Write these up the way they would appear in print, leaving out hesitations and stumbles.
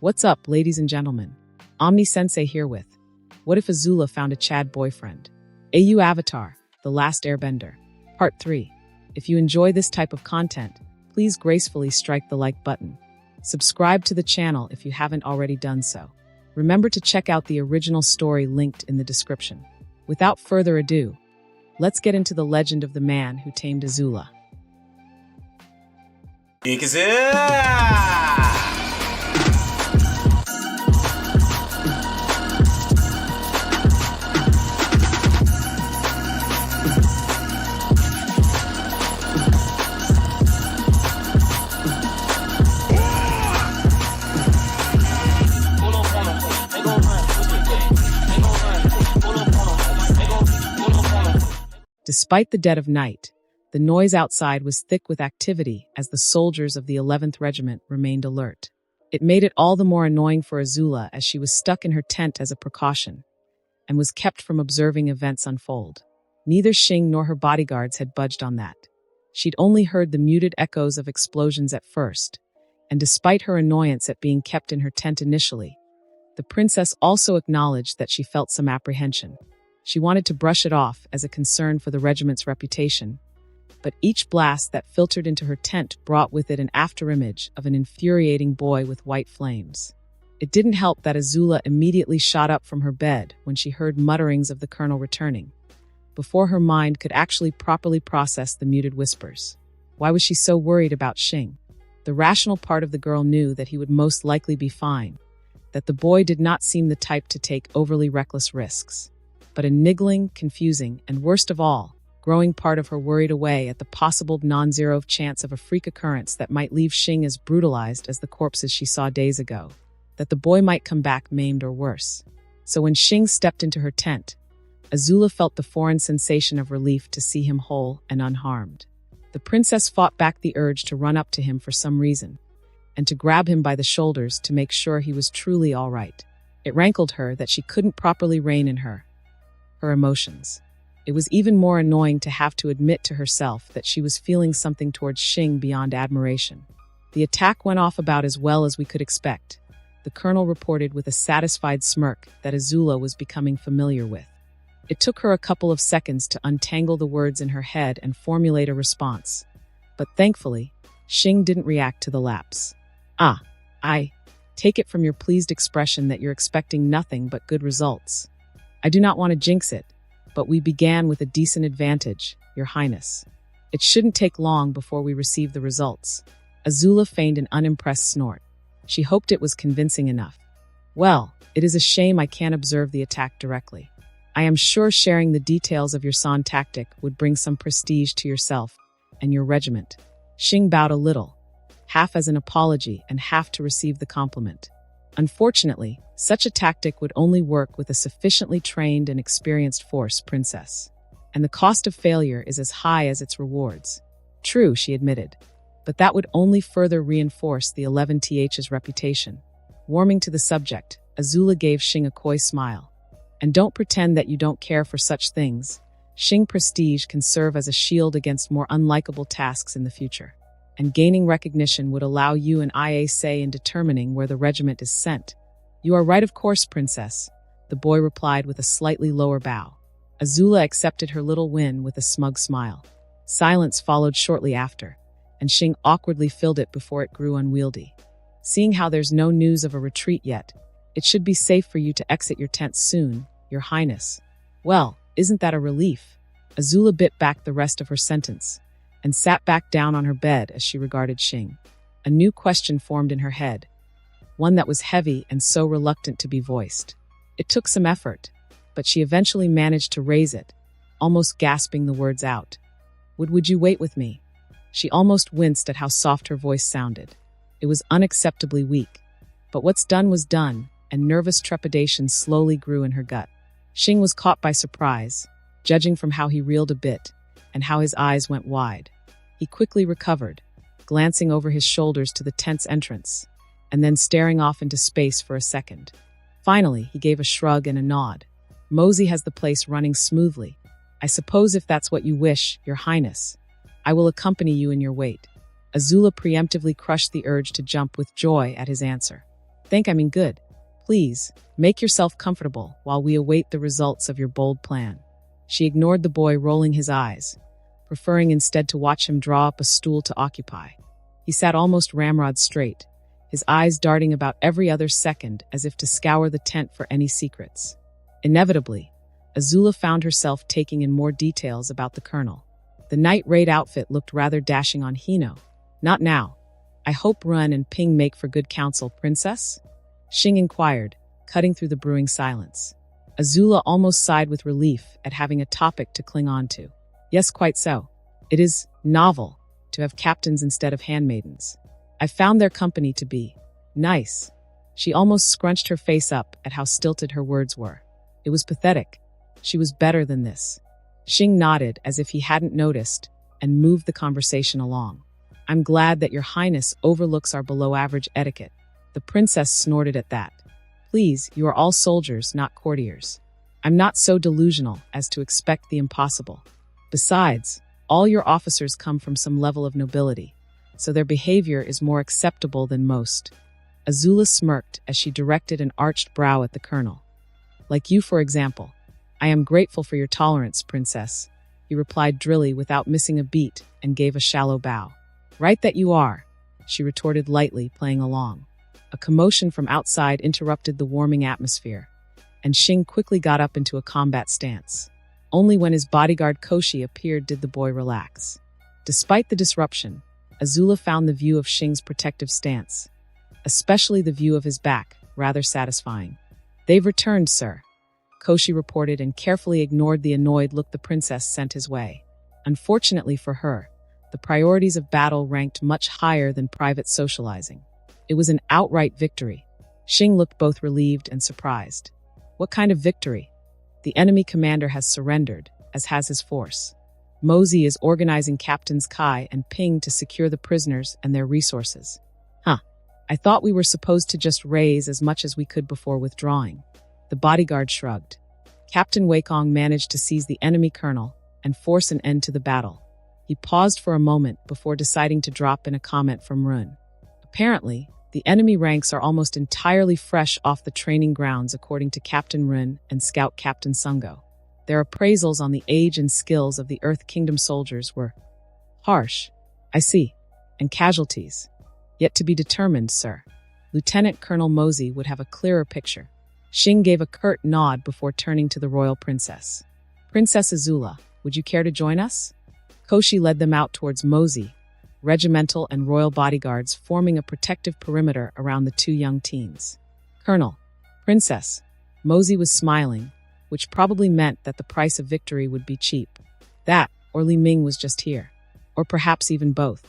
What's up, ladies and gentlemen? Omni-sensei here with What if AZULA found a Chad boyfriend? AU Avatar, The Last Airbender, Part 3. If you enjoy this type of content, please gracefully strike the like button. Subscribe to the channel if you haven't already done so. Remember to check out the original story linked in the description. Without further ado, let's get into the legend of the man who tamed AZULA. Despite the dead of night, the noise outside was thick with activity as the soldiers of the 11th Regiment remained alert. It made it all the more annoying for AZULA as she was stuck in her tent as a precaution and was kept from observing events unfold. Neither Xing nor her bodyguards had budged on that. She'd only heard the muted echoes of explosions at first, and despite her annoyance at being kept in her tent initially, the princess also acknowledged that she felt some apprehension. She wanted to brush it off as a concern for the regiment's reputation, but each blast that filtered into her tent brought with it an afterimage of an infuriating boy with white flames. It didn't help that AZULA immediately shot up from her bed when she heard mutterings of the colonel returning, before her mind could actually properly process the muted whispers. Why was she so worried about Xing? The rational part of the girl knew that he would most likely be fine, that the boy did not seem the type to take overly reckless risks. But a niggling, confusing, and worst of all, growing part of her worried away at the possible non-zero chance of a freak occurrence that might leave Xing as brutalized as the corpses she saw days ago, that the boy might come back maimed or worse. So when Xing stepped into her tent, AZULA felt the foreign sensation of relief to see him whole and unharmed. The princess fought back the urge to run up to him for some reason, and to grab him by the shoulders to make sure he was truly all right. It rankled her that she couldn't properly rein in her emotions. It was even more annoying to have to admit to herself that she was feeling something towards Xing beyond admiration. The attack went off about as well as we could expect, the colonel reported with a satisfied smirk that AZULA was becoming familiar with. It took her a couple of seconds to untangle the words in her head and formulate a response. But thankfully, Xing didn't react to the lapse. I take it from your pleased expression that you're expecting nothing but good results. I do not want to jinx it, but we began with a decent advantage, Your Highness. It shouldn't take long before we receive the results. AZULA feigned an unimpressed snort. She hoped it was convincing enough. Well, it is a shame I can't observe the attack directly. I am sure sharing the details of your San tactic would bring some prestige to yourself and your regiment. Xing bowed a little, half as an apology and half to receive the compliment. Unfortunately, such a tactic would only work with a sufficiently trained and experienced force, princess. And the cost of failure is as high as its rewards. True, she admitted, but that would only further reinforce the 11th's reputation. Warming to the subject, AZULA gave Xing a coy smile. And don't pretend that you don't care for such things. Xing prestige can serve as a shield against more unlikable tasks in the future. And gaining recognition would allow you an say in determining where the regiment is sent. You are right, of course, princess, the boy replied with a slightly lower bow. AZULA accepted her little win with a smug smile. Silence followed shortly after, and Xing awkwardly filled it before it grew unwieldy. Seeing how there's no news of a retreat yet, it should be safe for you to exit your tent soon, Your Highness. Well, isn't that a relief? AZULA bit back the rest of her sentence and sat back down on her bed as she regarded Xing. A new question formed in her head, one that was heavy and so reluctant to be voiced. It took some effort, but she eventually managed to raise it, almost gasping the words out. Would you wait with me? She almost winced at how soft her voice sounded. It was unacceptably weak. But what's done was done, and nervous trepidation slowly grew in her gut. Xing was caught by surprise, judging from how he reeled a bit, and how his eyes went wide. He quickly recovered, glancing over his shoulders to the tent's entrance, and then staring off into space for a second. Finally, he gave a shrug and a nod. Mosey has the place running smoothly. I suppose if that's what you wish, Your Highness, I will accompany you in your wait. AZULA preemptively crushed the urge to jump with joy at his answer. Good. Please, make yourself comfortable while we await the results of your bold plan. She ignored the boy, rolling his eyes, preferring instead to watch him draw up a stool to occupy. He sat almost ramrod straight, his eyes darting about every other second as if to scour the tent for any secrets. Inevitably, AZULA found herself taking in more details about the colonel. The night raid outfit looked rather dashing on Hino. Not now. I hope Run and Ping make for good counsel, princess? Xing inquired, cutting through the brewing silence. AZULA almost sighed with relief at having a topic to cling on to. Yes, quite so. It is novel to have captains instead of handmaidens. I found their company to be nice. She almost scrunched her face up at how stilted her words were. It was pathetic. She was better than this. Xing nodded as if he hadn't noticed and moved the conversation along. I'm glad that your highness overlooks our below-average etiquette. The princess snorted at that. Please, you are all soldiers, not courtiers. I'm not so delusional as to expect the impossible. Besides, all your officers come from some level of nobility, so their behavior is more acceptable than most. AZULA smirked as she directed an arched brow at the colonel. Like you, for example. I am grateful for your tolerance, princess, he replied drily without missing a beat and gave a shallow bow. Right that you are, she retorted lightly, playing along. A commotion from outside interrupted the warming atmosphere, and Xing quickly got up into a combat stance. Only when his bodyguard Koshi appeared did the boy relax. Despite the disruption, AZULA found the view of Xing's protective stance, especially the view of his back, rather satisfying. They've returned, sir, Koshi reported and carefully ignored the annoyed look the princess sent his way. Unfortunately for her, the priorities of battle ranked much higher than private socializing. It was an outright victory. Xing looked both relieved and surprised. What kind of victory? The enemy commander has surrendered, as has his force. Mosey is organizing Captains Kai and Ping to secure the prisoners and their resources. I thought we were supposed to just raise as much as we could before withdrawing. The bodyguard shrugged. Captain Weikong managed to seize the enemy colonel and force an end to the battle. He paused for a moment before deciding to drop in a comment from Run. Apparently, the enemy ranks are almost entirely fresh off the training grounds according to Captain Run and Scout Captain Sungo. Their appraisals on the age and skills of the Earth Kingdom soldiers were harsh. I see. And casualties. Yet to be determined, sir. Lieutenant Colonel Mosey would have a clearer picture. Xing gave a curt nod before turning to the royal princess. Princess AZULA, would you care to join us? Koshi led them out towards Mosey, regimental and royal bodyguards forming a protective perimeter around the two young teens. Colonel, Princess, Mosey was smiling, which probably meant that the price of victory would be cheap. That, or Li Ming was just here. Or perhaps even both.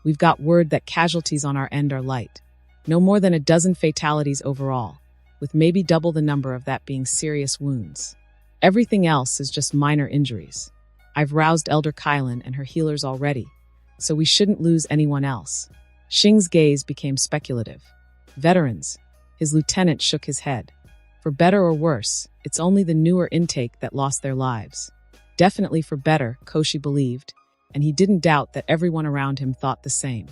We've got word that casualties on our end are light. No more than a dozen fatalities overall, with maybe double the number of that being serious wounds. Everything else is just minor injuries. I've roused Elder Kylan and her healers already, so we shouldn't lose anyone else. Xing's gaze became speculative. Veterans. His lieutenant shook his head. For better or worse, it's only the newer intake that lost their lives. Definitely for better, Koshi believed, and he didn't doubt that everyone around him thought the same.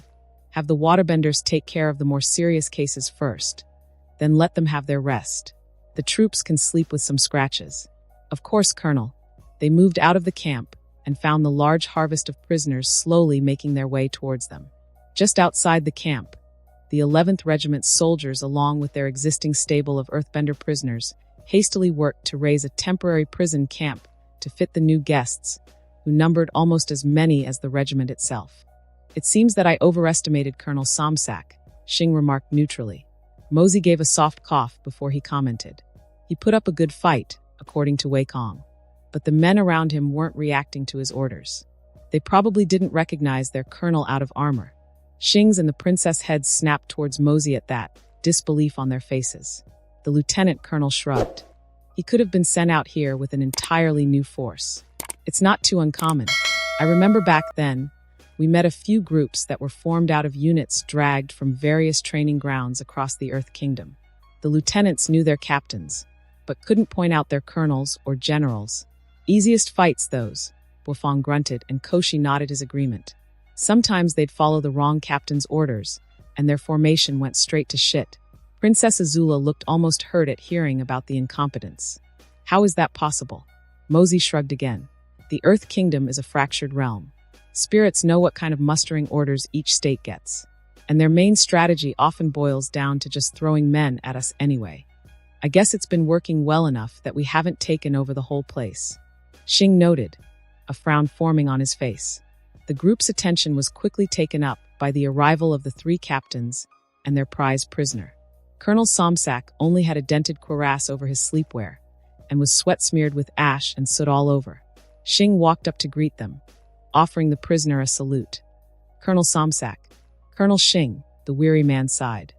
Have the waterbenders take care of the more serious cases first, then let them have their rest. The troops can sleep with some scratches. Of course, Colonel. They moved out of the camp and found the large harvest of prisoners slowly making their way towards them. Just outside the camp, the 11th Regiment's soldiers, along with their existing stable of Earthbender prisoners, hastily worked to raise a temporary prison camp to fit the new guests, who numbered almost as many as the regiment itself. It seems that I overestimated Colonel Somsak, Xing remarked neutrally. Mosey gave a soft cough before he commented. He put up a good fight, according to Weikong, but the men around him weren't reacting to his orders. They probably didn't recognize their colonel out of armor. Xing's and the princess heads snapped towards Mosey at that, disbelief on their faces. The lieutenant colonel shrugged. He could have been sent out here with an entirely new force. It's not too uncommon. I remember back then, we met a few groups that were formed out of units dragged from various training grounds across the Earth Kingdom. The lieutenants knew their captains, but couldn't point out their colonels or generals. Easiest fights, those, Wufong grunted, and Koshi nodded his agreement. Sometimes they'd follow the wrong captain's orders, and their formation went straight to shit. Princess AZULA looked almost hurt at hearing about the incompetence. How is that possible? Mosey shrugged again. The Earth Kingdom is a fractured realm. Spirits know what kind of mustering orders each state gets, and their main strategy often boils down to just throwing men at us anyway. I guess it's been working well enough that we haven't taken over the whole place. Xing noted, a frown forming on his face. The group's attention was quickly taken up by the arrival of the 3 captains and their prize prisoner. Colonel Somsak only had a dented cuirass over his sleepwear and was sweat-smeared with ash and soot all over. Xing walked up to greet them, offering the prisoner a salute. Colonel Somsak. Colonel Xing, the weary man sighed.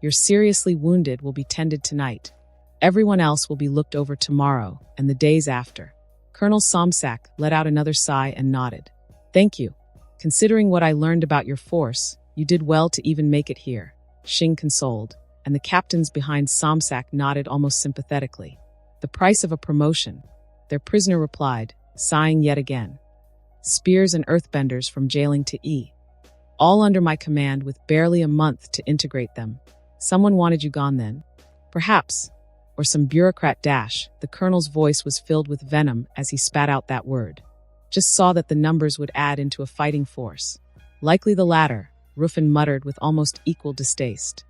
Your seriously wounded will be tended tonight. Everyone else will be looked over tomorrow and the days after. Colonel Somsak let out another sigh and nodded. Thank you. Considering what I learned about your force, you did well to even make it here, Xing consoled, and the captains behind Somsak nodded almost sympathetically. The price of a promotion, their prisoner replied, sighing yet again. Spears and earthbenders from jailing to E. All under my command with barely a month to integrate them. Someone wanted you gone then? Perhaps. Or some bureaucrat dash. The colonel's voice was filled with venom as he spat out that word. Just saw that the numbers would add into a fighting force. Likely the latter, Ruffin muttered with almost equal distaste.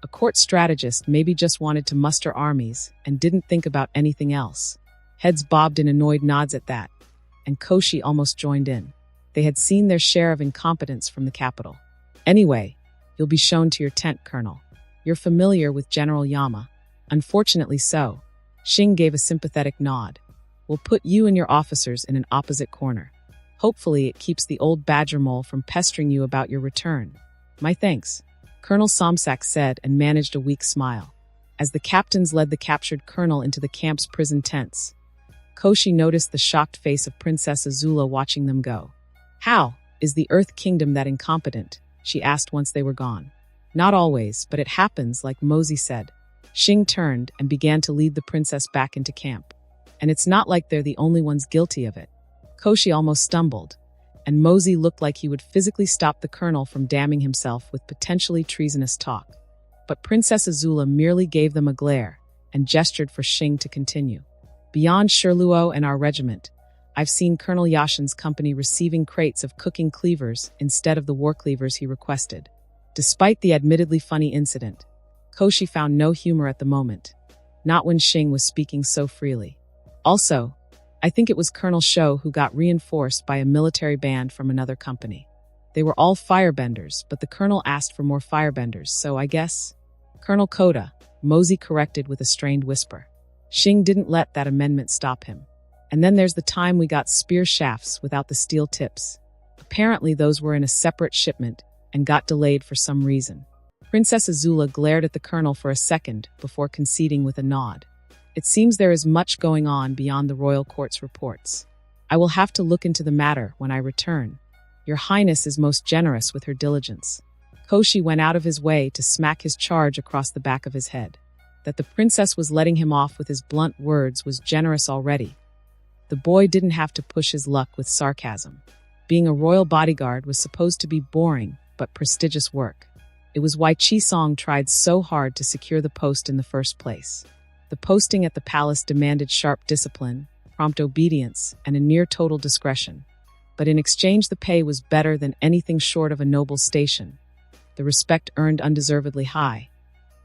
A court strategist maybe just wanted to muster armies and didn't think about anything else. Heads bobbed in annoyed nods at that, and Koshi almost joined in. They had seen their share of incompetence from the capital. Anyway, you'll be shown to your tent, Colonel. You're familiar with General Yama. Unfortunately so. Xing gave a sympathetic nod. We'll put you and your officers in an opposite corner. Hopefully it keeps the old badger mole from pestering you about your return. My thanks, Colonel Somsak said and managed a weak smile. As the captains led the captured colonel into the camp's prison tents, Koshi noticed the shocked face of Princess AZULA watching them go. How? Is the Earth Kingdom that incompetent? She asked once they were gone. Not always, but it happens, like Mosey said. Xing turned and began to lead the princess back into camp. And it's not like they're the only ones guilty of it. Koshi almost stumbled, and Mosey looked like he would physically stop the colonel from damning himself with potentially treasonous talk. But Princess AZULA merely gave them a glare and gestured for Xing to continue. Beyond Sherluo and our regiment, I've seen Colonel Yashin's company receiving crates of cooking cleavers instead of the war cleavers he requested. Despite the admittedly funny incident, Koshi found no humor at the moment, not when Xing was speaking so freely. Also, I think it was Colonel Shou who got reinforced by a military band from another company. They were all firebenders, but the colonel asked for more firebenders, so I guess... Colonel Koda, Mosey corrected with a strained whisper. Xing didn't let that amendment stop him. And then there's the time we got spear shafts without the steel tips. Apparently those were in a separate shipment and got delayed for some reason. Princess AZULA glared at the colonel for a second before conceding with a nod. It seems there is much going on beyond the royal court's reports. I will have to look into the matter when I return. Your Highness is most generous with her diligence. Koshi went out of his way to smack his charge across the back of his head. That the princess was letting him off with his blunt words was generous already. The boy didn't have to push his luck with sarcasm. Being a royal bodyguard was supposed to be boring but prestigious work. It was why Qisong tried so hard to secure the post in the first place. The posting at the palace demanded sharp discipline, prompt obedience, and a near-total discretion. But in exchange the pay was better than anything short of a noble station. The respect earned undeservedly high,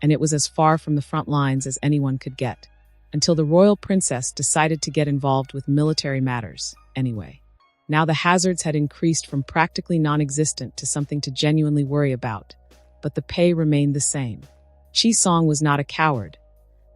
and it was as far from the front lines as anyone could get. Until the royal princess decided to get involved with military matters, anyway. Now the hazards had increased from practically non-existent to something to genuinely worry about, but the pay remained the same. Qisong was not a coward,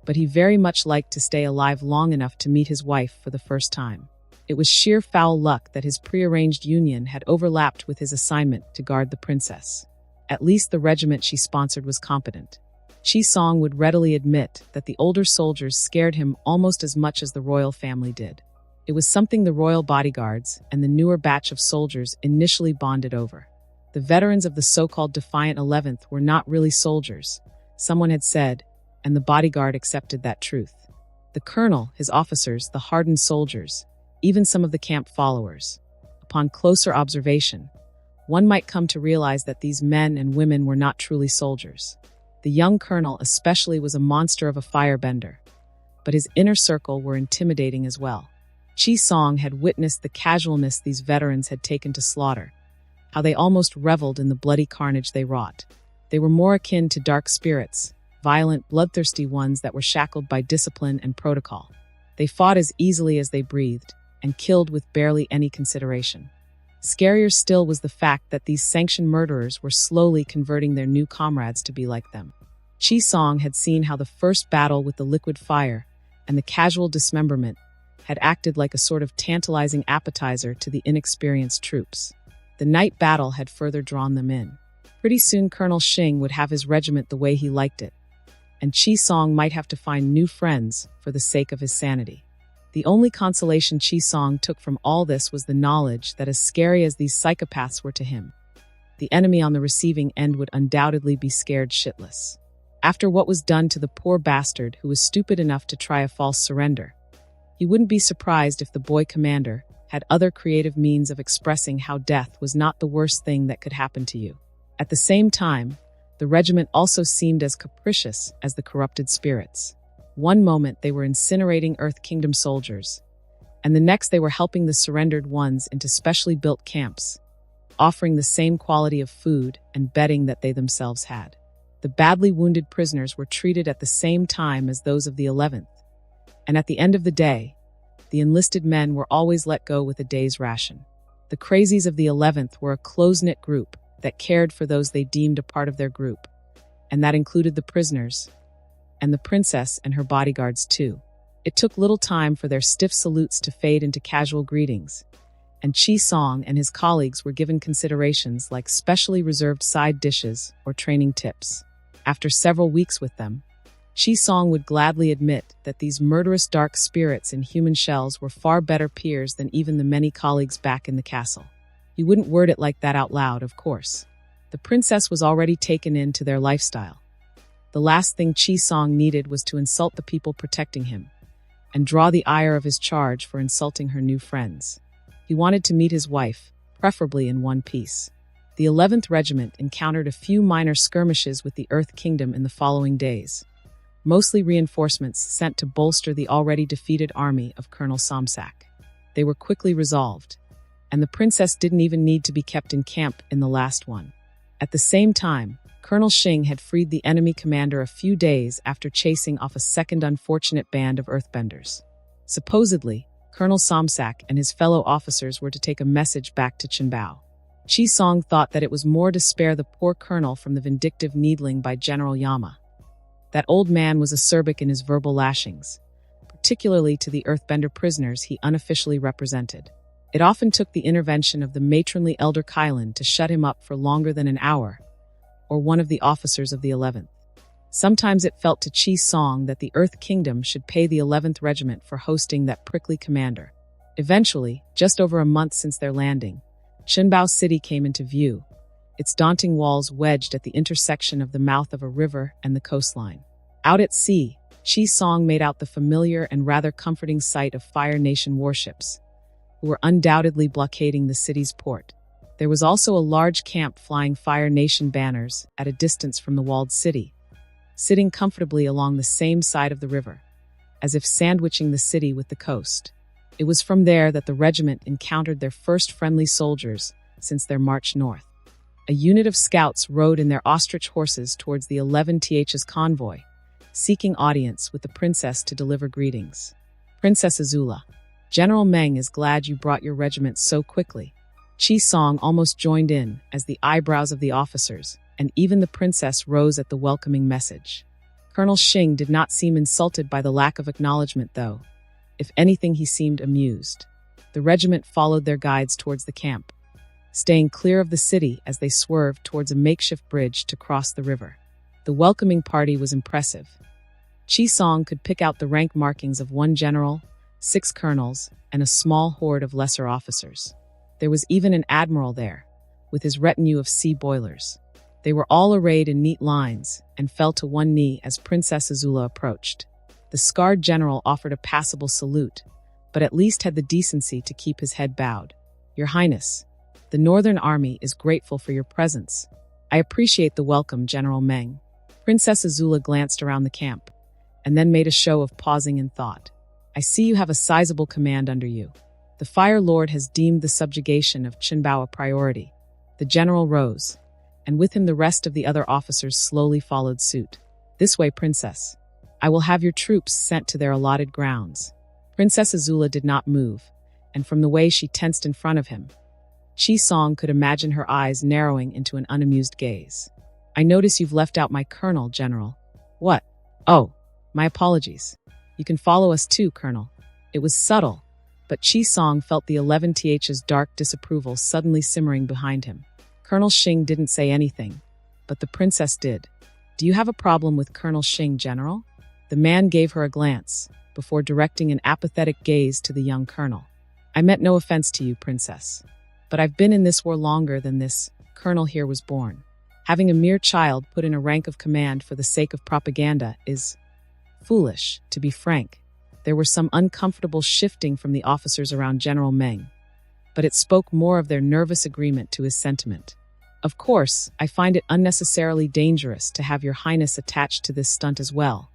but he very much liked to stay alive long enough to meet his wife for the first time. It was sheer foul luck that his prearranged union had overlapped with his assignment to guard the princess. At least the regiment she sponsored was competent. Qisong would readily admit that the older soldiers scared him almost as much as the royal family did. It was something the royal bodyguards and the newer batch of soldiers initially bonded over. The veterans of the so-called Defiant 11th were not really soldiers, someone had said, and the bodyguard accepted that truth. The colonel, his officers, the hardened soldiers, even some of the camp followers. Upon closer observation, one might come to realize that these men and women were not truly soldiers. The young colonel especially was a monster of a firebender, but his inner circle were intimidating as well. Chi Song had witnessed the casualness these veterans had taken to slaughter, how they almost reveled in the bloody carnage they wrought. They were more akin to dark spirits, violent, bloodthirsty ones that were shackled by discipline and protocol. They fought as easily as they breathed, and killed with barely any consideration. Scarier still was the fact that these sanctioned murderers were slowly converting their new comrades to be like them. Chi Song had seen how the first battle with the liquid fire and the casual dismemberment had acted like a sort of tantalizing appetizer to the inexperienced troops. The night battle had further drawn them in. Pretty soon Colonel Xing would have his regiment the way he liked it, and Chi Song might have to find new friends for the sake of his sanity. The only consolation Chi Song took from all this was the knowledge that as scary as these psychopaths were to him, the enemy on the receiving end would undoubtedly be scared shitless. After what was done to the poor bastard who was stupid enough to try a false surrender, he wouldn't be surprised if the boy commander had other creative means of expressing how death was not the worst thing that could happen to you. At the same time, the regiment also seemed as capricious as the corrupted spirits. One moment they were incinerating Earth Kingdom soldiers, and the next they were helping the surrendered ones into specially built camps, offering the same quality of food and bedding that they themselves had. The badly wounded prisoners were treated at the same time as those of the 11th, and at the end of the day, the enlisted men were always let go with a day's ration. The crazies of the 11th were a close-knit group that cared for those they deemed a part of their group, and that included the prisoners, and the princess and her bodyguards too. It took little time for their stiff salutes to fade into casual greetings, and Chi Song and his colleagues were given considerations like specially reserved side dishes or training tips. After several weeks with them, Chi Song would gladly admit that these murderous dark spirits in human shells were far better peers than even the many colleagues back in the castle. He wouldn't word it like that out loud, of course. The princess was already taken into their lifestyle. The last thing Chi Song needed was to insult the people protecting him, and draw the ire of his charge for insulting her new friends. He wanted to meet his wife, preferably in one piece. The 11th Regiment encountered a few minor skirmishes with the Earth Kingdom in the following days, mostly reinforcements sent to bolster the already defeated army of Colonel Somsak. They were quickly resolved, and the princess didn't even need to be kept in camp in the last one. At the same time, Colonel Xing had freed the enemy commander a few days after chasing off a second unfortunate band of earthbenders. Supposedly, Colonel Somsak and his fellow officers were to take a message back to Qinbao. Chi Song thought that it was more to spare the poor colonel from the vindictive needling by General Yama. That old man was acerbic in his verbal lashings, particularly to the earthbender prisoners he unofficially represented. It often took the intervention of the matronly elder Kylan to shut him up for longer than an hour, or one of the officers of the 11th. Sometimes it felt to Chi Song that the Earth Kingdom should pay the 11th Regiment for hosting that prickly commander. Eventually, just over a month since their landing, Qinbao City came into view, its daunting walls wedged at the intersection of the mouth of a river and the coastline. Out at sea, Chi Song made out the familiar and rather comforting sight of Fire Nation warships, who were undoubtedly blockading the city's port. There was also a large camp flying Fire Nation banners at a distance from the walled city, sitting comfortably along the same side of the river, as if sandwiching the city with the coast. It was from there that the regiment encountered their first friendly soldiers since their march north. A unit of scouts rode in their ostrich horses towards the 11th's convoy, seeking audience with the princess to deliver greetings. Princess AZULA, General Meng is glad you brought your regiment so quickly. Chi Song almost joined in as the eyebrows of the officers, and even the princess rose at the welcoming message. Colonel Xing did not seem insulted by the lack of acknowledgement, though. If anything, he seemed amused. The regiment followed their guides towards the camp, staying clear of the city as they swerved towards a makeshift bridge to cross the river. The welcoming party was impressive. Chi Song could pick out the rank markings of 1 general, 6 colonels, and a small horde of lesser officers. There was even an admiral there, with his retinue of sea boilers. They were all arrayed in neat lines and fell to one knee as Princess AZULA approached. The scarred general offered a passable salute, but at least had the decency to keep his head bowed. Your Highness, the Northern Army is grateful for your presence. I appreciate the welcome, General Meng. Princess AZULA glanced around the camp, and then made a show of pausing in thought. I see you have a sizable command under you. The Fire Lord has deemed the subjugation of Qinbao a priority. The general rose, and with him the rest of the other officers slowly followed suit. This way, Princess. I will have your troops sent to their allotted grounds. Princess AZULA did not move, and from the way she tensed in front of him, Qi Song could imagine her eyes narrowing into an unamused gaze. I notice you've left out my colonel, General. What? Oh, my apologies. You can follow us too, Colonel. It was subtle, but Qi Song felt the 11th's dark disapproval suddenly simmering behind him. Colonel Xing didn't say anything, but the princess did. Do you have a problem with Colonel Xing, General? The man gave her a glance, before directing an apathetic gaze to the young colonel. I meant no offense to you, Princess, but I've been in this war longer than this colonel here was born. Having a mere child put in a rank of command for the sake of propaganda is foolish, to be frank. There were some uncomfortable shifting from the officers around General Meng, but it spoke more of their nervous agreement to his sentiment. Of course, I find it unnecessarily dangerous to have your highness attached to this stunt as well,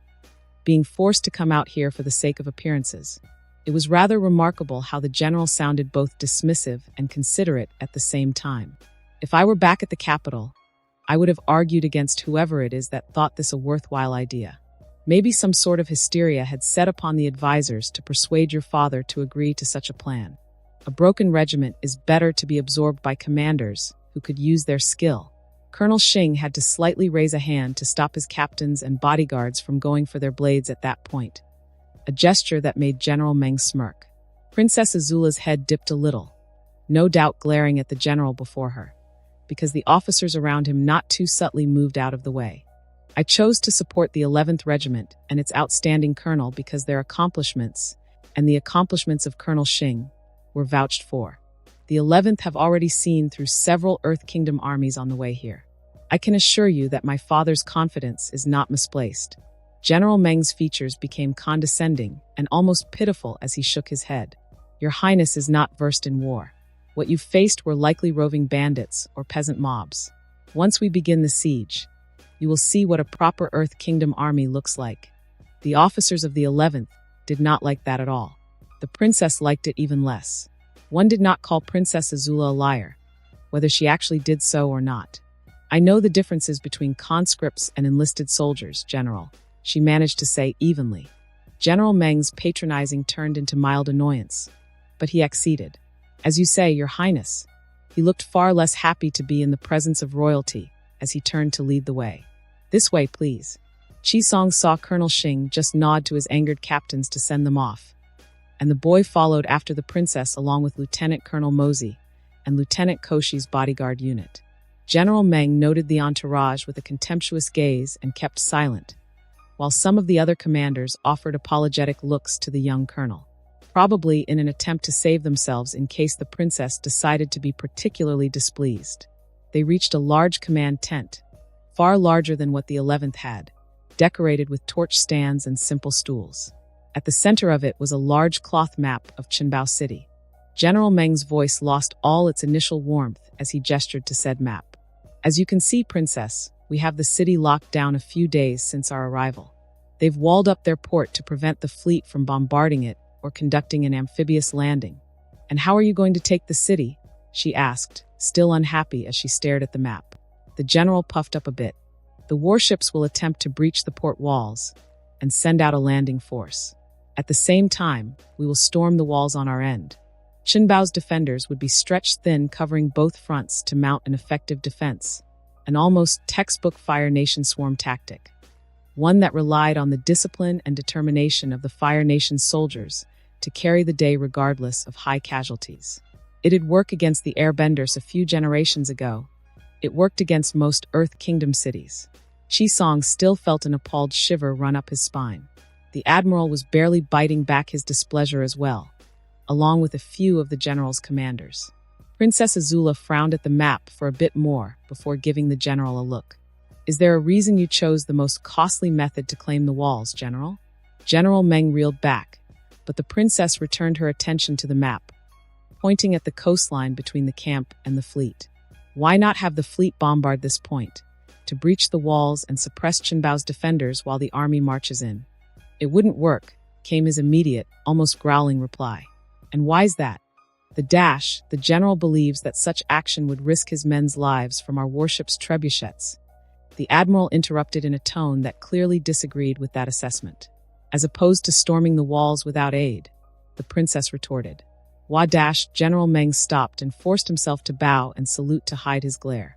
being forced to come out here for the sake of appearances. It was rather remarkable how the general sounded both dismissive and considerate at the same time. If I were back at the capital, I would have argued against whoever it is that thought this a worthwhile idea. Maybe some sort of hysteria had set upon the advisors to persuade your father to agree to such a plan. A broken regiment is better to be absorbed by commanders who could use their skill. Colonel Xing had to slightly raise a hand to stop his captains and bodyguards from going for their blades at that point, a gesture that made General Meng smirk. Princess AZULA's head dipped a little, no doubt glaring at the general before her, because the officers around him not too subtly moved out of the way. I chose to support the 11th Regiment and its outstanding colonel because their accomplishments, and the accomplishments of Colonel Xing, were vouched for. The 11th have already seen through several Earth Kingdom armies on the way here. I can assure you that my father's confidence is not misplaced. General Meng's features became condescending and almost pitiful as he shook his head. Your Highness is not versed in war. What you faced were likely roving bandits or peasant mobs. Once we begin the siege, you will see what a proper Earth Kingdom army looks like. The officers of the 11th did not like that at all. The princess liked it even less. One did not call Princess AZULA a liar, whether she actually did so or not. I know the differences between conscripts and enlisted soldiers, General, she managed to say evenly. General Meng's patronizing turned into mild annoyance, but he acceded. As you say, Your Highness. He looked far less happy to be in the presence of royalty as he turned to lead the way. This way, please. Qi Song saw Colonel Xing just nod to his angered captains to send them off, and the boy followed after the princess along with Lieutenant Colonel Mosey and Lieutenant Koshi's bodyguard unit. General Meng noted the entourage with a contemptuous gaze and kept silent, while some of the other commanders offered apologetic looks to the young colonel, probably in an attempt to save themselves in case the princess decided to be particularly displeased. They reached a large command tent, far larger than what the 11th had, decorated with torch stands and simple stools. At the center of it was a large cloth map of Qinbao City. General Meng's voice lost all its initial warmth as he gestured to said map. As you can see, Princess, we have the city locked down a few days since our arrival. They've walled up their port to prevent the fleet from bombarding it or conducting an amphibious landing. And how are you going to take the city? She asked, still unhappy as she stared at the map. The general puffed up a bit. The warships will attempt to breach the port walls and send out a landing force. At the same time, we will storm the walls on our end. Qinbao's defenders would be stretched thin, covering both fronts to mount an effective defense, an almost textbook Fire Nation swarm tactic, one that relied on the discipline and determination of the Fire Nation soldiers to carry the day regardless of high casualties. It had worked against the Airbenders a few generations ago. It worked against most Earth Kingdom cities. Qi Song still felt an appalled shiver run up his spine. The admiral was barely biting back his displeasure as well, along with a few of the general's commanders. Princess AZULA frowned at the map for a bit more before giving the general a look. Is there a reason you chose the most costly method to claim the walls, General? General Meng reeled back, but the princess returned her attention to the map, pointing at the coastline between the camp and the fleet. Why not have the fleet bombard this point? to breach the walls and suppress Qinbao's defenders while the army marches in. It wouldn't work, came his immediate, almost growling reply. And why's that? The general believes that such action would risk his men's lives from our warship's trebuchets. The admiral interrupted in a tone that clearly disagreed with that assessment. As opposed to storming the walls without aid, the princess retorted. General Meng stopped and forced himself to bow and salute to hide his glare.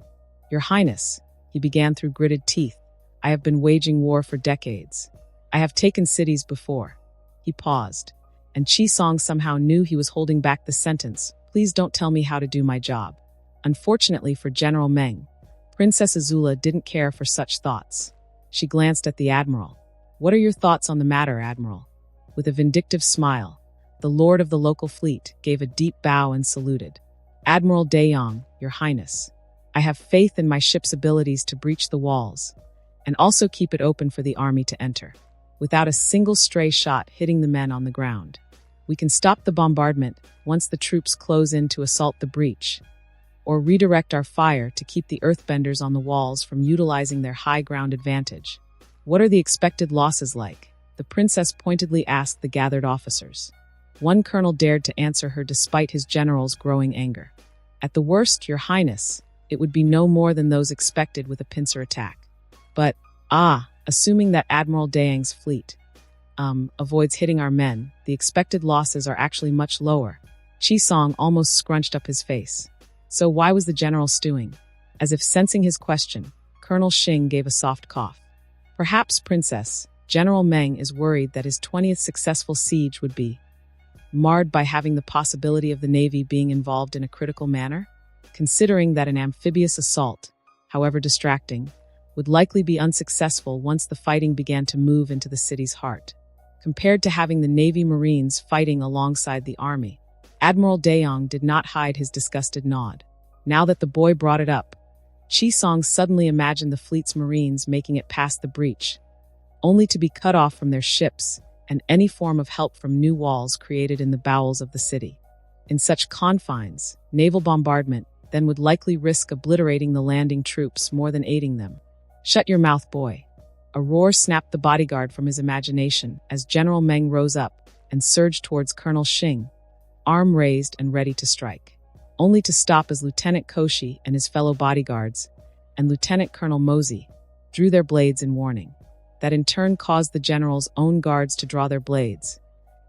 Your Highness, he began through gritted teeth, I have been waging war for decades. I have taken cities before. He paused, and Qi Song somehow knew he was holding back the sentence. Please don't tell me how to do my job. Unfortunately for General Meng, Princess AZULA didn't care for such thoughts. She glanced at the admiral. What are your thoughts on the matter, Admiral? With a vindictive smile, the lord of the local fleet gave a deep bow and saluted. Admiral De Yong, Your Highness. I have faith in my ship's abilities to breach the walls, and also keep it open for the army to enter, without a single stray shot hitting the men on the ground. We can stop the bombardment once the troops close in to assault the breach, or redirect our fire to keep the earthbenders on the walls from utilizing their high ground advantage. What are the expected losses like? The princess pointedly asked the gathered officers. One colonel dared to answer her despite his general's growing anger. At the worst, Your Highness, it would be no more than those expected with a pincer attack. But, assuming that Admiral Dayang's fleet avoids hitting our men, the expected losses are actually much lower. Qi Song almost scrunched up his face. So why was the general stewing? As if sensing his question, Colonel Xing gave a soft cough. Perhaps, Princess, General Meng is worried that his 20th successful siege would be marred by having the possibility of the Navy being involved in a critical manner, considering that an amphibious assault, however distracting, would likely be unsuccessful once the fighting began to move into the city's heart. Compared to having the Navy Marines fighting alongside the army, Admiral De Yong did not hide his disgusted nod. Now that the boy brought it up, Qi Song suddenly imagined the fleet's Marines making it past the breach, only to be cut off from their ships and any form of help from new walls created in the bowels of the city. In such confines, naval bombardment then would likely risk obliterating the landing troops more than aiding them. Shut your mouth, boy. A roar snapped the bodyguard from his imagination as General Meng rose up and surged towards Colonel Xing, arm raised and ready to strike, only to stop as Lieutenant Koshi and his fellow bodyguards and Lieutenant Colonel Mosey drew their blades in warning. That in turn caused the general's own guards to draw their blades,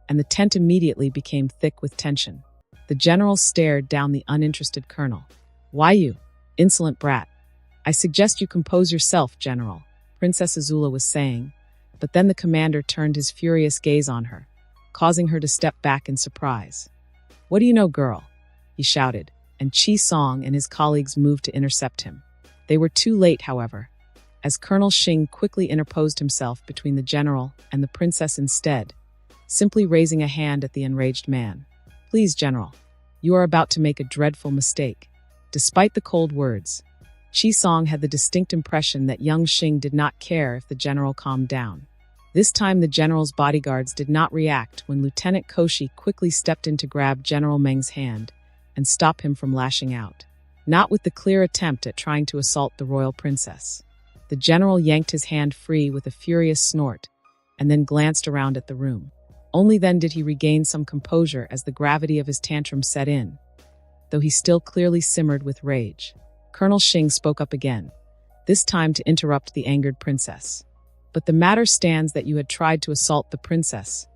and the tent immediately became thick with tension. The general stared down the uninterested colonel. Why you, insolent brat? I suggest you compose yourself, General, Princess AZULA was saying, but then the commander turned his furious gaze on her, causing her to step back in surprise. What do you know, girl? He shouted, and Qi Song and his colleagues moved to intercept him. They were too late, however, as Colonel Xing quickly interposed himself between the general and the princess instead, simply raising a hand at the enraged man. Please, General, you are about to make a dreadful mistake. Despite the cold words, Qi Song had the distinct impression that young Xing did not care if the general calmed down. This time the general's bodyguards did not react when Lieutenant Koshi quickly stepped in to grab General Meng's hand and stop him from lashing out. Not with the clear attempt at trying to assault the royal princess. The general yanked his hand free with a furious snort and then glanced around at the room. Only then did he regain some composure as the gravity of his tantrum set in, though he still clearly simmered with rage. Colonel Xing spoke up again, this time to interrupt the angered princess. But the matter stands that you had tried to assault the princess.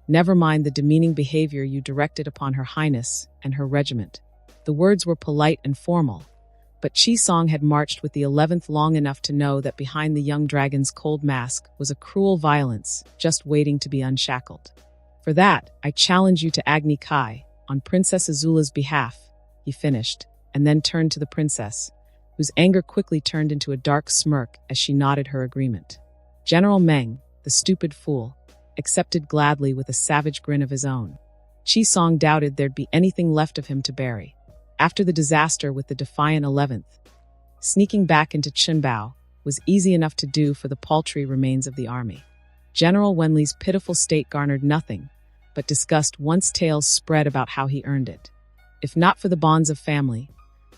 Never mind the demeaning behavior you directed upon Her Highness and her regiment. The words were polite and formal, but Qi Song had marched with the 11th long enough to know that behind the young dragon's cold mask was a cruel violence just waiting to be unshackled. For that, I challenge you to Agni Kai, on Princess AZULA's behalf, he finished, and then turned to the princess, whose anger quickly turned into a dark smirk as she nodded her agreement. General Meng, the stupid fool, accepted gladly with a savage grin of his own. Qi Song doubted there'd be anything left of him to bury. After the disaster with the defiant 11th, sneaking back into Qinbao was easy enough to do for the paltry remains of the army. General Wenli's pitiful state garnered nothing, but disgust once tales spread about how he earned it. If not for the bonds of family,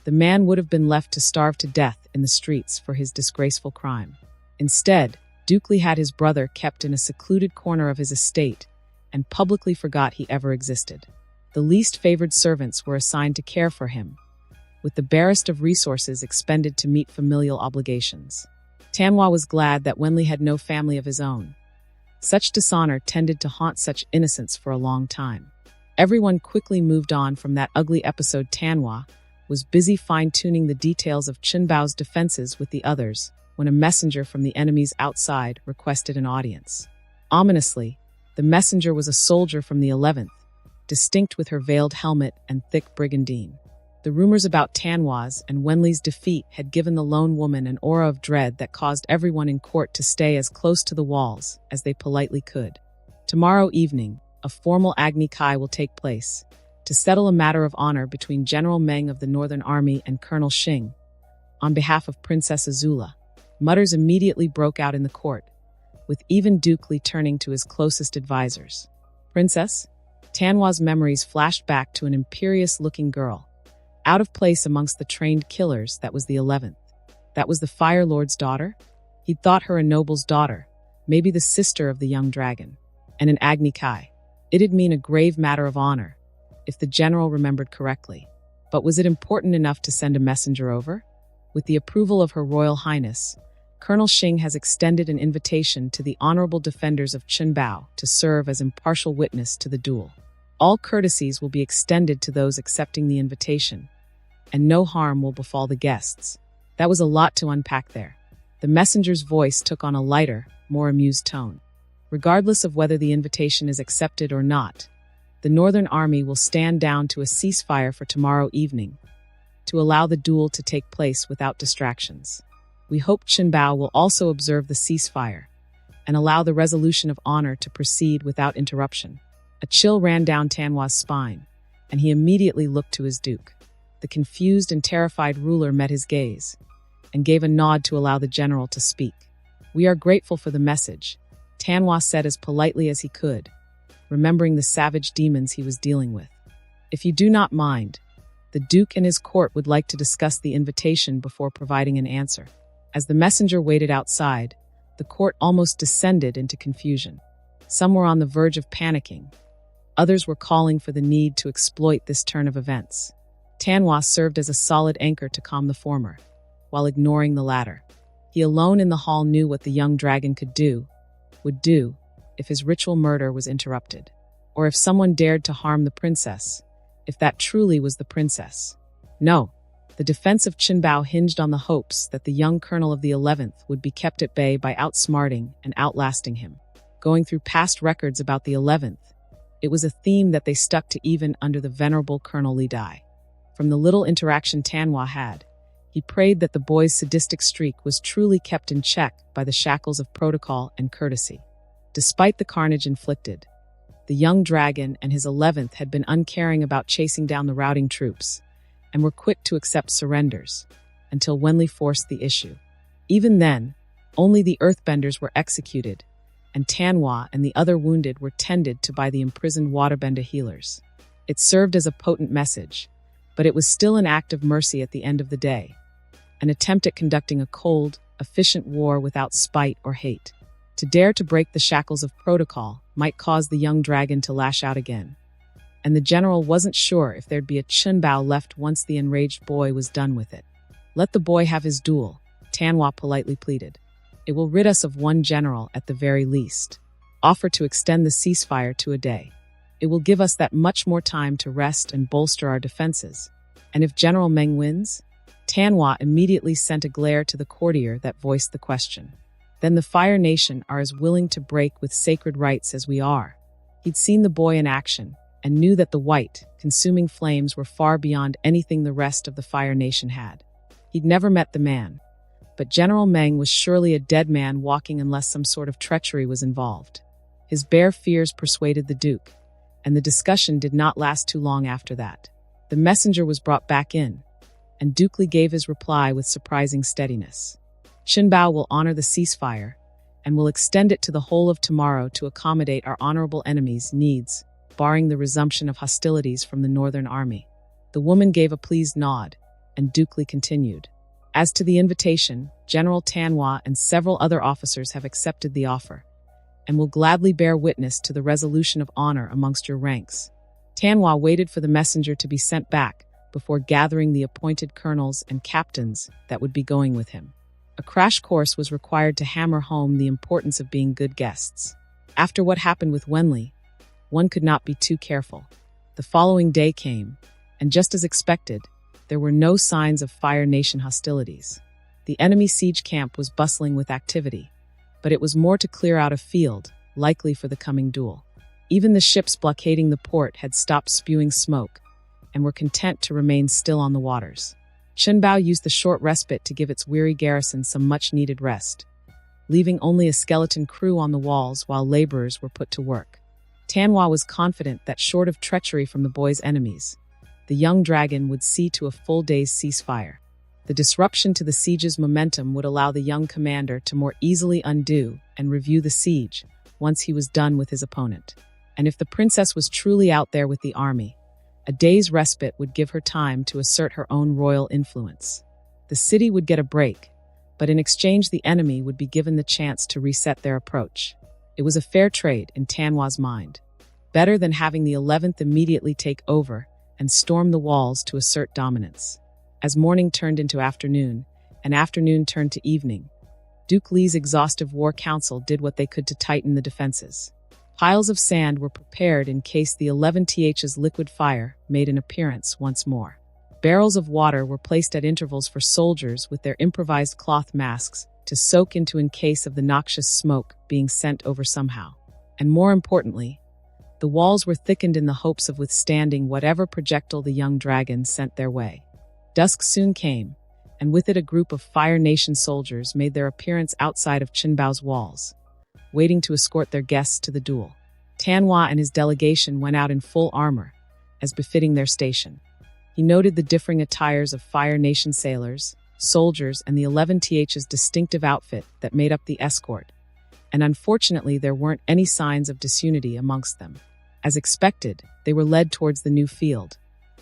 the man would have been left to starve to death in the streets for his disgraceful crime. Instead, Dukley had his brother kept in a secluded corner of his estate and publicly forgot he ever existed. The least favored servants were assigned to care for him, with the barest of resources expended to meet familial obligations. Tanwa was glad that Wenli had no family of his own. Such dishonor tended to haunt such innocence for a long time. Everyone quickly moved on from that ugly episode. Tanwa was busy fine-tuning the details of Chunbao's defenses with the others when a messenger from the enemies outside requested an audience. Ominously, the messenger was a soldier from the 11th, distinct with her veiled helmet and thick brigandine. The rumors about Tanwa's and Wenli's defeat had given the lone woman an aura of dread that caused everyone in court to stay as close to the walls as they politely could. Tomorrow evening, a formal Agni Kai will take place to settle a matter of honor between General Meng of the Northern Army and Colonel Xing. On behalf of Princess AZULA, mutters immediately broke out in the court, with even Dukley turning to his closest advisors. Princess? Tanwa's memories flashed back to an imperious-looking girl, out of place amongst the trained killers. That was the 11th. That was the Fire Lord's daughter? He'd thought her a noble's daughter, maybe the sister of the young dragon. And an Agni Kai. It'd mean a grave matter of honor, if the general remembered correctly. But was it important enough to send a messenger over? With the approval of Her Royal Highness, Colonel Xing has extended an invitation to the honorable defenders of Chunbao to serve as impartial witness to the duel. All courtesies will be extended to those accepting the invitation, and no harm will befall the guests. That was a lot to unpack there. The messenger's voice took on a lighter, more amused tone. Regardless of whether the invitation is accepted or not, the Northern Army will stand down to a ceasefire for tomorrow evening, to allow the duel to take place without distractions. We hope Chunbao will also observe the ceasefire, and allow the resolution of honor to proceed without interruption. A chill ran down Tanwa's spine, and he immediately looked to his duke. The confused and terrified ruler met his gaze, and gave a nod to allow the general to speak. "We are grateful for the message," Tanwa said as politely as he could, remembering the savage demons he was dealing with. "If you do not mind, the duke and his court would like to discuss the invitation before providing an answer." As the messenger waited outside, the court almost descended into confusion. Some were on the verge of panicking. Others were calling for the need to exploit this turn of events. Tanwa served as a solid anchor to calm the former, while ignoring the latter. He alone in the hall knew what the young dragon would do, if his ritual murder was interrupted, or if someone dared to harm the princess, if that truly was the princess. No, the defense of Chunbao hinged on the hopes that the young colonel of the 11th would be kept at bay by outsmarting and outlasting him. Going through past records about the 11th, it was a theme that they stuck to even under the venerable Colonel Li Dai. From the little interaction Tanwa had, he prayed that the boy's sadistic streak was truly kept in check by the shackles of protocol and courtesy. Despite the carnage inflicted, the young dragon and his 11th had been uncaring about chasing down the routing troops, and were quick to accept surrenders, until Wenli forced the issue. Even then, only the earthbenders were executed, and Tanwa and the other wounded were tended to by the imprisoned waterbender healers. It served as a potent message, but it was still an act of mercy at the end of the day, an attempt at conducting a cold, efficient war without spite or hate. To dare to break the shackles of protocol might cause the young dragon to lash out again, and the general wasn't sure if there'd be a Chunbao left once the enraged boy was done with it. "Let the boy have his duel," Tanwa politely pleaded. "It will rid us of one general at the very least. Offer to extend the ceasefire to a day. It will give us that much more time to rest and bolster our defenses. And if General Meng wins?" Tanwa immediately sent a glare to the courtier that voiced the question. "Then the Fire Nation are as willing to break with sacred rites as we are." He'd seen the boy in action, and knew that the white, consuming flames were far beyond anything the rest of the Fire Nation had. He'd never met the man, but General Meng was surely a dead man walking unless some sort of treachery was involved. His bare fears persuaded the Duke, and the discussion did not last too long after that. The messenger was brought back in, and Dukley gave his reply with surprising steadiness. "Chunbao will honor the ceasefire, and will extend it to the whole of tomorrow to accommodate our honorable enemy's needs, barring the resumption of hostilities from the Northern Army." The woman gave a pleased nod, and Duke Li continued. As to the invitation, General Tanhua and several other officers have accepted the offer, and will gladly bear witness to the resolution of honor amongst your ranks. Tanhua waited for the messenger to be sent back before gathering the appointed colonels and captains that would be going with him. A crash course was required to hammer home the importance of being good guests. After what happened with Wenli, one could not be too careful. The following day came, and just as expected, there were no signs of Fire Nation hostilities. The enemy siege camp was bustling with activity, but it was more to clear out a field, likely for the coming duel. Even the ships blockading the port had stopped spewing smoke, and were content to remain still on the waters. Qinbao used the short respite to give its weary garrison some much-needed rest, leaving only a skeleton crew on the walls while laborers were put to work. Tanhua was confident that short of treachery from the boy's enemies, the young dragon would see to a full day's ceasefire. The disruption to the siege's momentum would allow the young commander to more easily undo and review the siege once he was done with his opponent. And if the princess was truly out there with the army, a day's respite would give her time to assert her own royal influence. The city would get a break, but in exchange the enemy would be given the chance to reset their approach. It was a fair trade in Tanhua's mind, better than having the 11th immediately take over and storm the walls to assert dominance. As morning turned into afternoon, and afternoon turned to evening, Duke Li's exhaustive war council did what they could to tighten the defenses. Piles of sand were prepared in case the 11th's liquid fire made an appearance once more. Barrels of water were placed at intervals for soldiers with their improvised cloth masks to soak into in case of the noxious smoke being sent over somehow. And more importantly, the walls were thickened in the hopes of withstanding whatever projectile the young dragon sent their way. Dusk soon came, and with it a group of Fire Nation soldiers made their appearance outside of Qinbao's walls, waiting to escort their guests to the duel. Tanhua and his delegation went out in full armor, as befitting their station. He noted the differing attires of Fire Nation sailors, soldiers, and the 11th's distinctive outfit that made up the escort, and unfortunately there weren't any signs of disunity amongst them. As expected, they were led towards the new field,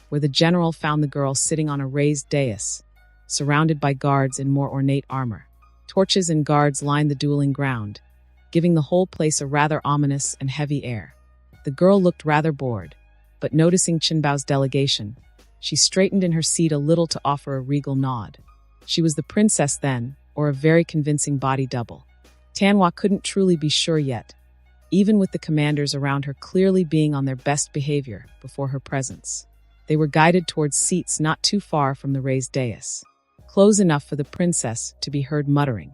where the general found the girl sitting on a raised dais, surrounded by guards in more ornate armor. Torches and guards lined the dueling ground, giving the whole place a rather ominous and heavy air. The girl looked rather bored, but noticing Qinbao's delegation, she straightened in her seat a little to offer a regal nod. She was the princess then, or a very convincing body double. Tanhua couldn't truly be sure yet, even with the commanders around her clearly being on their best behavior before her presence. They were guided towards seats not too far from the raised dais, close enough for the princess to be heard muttering,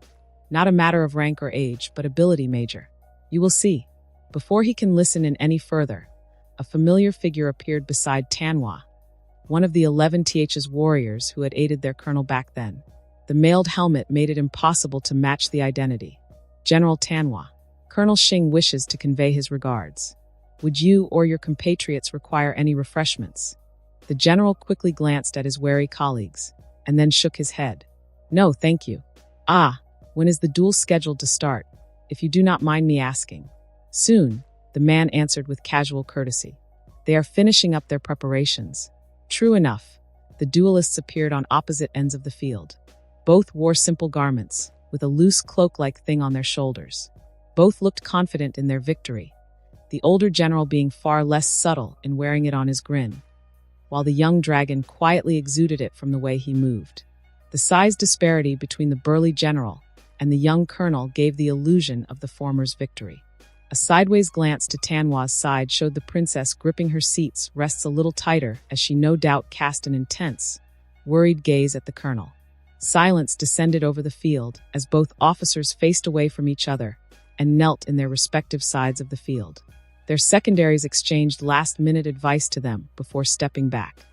"Not a matter of rank or age, but ability, Major. You will see." Before he can listen in any further, a familiar figure appeared beside Tanhua, one of the 11th's warriors who had aided their colonel back then. The mailed helmet made it impossible to match the identity. "General Tanhua, Colonel Xing wishes to convey his regards. Would you or your compatriots require any refreshments?" The general quickly glanced at his wary colleagues, and then shook his head. "No, thank you." "Ah, when is the duel scheduled to start, if you do not mind me asking?" "Soon," the man answered with casual courtesy. "They are finishing up their preparations." True enough, the duelists appeared on opposite ends of the field. Both wore simple garments, with a loose cloak-like thing on their shoulders. Both looked confident in their victory, the older general being far less subtle in wearing it on his grin, while the young dragon quietly exuded it from the way he moved. The size disparity between the burly general and the young colonel gave the illusion of the former's victory. A sideways glance to Tanhua's side showed the princess gripping her seat's rests a little tighter as she no doubt cast an intense, worried gaze at the colonel. Silence descended over the field as both officers faced away from each other and knelt in their respective sides of the field. Their secondaries exchanged last-minute advice to them before stepping back.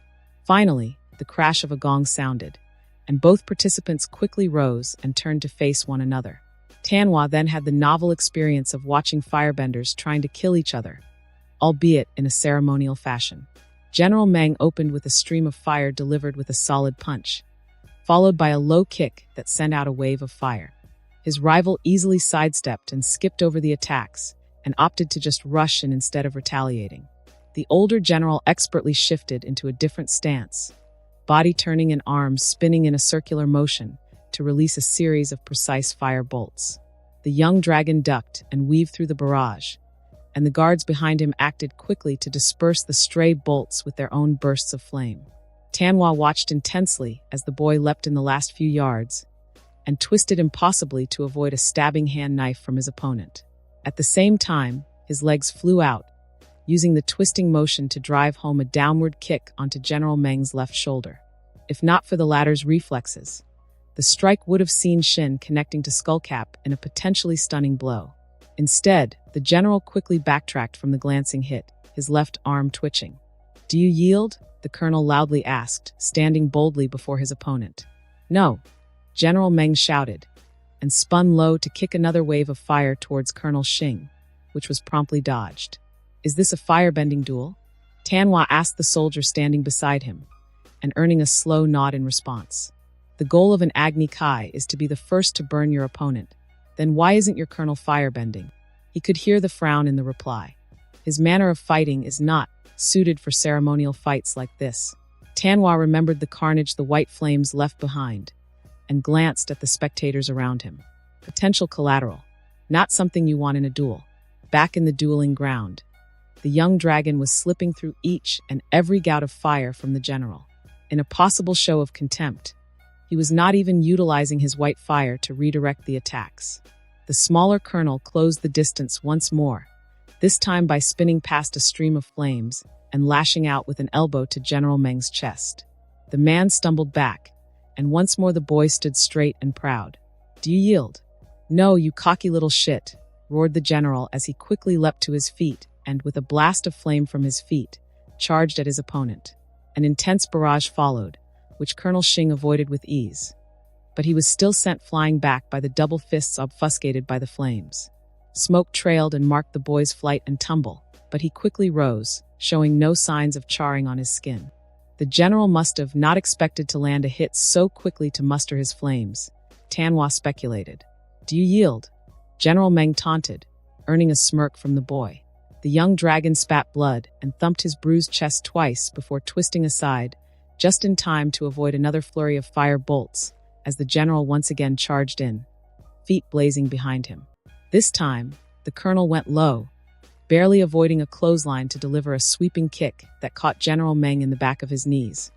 Finally, the crash of a gong sounded, and both participants quickly rose and turned to face one another. Tanhua then had the novel experience of watching firebenders trying to kill each other, albeit in a ceremonial fashion. General Meng opened with a stream of fire delivered with a solid punch, followed by a low kick that sent out a wave of fire. His rival easily sidestepped and skipped over the attacks, and opted to just rush in instead of retaliating. The older general expertly shifted into a different stance, body turning and arms spinning in a circular motion to release a series of precise fire bolts. The young dragon ducked and weaved through the barrage, and the guards behind him acted quickly to disperse the stray bolts with their own bursts of flame. Tanwa watched intensely as the boy leapt in the last few yards and twisted impossibly to avoid a stabbing hand knife from his opponent. At the same time, his legs flew out, using the twisting motion to drive home a downward kick onto General Meng's left shoulder. If not for the latter's reflexes, the strike would have seen Shin connecting to Skullcap in a potentially stunning blow. Instead, the general quickly backtracked from the glancing hit, his left arm twitching. "Do you yield?" the colonel loudly asked, standing boldly before his opponent. "No," General Meng shouted, and spun low to kick another wave of fire towards Colonel Xing, which was promptly dodged. "Is this a firebending duel?" Tanwa asked the soldier standing beside him, and earning a slow nod in response. "The goal of an Agni Kai is to be the first to burn your opponent. Then why isn't your colonel firebending?" He could hear the frown in the reply. His manner of fighting is not suited for ceremonial fights like this. Tanwa remembered the carnage the white flames left behind, and glanced at the spectators around him. Potential collateral, not something you want in a duel. Back in the dueling ground, the young dragon was slipping through each and every gout of fire from the general. In a possible show of contempt, he was not even utilizing his white fire to redirect the attacks. The smaller colonel closed the distance once more, this time by spinning past a stream of flames and lashing out with an elbow to General Meng's chest. The man stumbled back, and once more the boy stood straight and proud. "Do you yield?" "No, you cocky little shit," roared the general as he quickly leapt to his feet and, with a blast of flame from his feet, charged at his opponent. An intense barrage followed, which Colonel Xing avoided with ease. But he was still sent flying back by the double fists obfuscated by the flames. Smoke trailed and marked the boy's flight and tumble, but he quickly rose, showing no signs of charring on his skin. The general must have not expected to land a hit so quickly to muster his flames, Tanwa speculated. "Do you yield?" General Meng taunted, earning a smirk from the boy. The young dragon spat blood and thumped his bruised chest twice before twisting aside, just in time to avoid another flurry of fire bolts as the general once again charged in, feet blazing behind him. This time, the colonel went low, barely avoiding a clothesline to deliver a sweeping kick that caught General Meng in the back of his knees,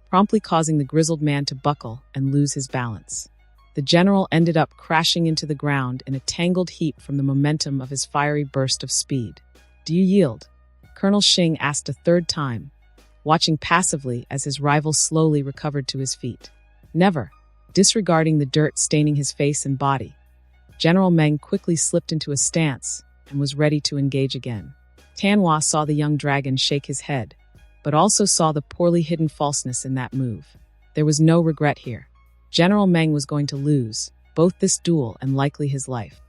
promptly causing the grizzled man to buckle and lose his balance. The general ended up crashing into the ground in a tangled heap from the momentum of his fiery burst of speed. "Do you yield?" Colonel Xing asked a third time, watching passively as his rival slowly recovered to his feet. "Never." Disregarding the dirt staining his face and body, General Meng quickly slipped into a stance and was ready to engage again. Tanwa saw the young dragon shake his head, but also saw the poorly hidden falseness in that move. There was no regret here. General Meng was going to lose, both this duel and likely his life.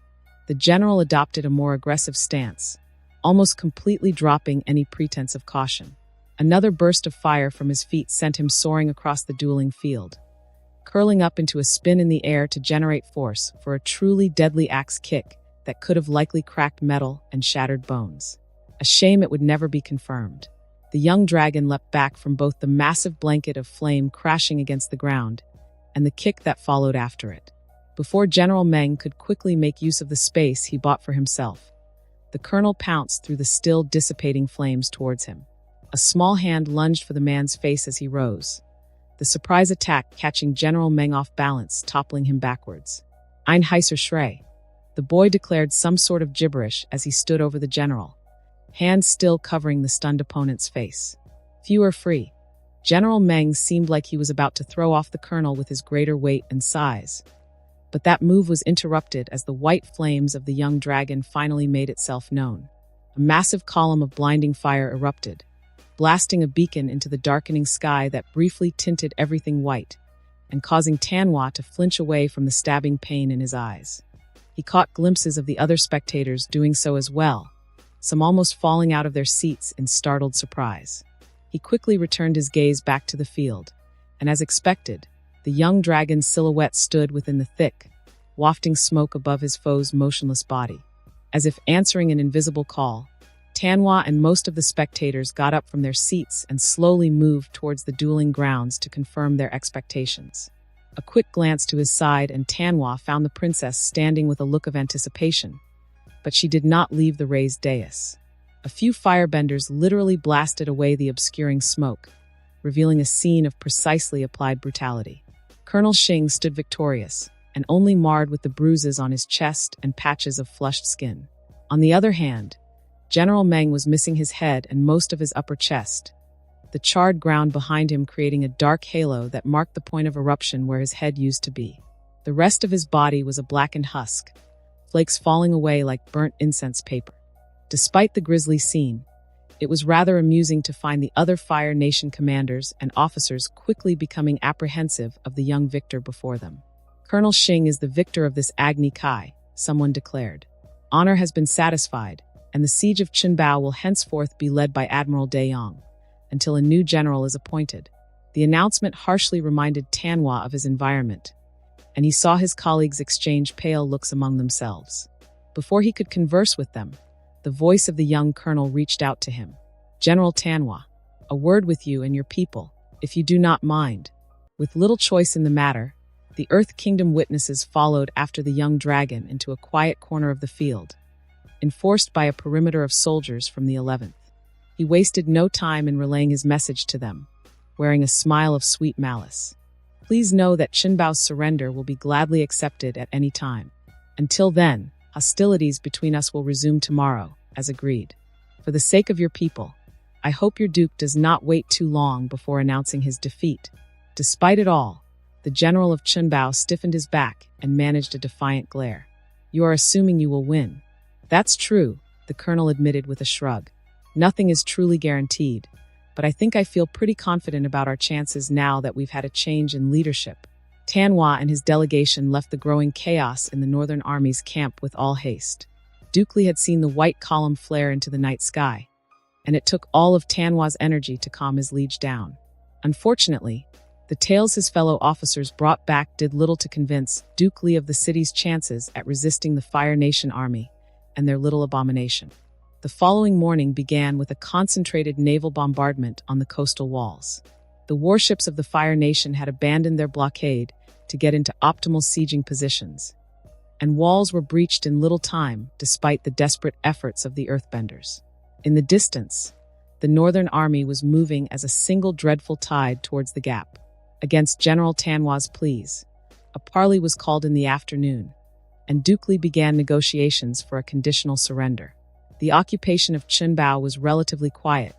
The general adopted a more aggressive stance, almost completely dropping any pretense of caution. Another burst of fire from his feet sent him soaring across the dueling field, curling up into a spin in the air to generate force for a truly deadly axe kick that could have likely cracked metal and shattered bones. A shame it would never be confirmed. The young dragon leapt back from both the massive blanket of flame crashing against the ground and the kick that followed after it. Before General Meng could quickly make use of the space he bought for himself, the colonel pounced through the still dissipating flames towards him. A small hand lunged for the man's face as he rose, the surprise attack catching General Meng off balance, toppling him backwards. "Ein heißer Schrei." The boy declared some sort of gibberish as he stood over the general, hands still covering the stunned opponent's face. "Few are free." General Meng seemed like he was about to throw off the colonel with his greater weight and size. But that move was interrupted as the white flames of the young dragon finally made itself known. A massive column of blinding fire erupted, blasting a beacon into the darkening sky that briefly tinted everything white, and causing Tanwa to flinch away from the stabbing pain in his eyes. He caught glimpses of the other spectators doing so as well, some almost falling out of their seats in startled surprise. He quickly returned his gaze back to the field, and as expected, the young dragon's silhouette stood within the thick, wafting smoke above his foe's motionless body. As if answering an invisible call, Tanwa and most of the spectators got up from their seats and slowly moved towards the dueling grounds to confirm their expectations. A quick glance to his side and Tanwa found the princess standing with a look of anticipation. But she did not leave the raised dais. A few firebenders literally blasted away the obscuring smoke, revealing a scene of precisely applied brutality. Colonel Xing stood victorious, and only marred with the bruises on his chest and patches of flushed skin. On the other hand, General Meng was missing his head and most of his upper chest, the charred ground behind him creating a dark halo that marked the point of eruption where his head used to be. The rest of his body was a blackened husk, flakes falling away like burnt incense paper. Despite the grisly scene, it was rather amusing to find the other Fire Nation commanders and officers quickly becoming apprehensive of the young victor before them. Colonel Xing is the victor of this Agni Kai, someone declared. Honor has been satisfied, and the siege of Qinbao will henceforth be led by Admiral De Yong, until a new general is appointed. The announcement harshly reminded Tanwa of his environment, and he saw his colleagues exchange pale looks among themselves. Before he could converse with them, the voice of the young colonel reached out to him. General Tanwa, a word with you and your people, if you do not mind. With little choice in the matter, the Earth Kingdom witnesses followed after the young dragon into a quiet corner of the field, enforced by a perimeter of soldiers from the 11th. He wasted no time in relaying his message to them, wearing a smile of sweet malice. Please know that Qinbao's surrender will be gladly accepted at any time. Until then, hostilities between us will resume tomorrow, as agreed. For the sake of your people, I hope your duke does not wait too long before announcing his defeat. Despite it all, the general of Qinbao stiffened his back and managed a defiant glare. You are assuming you will win. That's true, the colonel admitted with a shrug. Nothing is truly guaranteed, but I think I feel pretty confident about our chances now that we've had a change in leadership. Tanwa and his delegation left the growing chaos in the Northern Army's camp with all haste. Duke Li had seen the white column flare into the night sky, and it took all of Tanwa's energy to calm his liege down. Unfortunately, the tales his fellow officers brought back did little to convince Duke Li of the city's chances at resisting the Fire Nation army and their little abomination. The following morning began with a concentrated naval bombardment on the coastal walls. The warships of the Fire Nation had abandoned their blockade to get into optimal sieging positions, and walls were breached in little time despite the desperate efforts of the Earthbenders. In the distance, the Northern Army was moving as a single dreadful tide towards the gap. Against General Tanwa's pleas, a parley was called in the afternoon, and Duke Li began negotiations for a conditional surrender. The occupation of Qinbao was relatively quiet,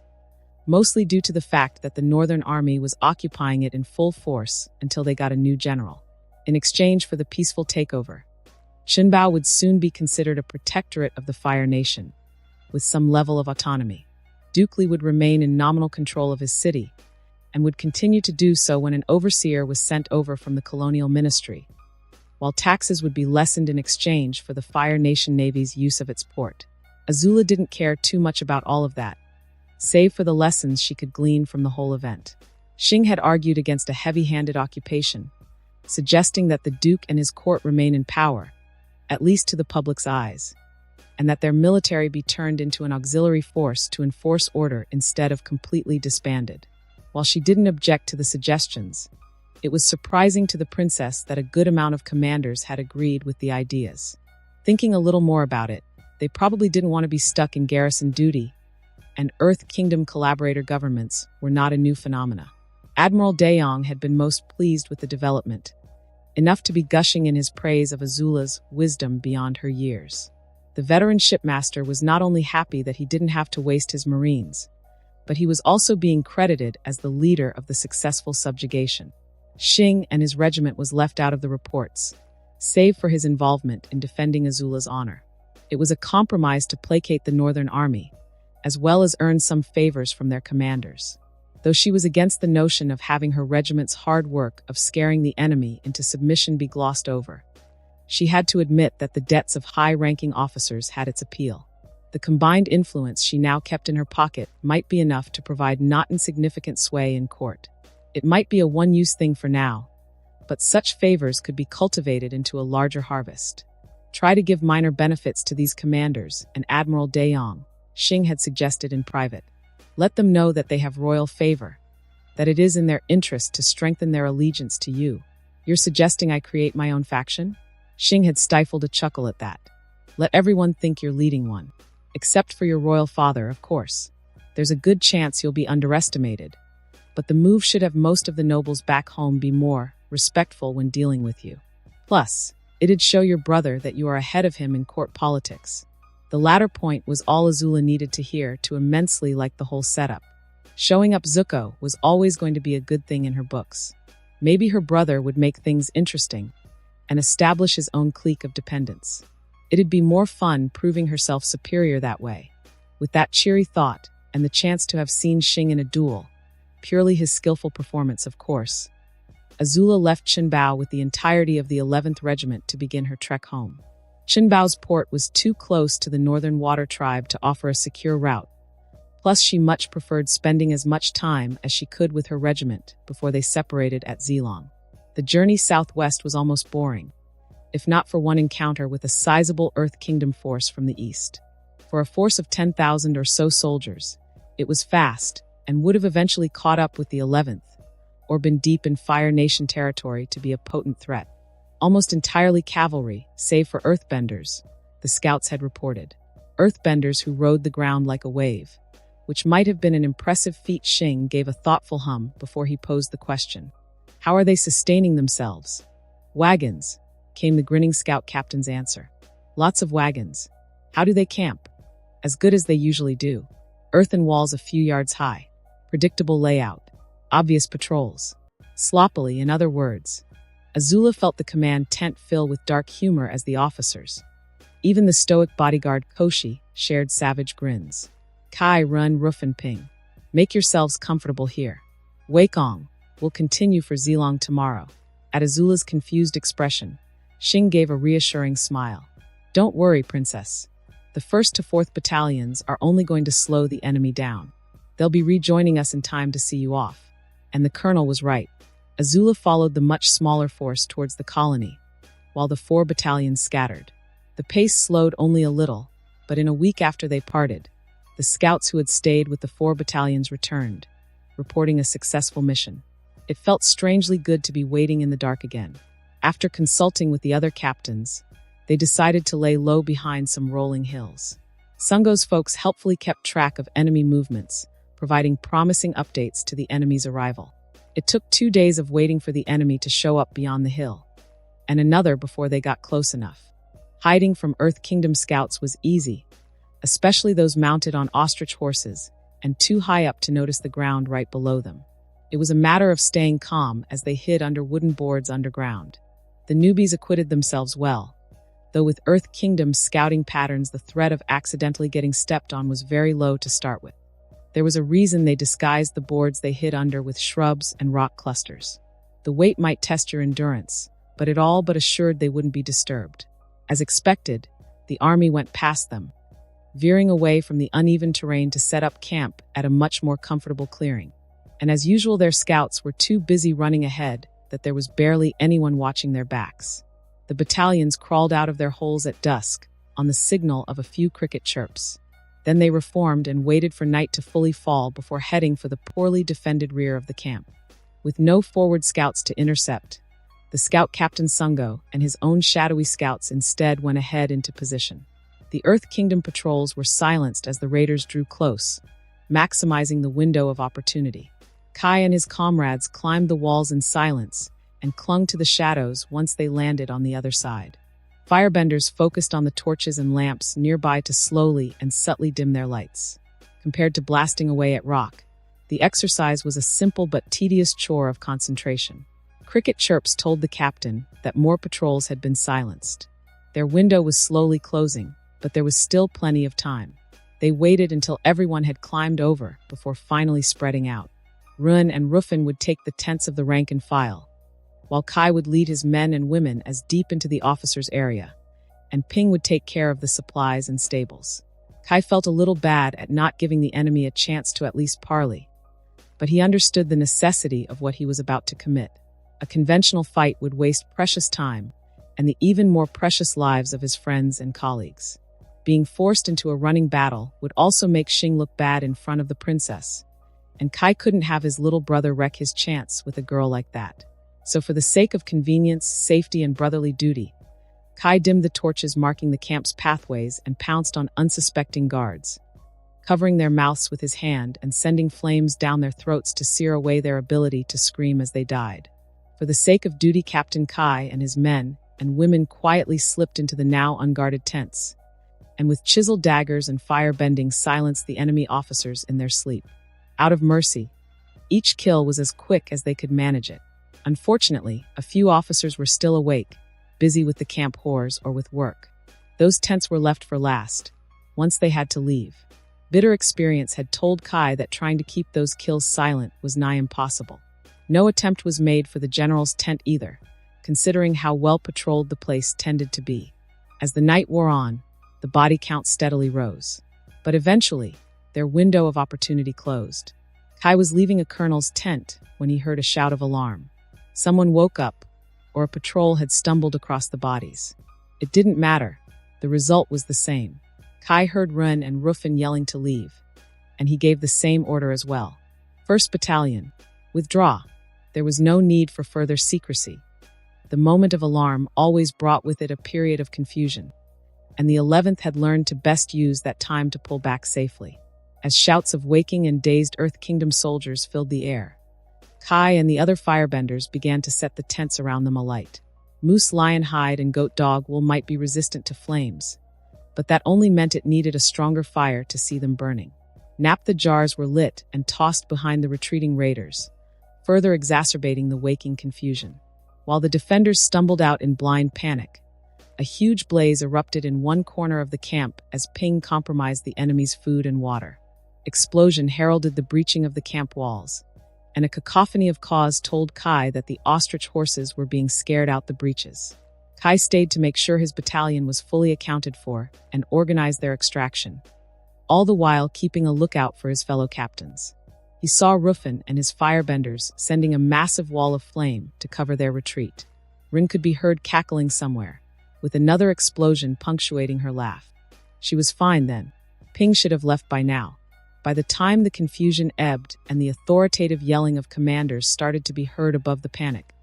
mostly due to the fact that the Northern Army was occupying it in full force until they got a new general. In exchange for the peaceful takeover, Qinbao would soon be considered a protectorate of the Fire Nation, with some level of autonomy. Duke Li would remain in nominal control of his city, and would continue to do so when an overseer was sent over from the colonial ministry, while taxes would be lessened in exchange for the Fire Nation Navy's use of its port. AZULA didn't care too much about all of that, save for the lessons she could glean from the whole event. Xing had argued against a heavy-handed occupation, suggesting that the Duke and his court remain in power, at least to the public's eyes, and that their military be turned into an auxiliary force to enforce order instead of completely disbanded. While she didn't object to the suggestions, it was surprising to the princess that a good amount of commanders had agreed with the ideas. Thinking a little more about it, they probably didn't want to be stuck in garrison duty, and Earth Kingdom collaborator governments were not a new phenomena. Admiral De Yong had been most pleased with the development, enough to be gushing in his praise of AZULA's wisdom beyond her years. The veteran shipmaster was not only happy that he didn't have to waste his marines, but he was also being credited as the leader of the successful subjugation. Xing and his regiment was left out of the reports, save for his involvement in defending AZULA's honor. It was a compromise to placate the Northern Army, as well as earn some favors from their commanders. Though she was against the notion of having her regiment's hard work of scaring the enemy into submission be glossed over, she had to admit that the debts of high-ranking officers had its appeal. The combined influence she now kept in her pocket might be enough to provide not insignificant sway in court. It might be a one-use thing for now, but such favors could be cultivated into a larger harvest. Try to give minor benefits to these commanders and Admiral De Yong, Xing had suggested in private. Let them know that they have royal favor, that it is in their interest to strengthen their allegiance to you. You're suggesting I create my own faction? Xing had stifled a chuckle at that. Let everyone think you're leading one. Except for your royal father, of course. There's a good chance you'll be underestimated. But the move should have most of the nobles back home be more respectful when dealing with you. Plus, it'd show your brother that you are ahead of him in court politics. The latter point was all AZULA needed to hear to immensely like the whole setup. Showing up Zuko was always going to be a good thing in her books. Maybe her brother would make things interesting and establish his own clique of dependents. It'd be more fun proving herself superior that way. With that cheery thought, and the chance to have seen Xing in a duel, purely his skillful performance, of course, AZULA left Qinbao with the entirety of the 11th Regiment to begin her trek home. Qinbao's port was too close to the Northern Water Tribe to offer a secure route. Plus, she much preferred spending as much time as she could with her regiment before they separated at Zilong. The journey southwest was almost boring, if not for one encounter with a sizable Earth Kingdom force from the east. For a force of 10,000 or so soldiers, it was fast and would have eventually caught up with the 11th, or been deep in Fire Nation territory to be a potent threat. Almost entirely cavalry, save for Earthbenders, the scouts had reported. Earthbenders who rode the ground like a wave, which might have been an impressive feat. Xing gave a thoughtful hum before he posed the question. How are they sustaining themselves? Wagons, came the grinning scout captain's answer. Lots of wagons. How do they camp? As good as they usually do. Earthen walls a few yards high. Predictable layout. Obvious patrols. Sloppily, in other words. AZULA felt the command tent fill with dark humor as the officers. Even the stoic bodyguard Koshi shared savage grins. Kai, Run, Roof, and Ping. Make yourselves comfortable here. Waikong, we'll continue for Zilong tomorrow. At AZULA's confused expression, Xing gave a reassuring smile. Don't worry, Princess. The 1st to 4th battalions are only going to slow the enemy down. They'll be rejoining us in time to see you off. And the colonel was right. AZULA followed the much smaller force towards the colony, while the 4 battalions scattered. The pace slowed only a little, but in a week after they parted, the scouts who had stayed with the 4 battalions returned, reporting a successful mission. It felt strangely good to be waiting in the dark again. After consulting with the other captains, they decided to lay low behind some rolling hills. Sungo's folks helpfully kept track of enemy movements, providing promising updates to the enemy's arrival. It took 2 days of waiting for the enemy to show up beyond the hill, and another before they got close enough. Hiding from Earth Kingdom scouts was easy, especially those mounted on ostrich horses and too high up to notice the ground right below them. It was a matter of staying calm as they hid under wooden boards underground. The newbies acquitted themselves well, though with Earth Kingdom scouting patterns the threat of accidentally getting stepped on was very low to start with. There was a reason they disguised the boards they hid under with shrubs and rock clusters. The weight might test your endurance, but it all but assured they wouldn't be disturbed. As expected, the army went past them, veering away from the uneven terrain to set up camp at a much more comfortable clearing. And as usual, their scouts were too busy running ahead that there was barely anyone watching their backs. The battalions crawled out of their holes at dusk, on the signal of a few cricket chirps. Then they reformed and waited for night to fully fall before heading for the poorly defended rear of the camp. With no forward scouts to intercept, the scout captain Sungo and his own shadowy scouts instead went ahead into position. The Earth Kingdom patrols were silenced as the raiders drew close, maximizing the window of opportunity. Kai and his comrades climbed the walls in silence and clung to the shadows once they landed on the other side. Firebenders focused on the torches and lamps nearby to slowly and subtly dim their lights. Compared to blasting away at rock, the exercise was a simple but tedious chore of concentration. Cricket chirps told the captain that more patrols had been silenced. Their window was slowly closing, but there was still plenty of time. They waited until everyone had climbed over before finally spreading out. Run and Ruffin would take the tents of the rank and file, while Kai would lead his men and women as deep into the officers' area, and Ping would take care of the supplies and stables. Kai felt a little bad at not giving the enemy a chance to at least parley, but he understood the necessity of what he was about to commit. A conventional fight would waste precious time and the even more precious lives of his friends and colleagues. Being forced into a running battle would also make Xing look bad in front of the princess, and Kai couldn't have his little brother wreck his chance with a girl like that. So for the sake of convenience, safety, and brotherly duty, Kai dimmed the torches marking the camp's pathways and pounced on unsuspecting guards, covering their mouths with his hand and sending flames down their throats to sear away their ability to scream as they died. For the sake of duty, Captain Kai and his men and women quietly slipped into the now unguarded tents, and with chiseled daggers and fire-bending silenced the enemy officers in their sleep. Out of mercy, each kill was as quick as they could manage it. Unfortunately, a few officers were still awake, busy with the camp whores or with work. Those tents were left for last, once they had to leave. Bitter experience had told Kai that trying to keep those kills silent was nigh impossible. No attempt was made for the general's tent either, considering how well patrolled the place tended to be. As the night wore on, the body count steadily rose. But eventually, their window of opportunity closed. Kai was leaving a colonel's tent when he heard a shout of alarm. Someone woke up, or a patrol had stumbled across the bodies. It didn't matter. The result was the same. Kai heard Run and Ruffin yelling to leave, and he gave the same order as well. 1st Battalion, withdraw. There was no need for further secrecy. The moment of alarm always brought with it a period of confusion, and the 11th had learned to best use that time to pull back safely. As shouts of waking and dazed Earth Kingdom soldiers filled the air, Kai and the other firebenders began to set the tents around them alight. Moose lion hide and goat dog wool might be resistant to flames, but that only meant it needed a stronger fire to see them burning. Naphtha jars were lit and tossed behind the retreating raiders, further exacerbating the waking confusion. While the defenders stumbled out in blind panic, a huge blaze erupted in one corner of the camp as ping compromised the enemy's food and water. Explosion heralded the breaching of the camp walls, and a cacophony of caws told Kai that the ostrich horses were being scared out the breaches. Kai stayed to make sure his battalion was fully accounted for and organized their extraction, all the while keeping a lookout for his fellow captains. He saw Ruffin and his firebenders sending a massive wall of flame to cover their retreat. Rin could be heard cackling somewhere, with another explosion punctuating her laugh. She was fine then. Ping should have left by now. By the time the confusion ebbed and the authoritative yelling of commanders started to be heard above the panic,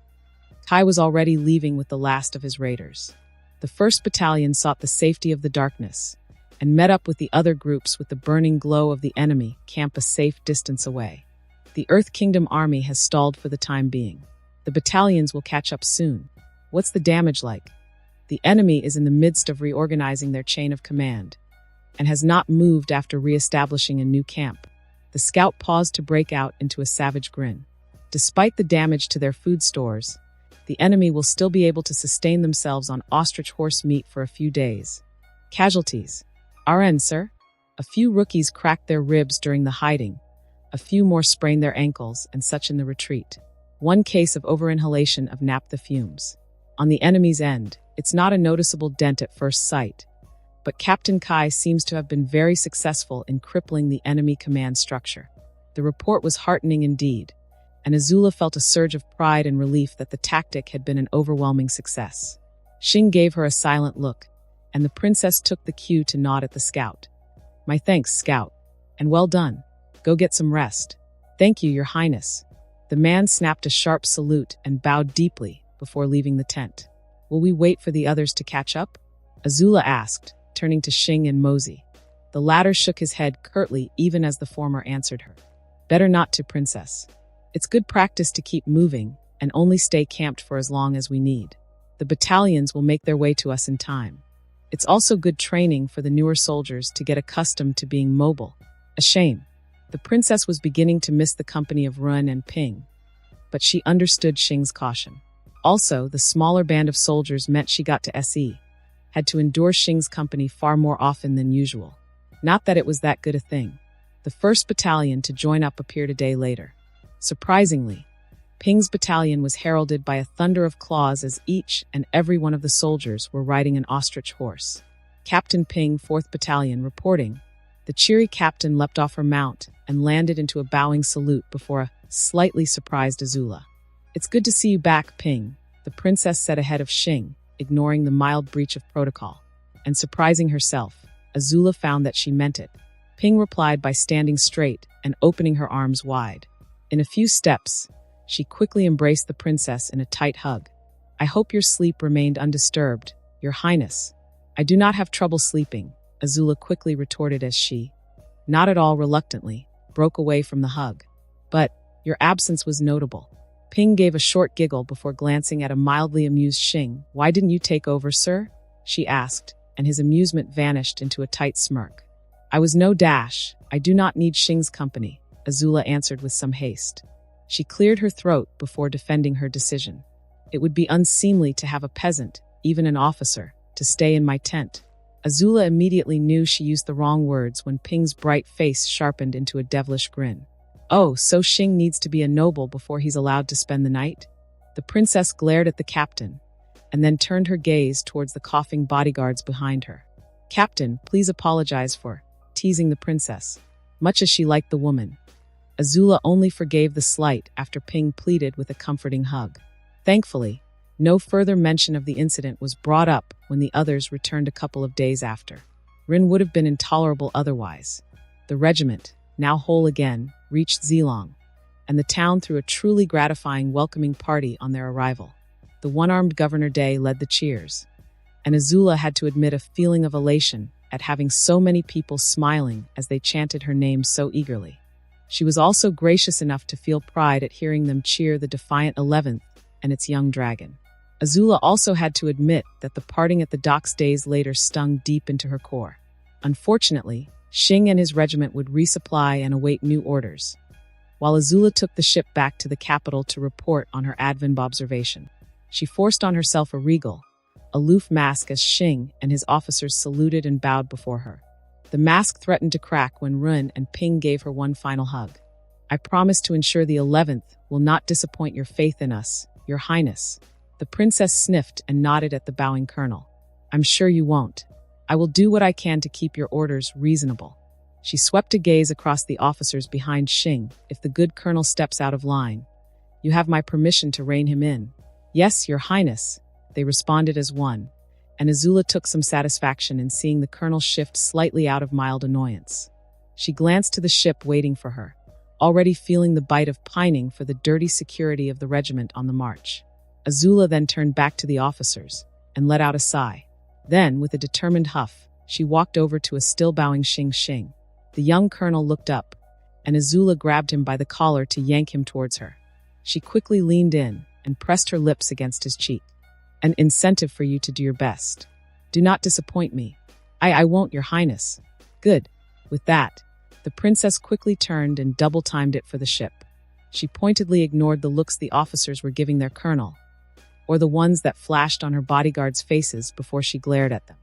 Kai was already leaving with the last of his raiders. The 1st Battalion sought the safety of the darkness and met up with the other groups with the burning glow of the enemy camp a safe distance away. The Earth Kingdom army has stalled for the time being. The battalions will catch up soon. What's the damage like? The enemy is in the midst of reorganizing their chain of command and has not moved after re-establishing a new camp. The scout paused to break out into a savage grin. Despite the damage to their food stores, the enemy will still be able to sustain themselves on ostrich horse meat for a few days. Casualties. RN, sir. A few rookies cracked their ribs during the hiding. A few more sprained their ankles and such in the retreat. One case of overinhalation of naphtha fumes. On the enemy's end, it's not a noticeable dent at first sight, but Captain Kai seems to have been very successful in crippling the enemy command structure. The report was heartening indeed, and AZULA felt a surge of pride and relief that the tactic had been an overwhelming success. Xing gave her a silent look, and the princess took the cue to nod at the scout. My thanks, scout, and well done. Go get some rest. Thank you, your highness. The man snapped a sharp salute and bowed deeply before leaving the tent. Will we wait for the others to catch up? AZULA asked, turning to Xing and Mosey. The latter shook his head curtly even as the former answered her. Better not to, princess. It's good practice to keep moving and only stay camped for as long as we need. The battalions will make their way to us in time. It's also good training for the newer soldiers to get accustomed to being mobile. A shame. The princess was beginning to miss the company of Run and Ping, but she understood Xing's caution. Also, the smaller band of soldiers meant she got to SE, had to endure Xing's company far more often than usual. Not that it was that good a thing. The 1st Battalion to join up appeared a day later. Surprisingly, Ping's battalion was heralded by a thunder of claws as each and every one of the soldiers were riding an ostrich horse. Captain Ping, 4th Battalion, reporting. The cheery captain leapt off her mount and landed into a bowing salute before a slightly surprised AZULA. It's good to see you back, Ping, the princess said ahead of Xing, ignoring the mild breach of protocol. And surprising herself, Azula found that she meant it. Ping replied by standing straight and opening her arms wide. In a few steps, she quickly embraced the princess in a tight hug. "I hope your sleep remained undisturbed, Your Highness." "I do not have trouble sleeping," Azula quickly retorted as she, not at all reluctantly, broke away from the hug. "But your absence was notable." Ping gave a short giggle before glancing at a mildly amused Xing. "Why didn't you take over, sir?" she asked, and his amusement vanished into a tight smirk. "I was no dash. I do not need Xing's company," Azula answered with some haste. She cleared her throat before defending her decision. "It would be unseemly to have a peasant, even an officer, to stay in my tent." Azula immediately knew she used the wrong words when Ping's bright face sharpened into a devilish grin. "Oh, so Xing needs to be a noble before he's allowed to spend the night?" The princess glared at the captain, and then turned her gaze towards the coughing bodyguards behind her. "Captain, please apologize for teasing the princess." Much as she liked the woman, Azula only forgave the slight after Ping pleaded with a comforting hug. Thankfully, no further mention of the incident was brought up when the others returned a couple of days after. Rin would have been intolerable otherwise. The regiment, now whole again, reached Zilong, and the town threw a truly gratifying welcoming party on their arrival. The one-armed Governor Day led the cheers, and Azula had to admit a feeling of elation at having so many people smiling as they chanted her name so eagerly. She was also gracious enough to feel pride at hearing them cheer the defiant 11th and its young dragon. Azula also had to admit that the parting at the docks days later stung deep into her core. Unfortunately, Xing and his regiment would resupply and await new orders, while Azula took the ship back to the capital to report on her advent observation. She forced on herself a regal, aloof mask as Xing and his officers saluted and bowed before her. The mask threatened to crack when Run and Ping gave her one final hug. "I promise to ensure the 11th will not disappoint your faith in us, Your Highness." The princess sniffed and nodded at the bowing colonel. "I'm sure you won't. I will do what I can to keep your orders reasonable." She swept a gaze across the officers behind Xing. "If the good colonel steps out of line, you have my permission to rein him in." "Yes, Your Highness," they responded as one, and Azula took some satisfaction in seeing the colonel shift slightly out of mild annoyance. She glanced to the ship waiting for her, already feeling the bite of pining for the dirty security of the regiment on the march. Azula then turned back to the officers and let out a sigh. Then, with a determined huff, she walked over to a still-bowing Xing. The young colonel looked up, and Azula grabbed him by the collar to yank him towards her. She quickly leaned in and pressed her lips against his cheek. "An incentive for you to do your best. Do not disappoint me." I won't, Your Highness." "Good." With that, the princess quickly turned and double-timed it for the ship. She pointedly ignored the looks the officers were giving their colonel, or the ones that flashed on her bodyguards' faces before she glared at them.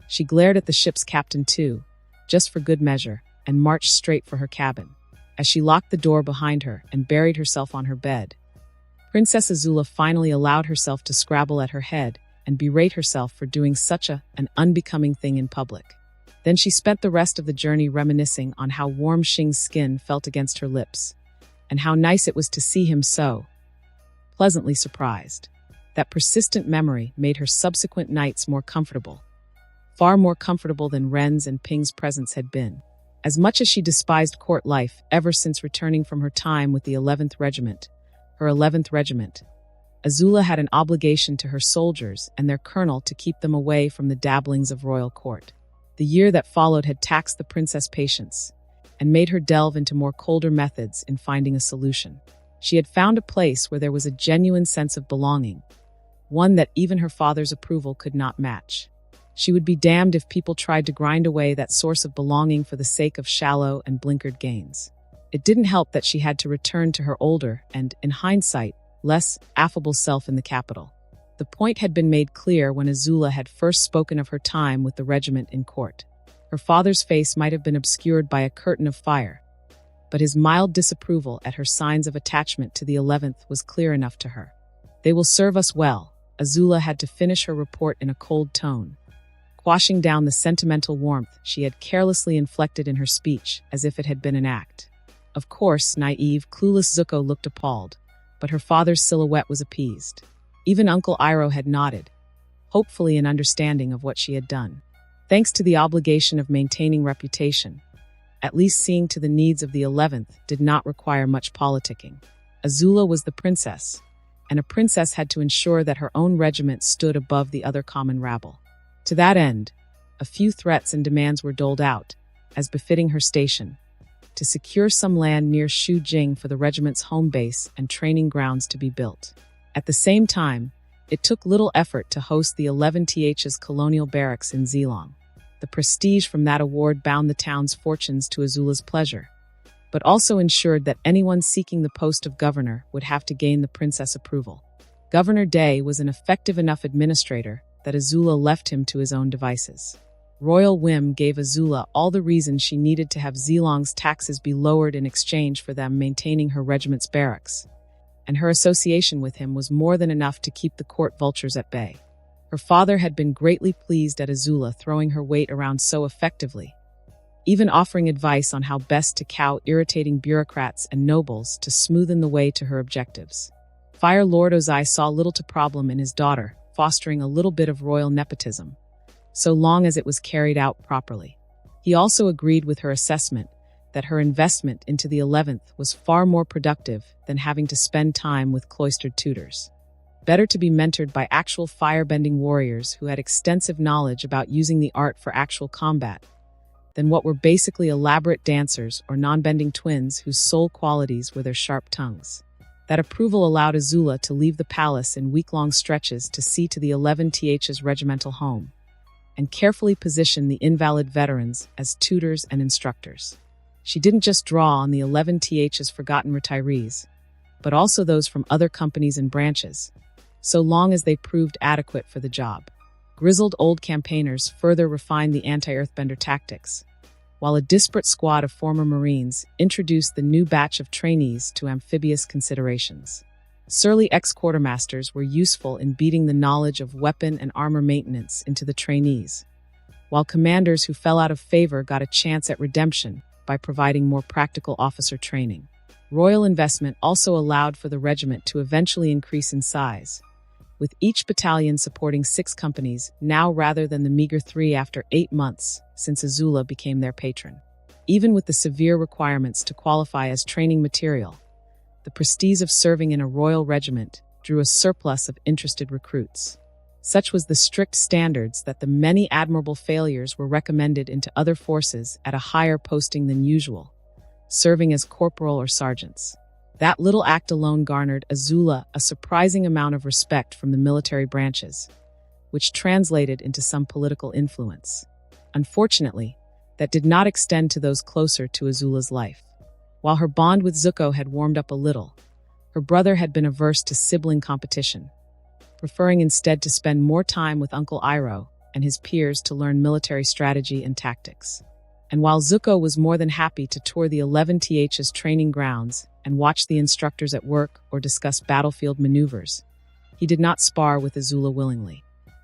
She glared at the ship's captain too, just for good measure, and marched straight for her cabin. As she locked the door behind her and buried herself on her bed, Princess Azula finally allowed herself to scrabble at her head and berate herself for doing such an unbecoming thing in public. Then she spent the rest of the journey reminiscing on how warm Xing's skin felt against her lips, and how nice it was to see him so pleasantly surprised. That persistent memory made her subsequent nights more comfortable, far more comfortable than Ren's and Ping's presence had been. As much as she despised court life ever since returning from her time with the 11th Regiment, her 11th Regiment, Azula had an obligation to her soldiers and their colonel to keep them away from the dabblings of royal court. The year that followed had taxed the princess' patience and made her delve into more colder methods in finding a solution. She had found a place where there was a genuine sense of belonging, one that even her father's approval could not match. She would be damned if people tried to grind away that source of belonging for the sake of shallow and blinkered gains. It didn't help that she had to return to her older and, in hindsight, less affable self in the capital. The point had been made clear when Azula had first spoken of her time with the regiment in court. Her father's face might have been obscured by a curtain of fire, but his mild disapproval at her signs of attachment to the 11th was clear enough to her. "They will serve us well," Azula had to finish her report in a cold tone, quashing down the sentimental warmth she had carelessly inflected in her speech as if it had been an act. Of course, naive, clueless Zuko looked appalled, but her father's silhouette was appeased. Even Uncle Iroh had nodded, hopefully in understanding of what she had done. Thanks to the obligation of maintaining reputation, at least seeing to the needs of the 11th did not require much politicking. AZULA was the princess, and a princess had to ensure that her own regiment stood above the other common rabble. To that end, a few threats and demands were doled out, as befitting her station, to secure some land near Shujing for the regiment's home base and training grounds to be built. At the same time, it took little effort to host the 11th's colonial barracks in Zilong. The prestige from that award bound the town's fortunes to AZULA's pleasure, but also ensured that anyone seeking the post of governor would have to gain the princess' approval. Governor Day was an effective enough administrator that AZULA left him to his own devices. Royal whim gave AZULA all the reasons she needed to have Zilong's taxes be lowered in exchange for them maintaining her regiment's barracks, and her association with him was more than enough to keep the court vultures at bay. Her father had been greatly pleased at AZULA throwing her weight around so effectively, even offering advice on how best to cow irritating bureaucrats and nobles to smoothen the way to her objectives. Fire Lord Ozai saw little to problem in his daughter, fostering a little bit of royal nepotism, so long as it was carried out properly. He also agreed with her assessment that her investment into the 11th was far more productive than having to spend time with cloistered tutors. Better to be mentored by actual firebending warriors who had extensive knowledge about using the art for actual combat than what were basically elaborate dancers or non-bending twins whose sole qualities were their sharp tongues. That approval allowed AZULA to leave the palace in week-long stretches to see to the 11th's regimental home, and carefully position the invalid veterans as tutors and instructors. She didn't just draw on the 11th's forgotten retirees, but also those from other companies and branches, so long as they proved adequate for the job. Grizzled old campaigners further refined the anti-earthbender tactics, while a disparate squad of former Marines introduced the new batch of trainees to amphibious considerations. Surly ex-quartermasters were useful in beating the knowledge of weapon and armor maintenance into the trainees, while commanders who fell out of favor got a chance at redemption by providing more practical officer training. Royal investment also allowed for the regiment to eventually increase in size, with each battalion supporting 6 companies now rather than the meager 3 after 8 months since AZULA became their patron. Even with the severe requirements to qualify as training material, the prestige of serving in a royal regiment drew a surplus of interested recruits. Such was the strict standards that the many admirable failures were recommended into other forces at a higher posting than usual, serving as corporal or sergeants. That little act alone garnered AZULA a surprising amount of respect from the military branches, which translated into some political influence. Unfortunately, that did not extend to those closer to AZULA's life. While her bond with Zuko had warmed up a little, her brother had been averse to sibling competition, preferring instead to spend more time with Uncle Iroh and his peers to learn military strategy and tactics. And while Zuko was more than happy to tour the 11th's training grounds and watch the instructors at work or discuss battlefield maneuvers, he did not spar with AZULA willingly.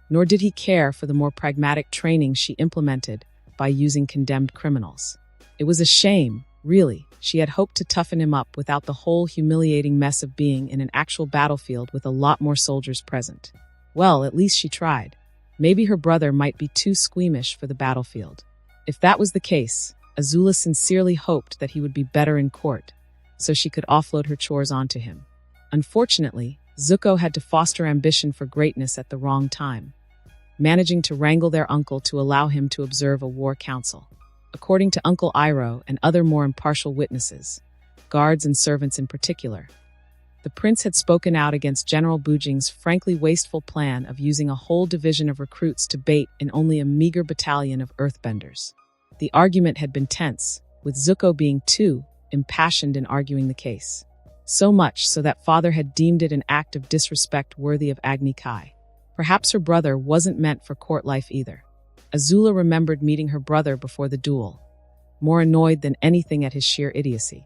Nor did he care for the more pragmatic training she implemented by using condemned criminals. It was a shame, really. She had hoped to toughen him up without the whole humiliating mess of being in an actual battlefield with a lot more soldiers present. Well, at least she tried. Maybe her brother might be too squeamish for the battlefield. If that was the case, AZULA sincerely hoped that he would be better in court, so she could offload her chores onto him. Unfortunately, Zuko had to foster ambition for greatness at the wrong time, managing to wrangle their uncle to allow him to observe a war council. According to Uncle Iroh and other more impartial witnesses, guards and servants in particular, the prince had spoken out against General Bujing's frankly wasteful plan of using a whole division of recruits to bait in only a meager battalion of earthbenders. The argument had been tense, with Zuko being too impassioned in arguing the case. So much so that father had deemed it an act of disrespect worthy of Agni Kai. Perhaps her brother wasn't meant for court life either. AZULA remembered meeting her brother before the duel, more annoyed than anything at his sheer idiocy.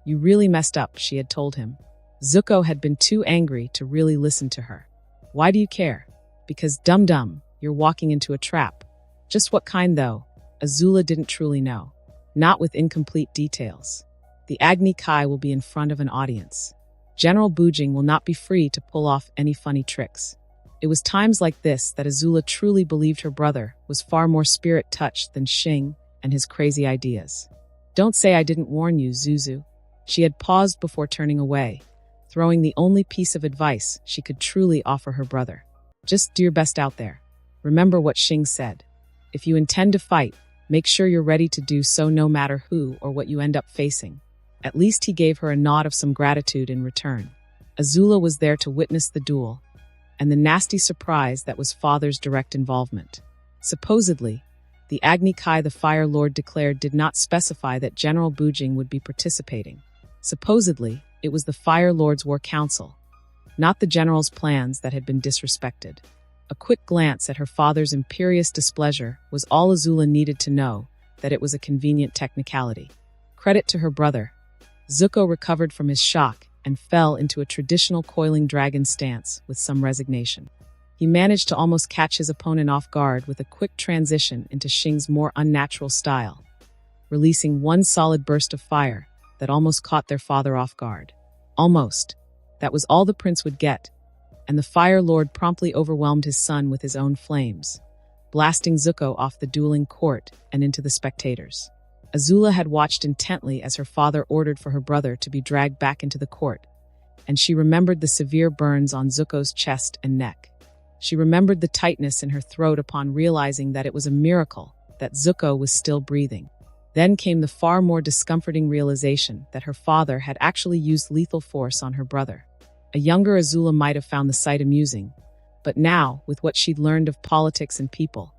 "You really messed up," she had told him. Zuko had been too angry to really listen to her. "Why do you care?" "Because dum-dum, you're walking into a trap." Just what kind, though? AZULA didn't truly know. Not with incomplete details. The Agni Kai will be in front of an audience. General Bujing will not be free to pull off any funny tricks. It was times like this that Azula truly believed her brother was far more spirit-touched than Xing and his crazy ideas. "Don't say I didn't warn you, Zuzu." She had paused before turning away, throwing the only piece of advice she could truly offer her brother. "Just do your best out there. Remember what Xing said. If you intend to fight, make sure you're ready to do so no matter who or what you end up facing." At least he gave her a nod of some gratitude in return. Azula was there to witness the duel, and the nasty surprise that was father's direct involvement. Supposedly, the Agni Kai the Fire Lord declared did not specify that General Bujing would be participating. Supposedly, it was the Fire Lord's War Council, not the general's plans that had been disrespected. A quick glance at her father's imperious displeasure was all Azula needed to know that it was a convenient technicality. Credit to her brother. Zuko recovered from his shock and fell into a traditional coiling dragon stance with some resignation. He managed to almost catch his opponent off guard with a quick transition into Xing's more unnatural style, releasing one solid burst of fire that almost caught their father off guard. Almost. That was all the prince would get, and the Fire Lord promptly overwhelmed his son with his own flames, blasting Zuko off the dueling court and into the spectators. Azula had watched intently as her father ordered for her brother to be dragged back into the court, and she remembered the severe burns on Zuko's chest and neck. She remembered the tightness in her throat upon realizing that it was a miracle that Zuko was still breathing. Then came the far more discomforting realization that her father had actually used lethal force on her brother. A younger Azula might have found the sight amusing, but now, with what she'd learned of politics and people,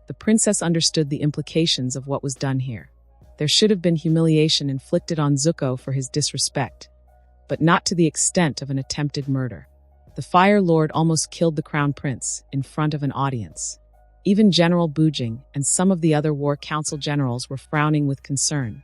the princess understood the implications of what was done here. There should have been humiliation inflicted on Zuko for his disrespect, but not to the extent of an attempted murder. The Fire Lord almost killed the Crown Prince in front of an audience. Even General Bujing and some of the other War Council generals were frowning with concern,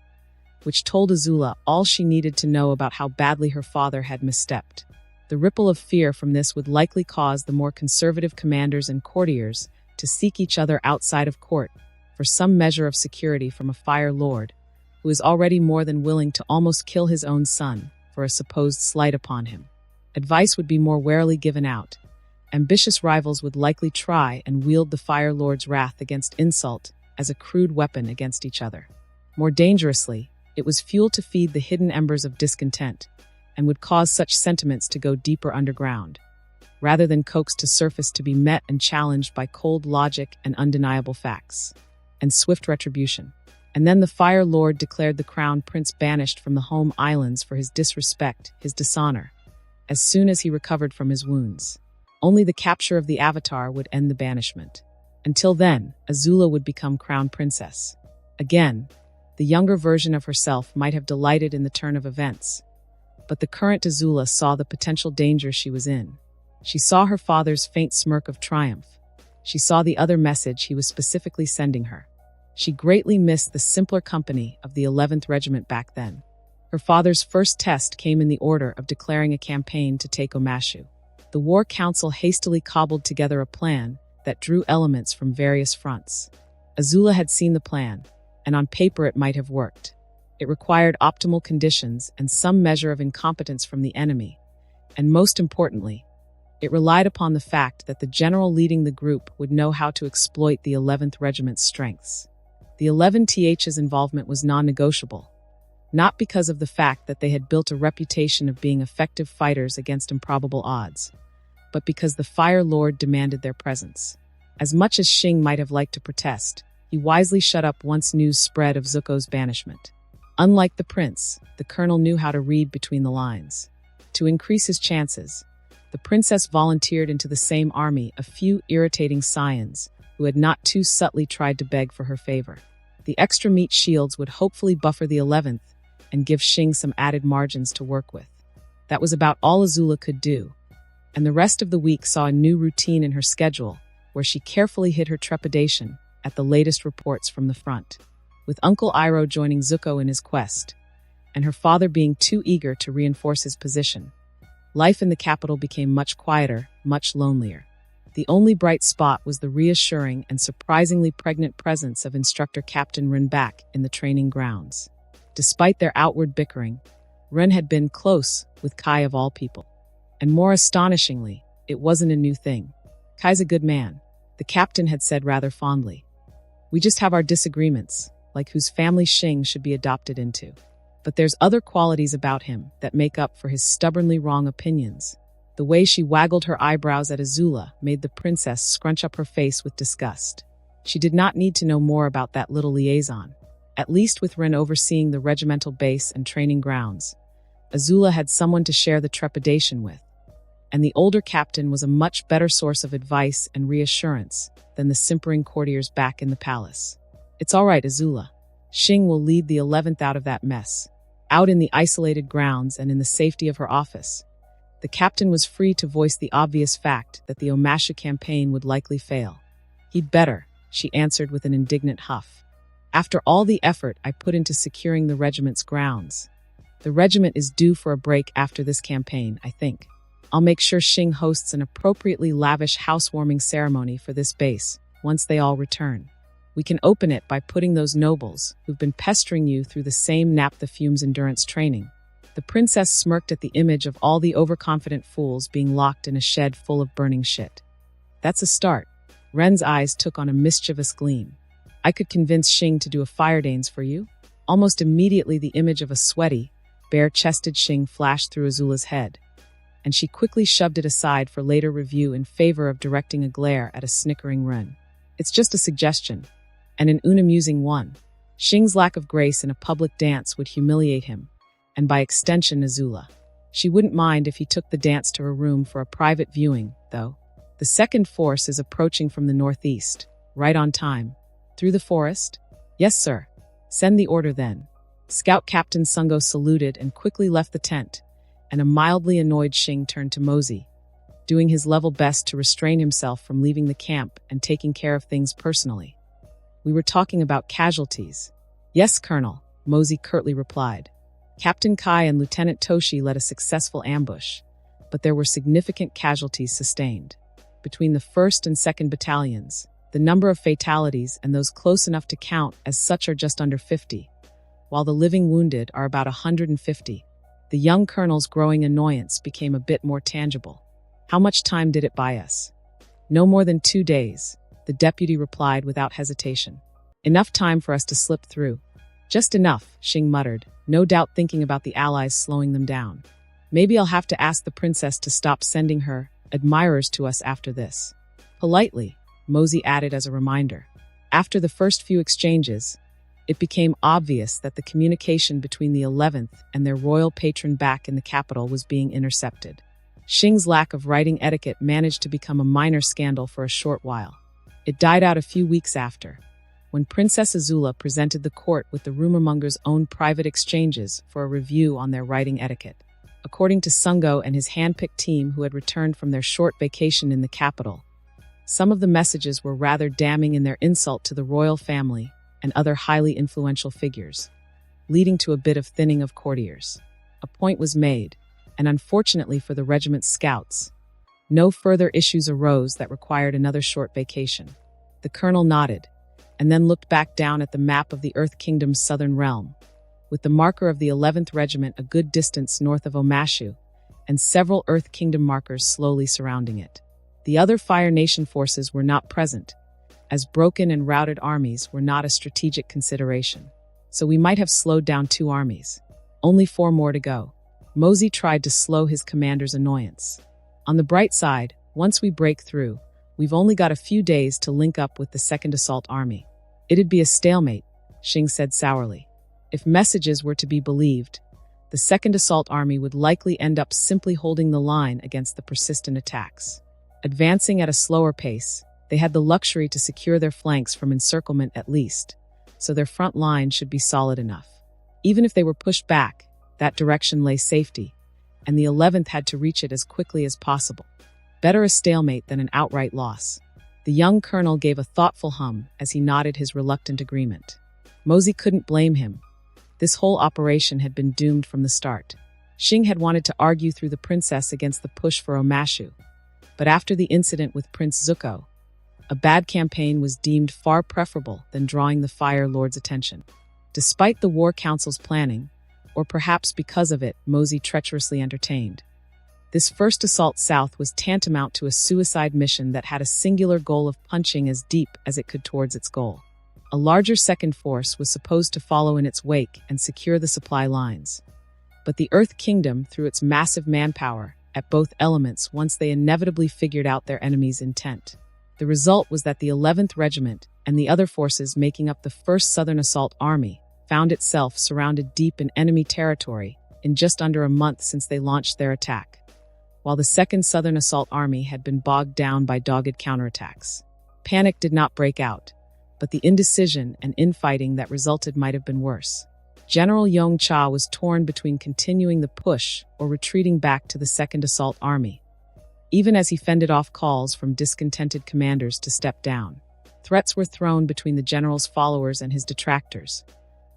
which told Azula all she needed to know about how badly her father had misstepped. The ripple of fear from this would likely cause the more conservative commanders and courtiers to seek each other outside of court for some measure of security from a Fire Lord who is already more than willing to almost kill his own son for a supposed slight upon him. Advice would be more warily given out. Ambitious rivals would likely try and wield the Fire Lord's wrath against insult as a crude weapon against each other. More dangerously, it was fuel to feed the hidden embers of discontent and would cause such sentiments to go deeper underground, rather than coaxed to surface to be met and challenged by cold logic and undeniable facts. And swift retribution. And then the Fire Lord declared the Crown Prince banished from the home islands for his disrespect, his dishonor, as soon as he recovered from his wounds. Only the capture of the Avatar would end the banishment. Until then, Azula would become Crown Princess. Again, the younger version of herself might have delighted in the turn of events, but the current Azula saw the potential danger she was in. She saw her father's faint smirk of triumph. She saw the other message he was specifically sending her. She greatly missed the simpler company of the 11th Regiment back then. Her father's first test came in the order of declaring a campaign to take Omashu. The War Council hastily cobbled together a plan that drew elements from various fronts. Azula had seen the plan, and on paper it might have worked. It required optimal conditions and some measure of incompetence from the enemy, and most importantly, it relied upon the fact that the general leading the group would know how to exploit the 11th Regiment's strengths. The 11th's involvement was non-negotiable, not because of the fact that they had built a reputation of being effective fighters against improbable odds, but because the Fire Lord demanded their presence. As much as Xing might have liked to protest, he wisely shut up once news spread of Zuko's banishment. Unlike the prince, the colonel knew how to read between the lines. To increase his chances, the princess volunteered into the same army a few irritating scions who had not too subtly tried to beg for her favor. The extra meat shields would hopefully buffer the 11th and give Xing some added margins to work with. That was about all Azula could do, and the rest of the week saw a new routine in her schedule where she carefully hid her trepidation at the latest reports from the front, with Uncle Iroh joining Zuko in his quest, and her father being too eager to reinforce his position. Life in the capital became much quieter, much lonelier. The only bright spot was the reassuring and surprisingly pregnant presence of Instructor Captain Ren back in the training grounds. Despite their outward bickering, Ren had been close with Kai of all people. And more astonishingly, it wasn't a new thing. Kai's a good man, the captain had said rather fondly. We just have our disagreements, like whose family Xing should be adopted into. But there's other qualities about him that make up for his stubbornly wrong opinions. The way she waggled her eyebrows at AZULA made the princess scrunch up her face with disgust. She did not need to know more about that little liaison. At least with Ren overseeing the regimental base and training grounds, AZULA had someone to share the trepidation with. And the older captain was a much better source of advice and reassurance than the simpering courtiers back in the palace. It's all right, AZULA. Xing will lead the 11th out of that mess, out in the isolated grounds and in the safety of her office. The captain was free to voice the obvious fact that the Omashu campaign would likely fail. He'd better, she answered with an indignant huff. After all the effort I put into securing the regiment's grounds. The regiment is due for a break after this campaign, I think. I'll make sure Xing hosts an appropriately lavish housewarming ceremony for this base once they all return. We can open it by putting those nobles who've been pestering you through the same nap the fumes endurance training. The princess smirked at the image of all the overconfident fools being locked in a shed full of burning shit. That's a start. Ren's eyes took on a mischievous gleam. I could convince Xing to do a fire dance for you. Almost immediately the image of a sweaty, bare-chested Xing flashed through AZULA's head, and she quickly shoved it aside for later review in favor of directing a glare at a snickering Ren. It's just a suggestion, and an unamusing one. Xing's lack of grace in a public dance would humiliate him, and by extension AZULA. She wouldn't mind if he took the dance to her room for a private viewing, though. The second force is approaching from the northeast, right on time. Through the forest? Yes, sir. Send the order then. Scout Captain Sungo saluted and quickly left the tent, and a mildly annoyed Xing turned to Mosey, doing his level best to restrain himself from leaving the camp and taking care of things personally. We were talking about casualties. Yes, Colonel, Mosey curtly replied. Captain Kai and Lieutenant Toshi led a successful ambush, but there were significant casualties sustained. Between the 1st and 2nd battalions, the number of fatalities and those close enough to count as such are just under 50, while the living wounded are about 150. The young colonel's growing annoyance became a bit more tangible. How much time did it buy us? No more than 2 days, the deputy replied without hesitation. Enough time for us to slip through. Just enough, Xing muttered, no doubt thinking about the allies slowing them down. Maybe I'll have to ask the princess to stop sending her admirers to us after this. Politely, Mosey added as a reminder. After the first few exchanges, it became obvious that the communication between the 11th and their royal patron back in the capital was being intercepted. Xing's lack of writing etiquette managed to become a minor scandal for a short while. It died out a few weeks after, when Princess AZULA presented the court with the rumormonger's own private exchanges for a review on their writing etiquette. According to Sungo and his hand-picked team who had returned from their short vacation in the capital, some of the messages were rather damning in their insult to the royal family and other highly influential figures, leading to a bit of thinning of courtiers. A point was made, and unfortunately for the regiment's scouts, no further issues arose that required another short vacation. The colonel nodded, and then looked back down at the map of the Earth Kingdom's southern realm, with the marker of the 11th Regiment a good distance north of Omashu, and several Earth Kingdom markers slowly surrounding it. The other Fire Nation forces were not present, as broken and routed armies were not a strategic consideration. So we might have slowed down 2 armies. Only 4 more to go. Mosey tried to slow his commander's annoyance. On the bright side, once we break through, we've only got a few days to link up with the 2nd Assault Army. It'd be a stalemate, Xing said sourly. If messages were to be believed, the 2nd Assault Army would likely end up simply holding the line against the persistent attacks. Advancing at a slower pace, they had the luxury to secure their flanks from encirclement at least, so their front line should be solid enough. Even if they were pushed back, that direction lay safety, and the 11th had to reach it as quickly as possible. Better a stalemate than an outright loss. The young colonel gave a thoughtful hum as he nodded his reluctant agreement. Mosey couldn't blame him. This whole operation had been doomed from the start. Xing had wanted to argue through the princess against the push for Omashu, but after the incident with Prince Zuko, a bad campaign was deemed far preferable than drawing the Fire Lord's attention. Despite the War Council's planning, or perhaps because of it, Mosey treacherously entertained. This first assault south was tantamount to a suicide mission that had a singular goal of punching as deep as it could towards its goal. A larger second force was supposed to follow in its wake and secure the supply lines. But the Earth Kingdom, through its massive manpower, at both elements once they inevitably figured out their enemy's intent. The result was that the 11th Regiment and the other forces making up the 1st Southern Assault Army found itself surrounded deep in enemy territory in just under a month since they launched their attack, while the 2nd Southern Assault Army had been bogged down by dogged counterattacks. Panic did not break out, but the indecision and infighting that resulted might have been worse. General Yong Cha was torn between continuing the push or retreating back to the 2nd Assault Army, even as he fended off calls from discontented commanders to step down. Threats were thrown between the general's followers and his detractors,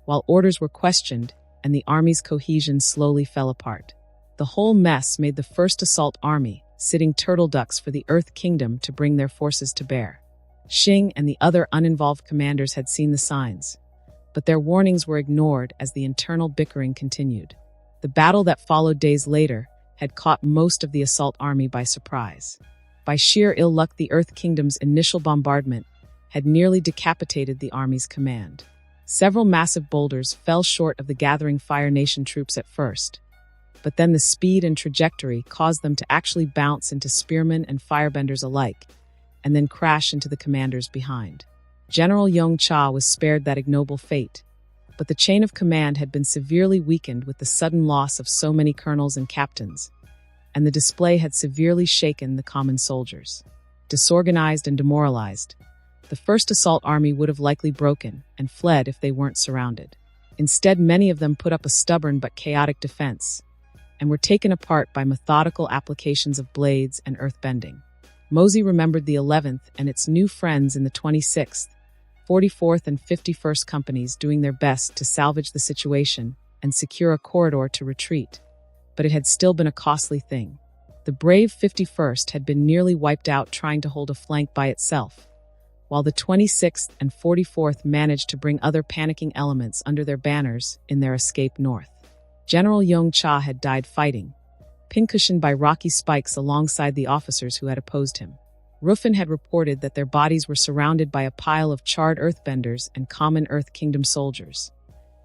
while orders were questioned and the army's cohesion slowly fell apart. The whole mess made the 1st Assault Army sitting turtle ducks for the Earth Kingdom to bring their forces to bear. Xing and the other uninvolved commanders had seen the signs, but their warnings were ignored as the internal bickering continued. The battle that followed days later had caught most of the assault army by surprise. By sheer ill luck, the Earth Kingdom's initial bombardment had nearly decapitated the army's command. Several massive boulders fell short of the gathering Fire Nation troops at first, but then the speed and trajectory caused them to actually bounce into spearmen and firebenders alike, and then crash into the commanders behind. General Yong Cha was spared that ignoble fate, but the chain of command had been severely weakened with the sudden loss of so many colonels and captains, and the display had severely shaken the common soldiers. Disorganized and demoralized, the 1st Assault Army would have likely broken and fled if they weren't surrounded. Instead, many of them put up a stubborn but chaotic defense, and were taken apart by methodical applications of blades and earthbending. Mosey remembered the 11th and its new friends in the 26th, 44th and 51st Companies doing their best to salvage the situation and secure a corridor to retreat, but it had still been a costly thing. The brave 51st had been nearly wiped out trying to hold a flank by itself, while the 26th and 44th managed to bring other panicking elements under their banners in their escape north. General Yong Cha had died fighting, pincushioned by rocky spikes alongside the officers who had opposed him. Ruffin had reported that their bodies were surrounded by a pile of charred earthbenders and common Earth Kingdom soldiers,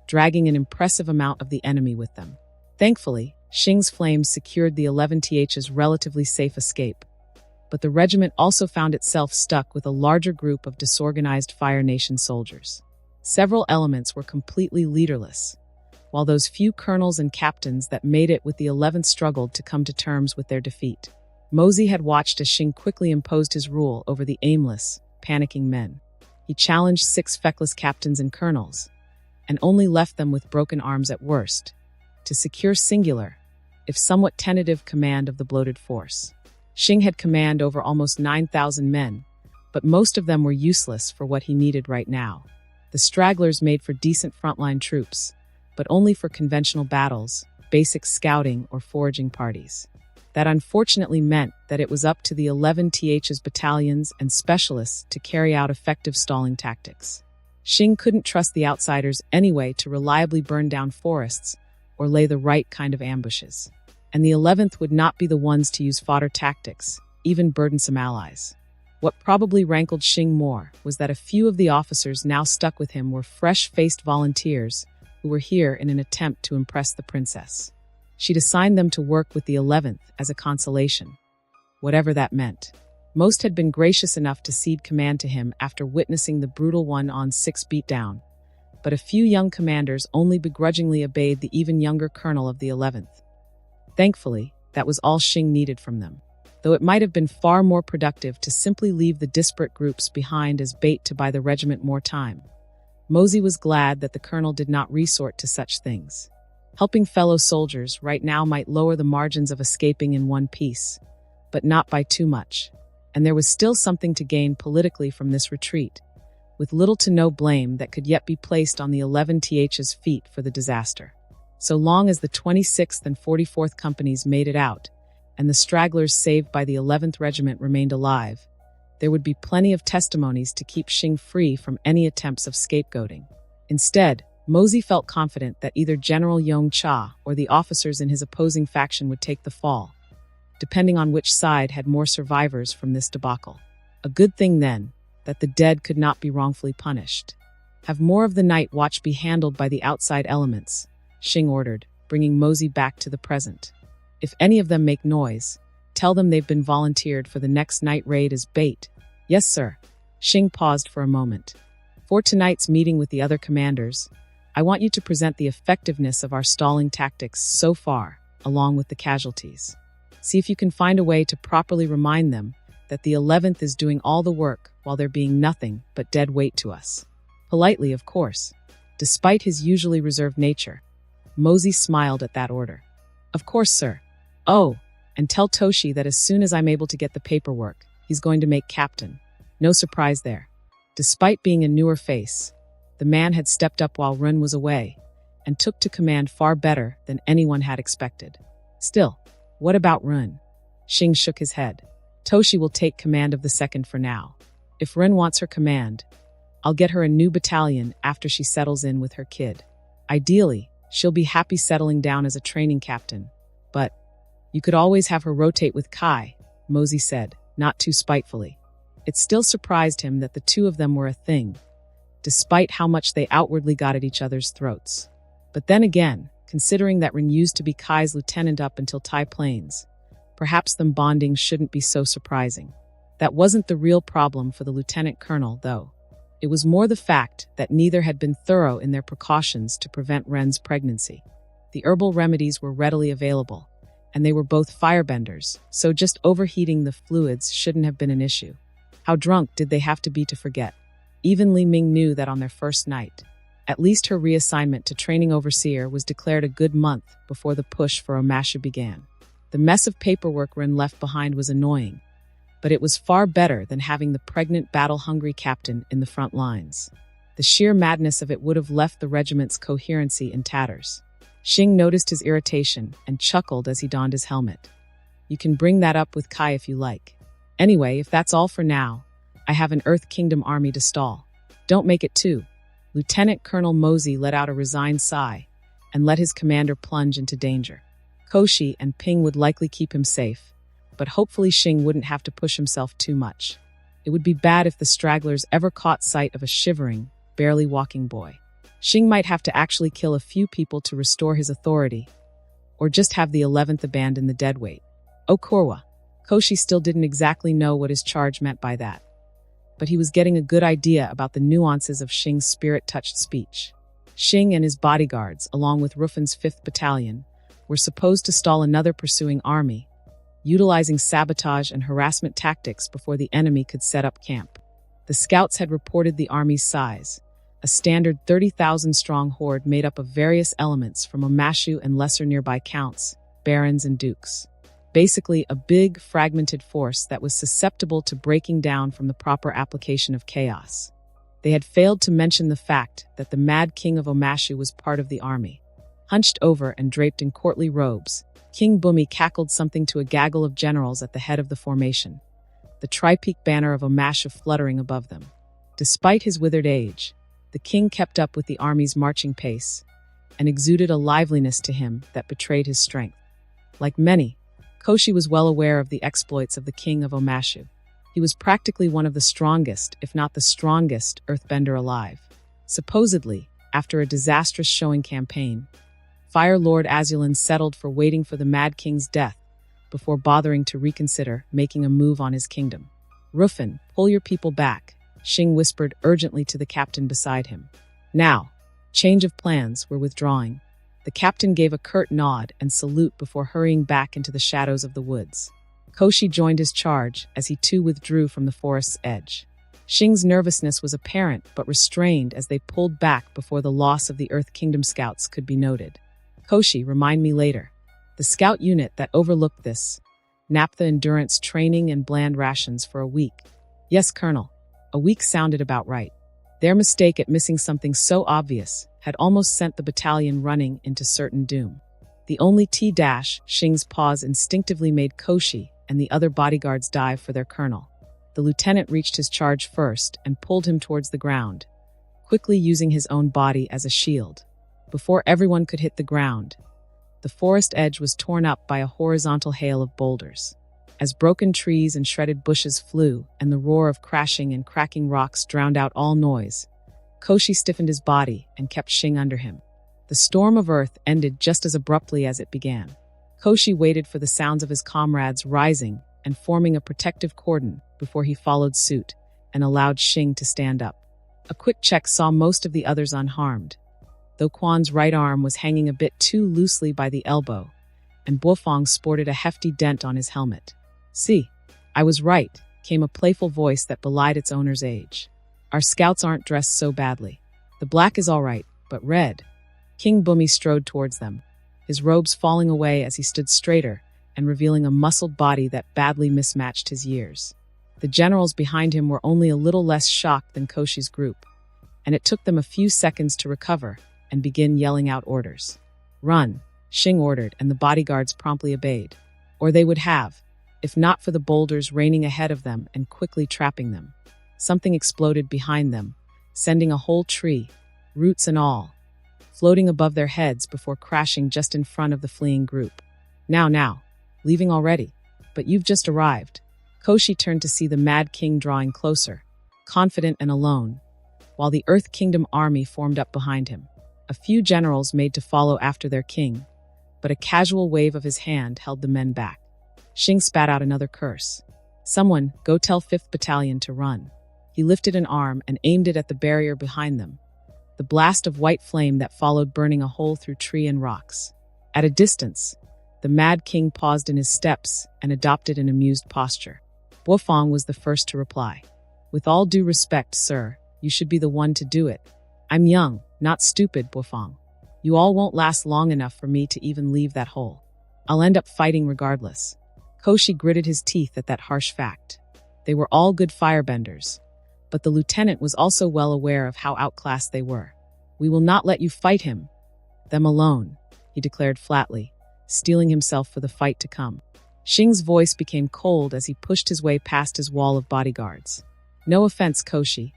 dragging an impressive amount of the enemy with them. Thankfully, Xing's flames secured the 11th's relatively safe escape, but the regiment also found itself stuck with a larger group of disorganized Fire Nation soldiers. Several elements were completely leaderless, while those few colonels and captains that made it with the 11th struggled to come to terms with their defeat. Mosey had watched as Xing quickly imposed his rule over the aimless, panicking men. He challenged 6 feckless captains and colonels, and only left them with broken arms at worst, to secure singular, if somewhat tentative, command of the bloated force. Xing had command over almost 9,000 men, but most of them were useless for what he needed right now. The stragglers made for decent frontline troops, but only for conventional battles, basic scouting, or foraging parties. That unfortunately meant that it was up to the 11th's battalions and specialists to carry out effective stalling tactics. Xing couldn't trust the outsiders anyway to reliably burn down forests or lay the right kind of ambushes. And the 11th would not be the ones to use fodder tactics, even burdensome allies. What probably rankled Xing more was that a few of the officers now stuck with him were fresh-faced volunteers who were here in an attempt to impress the princess. She'd assigned them to work with the 11th as a consolation, whatever that meant. Most had been gracious enough to cede command to him after witnessing the brutal 1-on-6 beatdown, but a few young commanders only begrudgingly obeyed the even younger colonel of the 11th. Thankfully, that was all Xing needed from them, though it might have been far more productive to simply leave the disparate groups behind as bait to buy the regiment more time. Mosey was glad that the colonel did not resort to such things. Helping fellow soldiers right now might lower the margins of escaping in one piece, but not by too much. And there was still something to gain politically from this retreat, with little to no blame that could yet be placed on the 11th's feet for the disaster. So long as the 26th and 44th Companies made it out, and the stragglers saved by the 11th Regiment remained alive, there would be plenty of testimonies to keep Xing free from any attempts of scapegoating. Instead, Mosey felt confident that either General Yong Cha or the officers in his opposing faction would take the fall, depending on which side had more survivors from this debacle. A good thing, then, that the dead could not be wrongfully punished. Have more of the night watch be handled by the outside elements, Xing ordered, bringing Mosey back to the present. If any of them make noise, tell them they've been volunteered for the next night raid as bait. Yes, sir. Xing paused for a moment. For tonight's meeting with the other commanders, I want you to present the effectiveness of our stalling tactics so far, along with the casualties. See if you can find a way to properly remind them that the 11th is doing all the work while they're being nothing but dead weight to us. Politely, of course. Despite his usually reserved nature, Mosey smiled at that order. Of course, sir. Oh, and tell Toshi that as soon as I'm able to get the paperwork, he's going to make captain. No surprise there. Despite being a newer face, the man had stepped up while Run was away, and took to command far better than anyone had expected. Still, what about Run? Xing shook his head. Toshi will take command of the 2nd for now. If Run wants her command, I'll get her a new battalion after she settles in with her kid. Ideally, she'll be happy settling down as a training captain. But you could always have her rotate with Kai, Mosey said, not too spitefully. It still surprised him that the two of them were a thing, despite how much they outwardly got at each other's throats. But then again, considering that Rin used to be Kai's lieutenant up until Tai Plains, perhaps them bonding shouldn't be so surprising. That wasn't the real problem for the lieutenant colonel, though. It was more the fact that neither had been thorough in their precautions to prevent Ren's pregnancy. The herbal remedies were readily available, and they were both firebenders, so just overheating the fluids shouldn't have been an issue. How drunk did they have to be to forget? Even Li Ming knew that on their first night. At least her reassignment to training overseer was declared a good month before the push for Omashu began. The mess of paperwork Ren left behind was annoying, but it was far better than having the pregnant, battle-hungry captain in the front lines. The sheer madness of it would have left the regiment's coherency in tatters. Xing noticed his irritation and chuckled as he donned his helmet. You can bring that up with Kai if you like. Anyway, if that's all for now, I have an Earth Kingdom army to stall. Don't make it two. Lieutenant Colonel Mosey let out a resigned sigh and let his commander plunge into danger. Koshi and Ping would likely keep him safe, but hopefully Xing wouldn't have to push himself too much. It would be bad if the stragglers ever caught sight of a shivering, barely walking boy. Xing might have to actually kill a few people to restore his authority, or just have the 11th abandon the deadweight. Oh, Korwa. Koshi still didn't exactly know what his charge meant by that, but he was getting a good idea about the nuances of Xing's spirit-touched speech. Xing and his bodyguards, along with Ruffin's 5th Battalion, were supposed to stall another pursuing army, utilizing sabotage and harassment tactics before the enemy could set up camp. The scouts had reported the army's size, a standard 30,000-strong horde made up of various elements from Omashu and lesser nearby counts, barons and dukes. Basically, a big, fragmented force that was susceptible to breaking down from the proper application of chaos. They had failed to mention the fact that the Mad King of Omashu was part of the army. Hunched over and draped in courtly robes, King Bumi cackled something to a gaggle of generals at the head of the formation, the tri-peak banner of Omashu fluttering above them. Despite his withered age, the king kept up with the army's marching pace and exuded a liveliness to him that betrayed his strength. Like many, Koshi was well aware of the exploits of the king of Omashu. He was practically one of the strongest, if not the strongest, earthbender alive. Supposedly, after a disastrous showing campaign, Fire Lord AZULA settled for waiting for the Mad King's death before bothering to reconsider making a move on his kingdom. Ruffin, pull your people back, Xing whispered urgently to the captain beside him. Now, change of plans, we're withdrawing. The captain gave a curt nod and salute before hurrying back into the shadows of the woods. Koshi joined his charge as he too withdrew from the forest's edge. Xing's nervousness was apparent but restrained as they pulled back before the loss of the Earth Kingdom scouts could be noted. Koshi, remind me later. The scout unit that overlooked this, naphtha endurance training and bland rations for a week. Yes, Colonel. A week sounded about right. Their mistake at missing something so obvious had almost sent the battalion running into certain doom. The only Xing's pause instinctively made Koshi and the other bodyguards dive for their colonel. The lieutenant reached his charge first and pulled him towards the ground, quickly using his own body as a shield. Before everyone could hit the ground, The forest edge was torn up by a horizontal hail of boulders. As broken trees and shredded bushes flew, and the roar of crashing and cracking rocks drowned out all noise, Koshi stiffened his body and kept Shing under him. The storm of earth ended just as abruptly as it began. Koshi waited for the sounds of his comrades rising and forming a protective cordon before he followed suit and allowed Shing to stand up. A quick check saw most of the others unharmed, though Quan's right arm was hanging a bit too loosely by the elbow, and Bofong sported a hefty dent on his helmet. "See, I was right," came a playful voice that belied its owner's age. "Our scouts aren't dressed so badly. The black is all right, but red." King Bumi strode towards them, his robes falling away as he stood straighter and revealing a muscled body that badly mismatched his years. The generals behind him were only a little less shocked than Koshi's group, and it took them a few seconds to recover and begin yelling out orders. "Run," Shing ordered, and the bodyguards promptly obeyed. Or they would have, if not for the boulders raining ahead of them and quickly trapping them. Something exploded behind them, sending a whole tree, roots and all, floating above their heads before crashing just in front of the fleeing group. Now, leaving already? But you've just arrived." Koshi turned to see the Mad King drawing closer, confident and alone, while the Earth Kingdom army formed up behind him. A few generals made to follow after their king, but a casual wave of his hand held the men back. Shing spat out another curse. "Someone, go tell 5th Battalion to run." He lifted an arm and aimed it at the barrier behind them, the blast of white flame that followed burning a hole through tree and rocks. At a distance, the Mad King paused in his steps and adopted an amused posture. Wofong was the first to reply. "With all due respect, sir, you should be the one to do it. I'm young, not stupid, Wofong. You all won't last long enough for me to even leave that hole. I'll end up fighting regardless." Koshi gritted his teeth at that harsh fact. They were all good firebenders, but the lieutenant was also well aware of how outclassed they were. "We will not let you fight him. Them alone," he declared flatly, steeling himself for the fight to come. Shing's voice became cold as he pushed his way past his wall of bodyguards. "No offense, Koshi,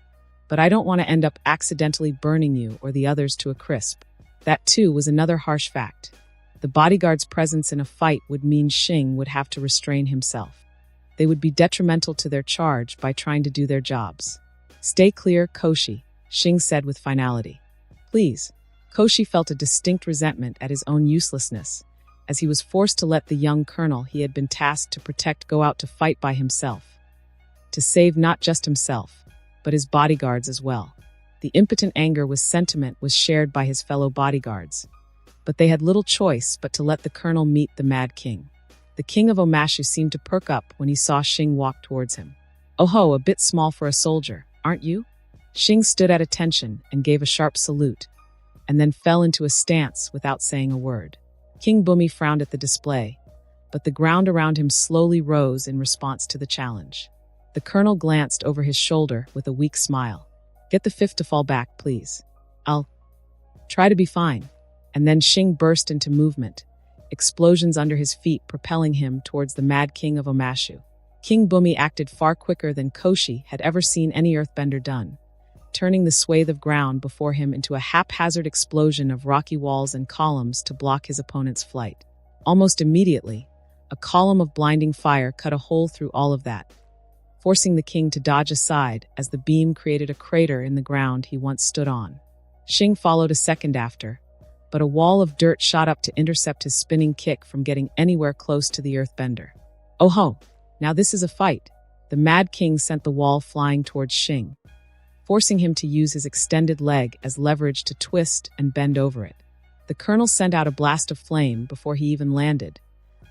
but I don't want to end up accidentally burning you or the others to a crisp." That, too, was another harsh fact. The bodyguard's presence in a fight would mean Shing would have to restrain himself. They would be detrimental to their charge by trying to do their jobs. "Stay clear, Koshi," Shing said with finality. "Please." Koshi felt a distinct resentment at his own uselessness, as he was forced to let the young colonel he had been tasked to protect go out to fight by himself. To save not just himself, but his bodyguards as well. The impotent anger with sentiment was shared by his fellow bodyguards, but they had little choice but to let the colonel meet the Mad King. The king of Omashu seemed to perk up when he saw Shing walk towards him. "Oh ho, a bit small for a soldier, aren't you?" Shing stood at attention and gave a sharp salute, and then fell into a stance without saying a word. King Bumi frowned at the display, but the ground around him slowly rose in response to the challenge. The colonel glanced over his shoulder with a weak smile. "Get the 5th to fall back, please. I'll try to be fine." And then Shing burst into movement, explosions under his feet propelling him towards the Mad King of Omashu. King Bumi acted far quicker than Koshi had ever seen any earthbender done, turning the swathe of ground before him into a haphazard explosion of rocky walls and columns to block his opponent's flight. Almost immediately, a column of blinding fire cut a hole through all of that, forcing the king to dodge aside as the beam created a crater in the ground he once stood on. Shing followed a second after, but a wall of dirt shot up to intercept his spinning kick from getting anywhere close to the earthbender. "Oh ho, now this is a fight." The Mad King sent the wall flying towards Shing, forcing him to use his extended leg as leverage to twist and bend over it. The colonel sent out a blast of flame before he even landed,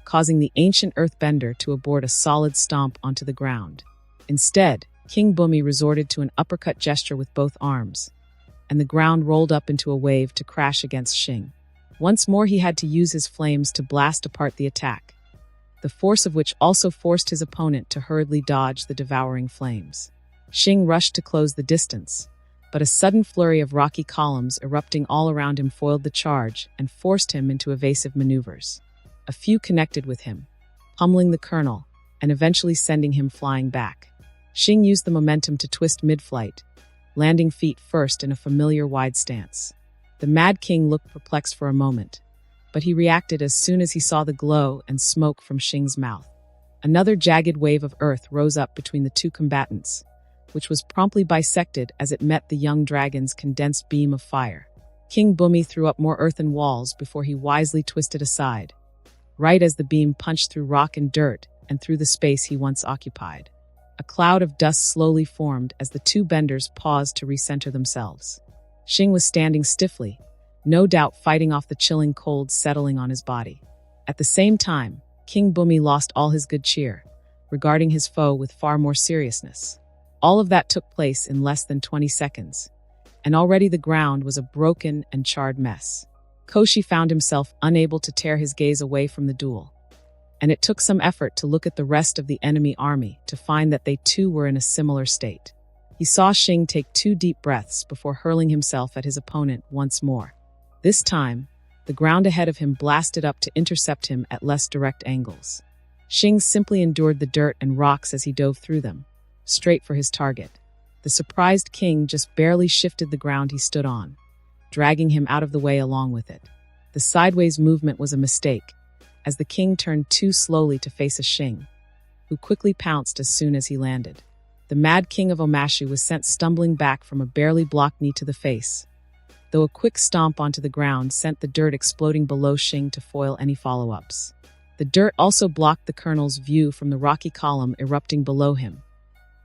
causing the ancient earthbender to abort a solid stomp onto the ground. Instead, King Bumi resorted to an uppercut gesture with both arms, and the ground rolled up into a wave to crash against Shing. Once more he had to use his flames to blast apart the attack, the force of which also forced his opponent to hurriedly dodge the devouring flames. Shing rushed to close the distance, but a sudden flurry of rocky columns erupting all around him foiled the charge and forced him into evasive maneuvers. A few connected with him, pummeling the colonel and eventually sending him flying back. Shing used the momentum to twist mid-flight, landing feet first in a familiar wide stance. The Mad King looked perplexed for a moment, but he reacted as soon as he saw the glow and smoke from Xing's mouth. Another jagged wave of earth rose up between the two combatants, which was promptly bisected as it met the young dragon's condensed beam of fire. King Bumi threw up more earthen walls before he wisely twisted aside, right as the beam punched through rock and dirt and through the space he once occupied. A cloud of dust slowly formed as the two benders paused to recenter themselves. Xing was standing stiffly, no doubt fighting off the chilling cold settling on his body. At the same time, King Bumi lost all his good cheer, regarding his foe with far more seriousness. All of that took place in less than 20 seconds, and already the ground was a broken and charred mess. Koshi found himself unable to tear his gaze away from the duel, and it took some effort to look at the rest of the enemy army to find that they too were in a similar state. He saw Xing take 2 deep breaths before hurling himself at his opponent once more. This time, the ground ahead of him blasted up to intercept him at less direct angles. Xing simply endured the dirt and rocks as he dove through them, straight for his target. The surprised king just barely shifted the ground he stood on, dragging him out of the way along with it. The sideways movement was a mistake, as the king turned too slowly to face a Xing, who quickly pounced as soon as he landed. The mad king of Omashu was sent stumbling back from a barely blocked knee to the face, though a quick stomp onto the ground sent the dirt exploding below Xing to foil any follow-ups. The dirt also blocked the colonel's view from the rocky column erupting below him,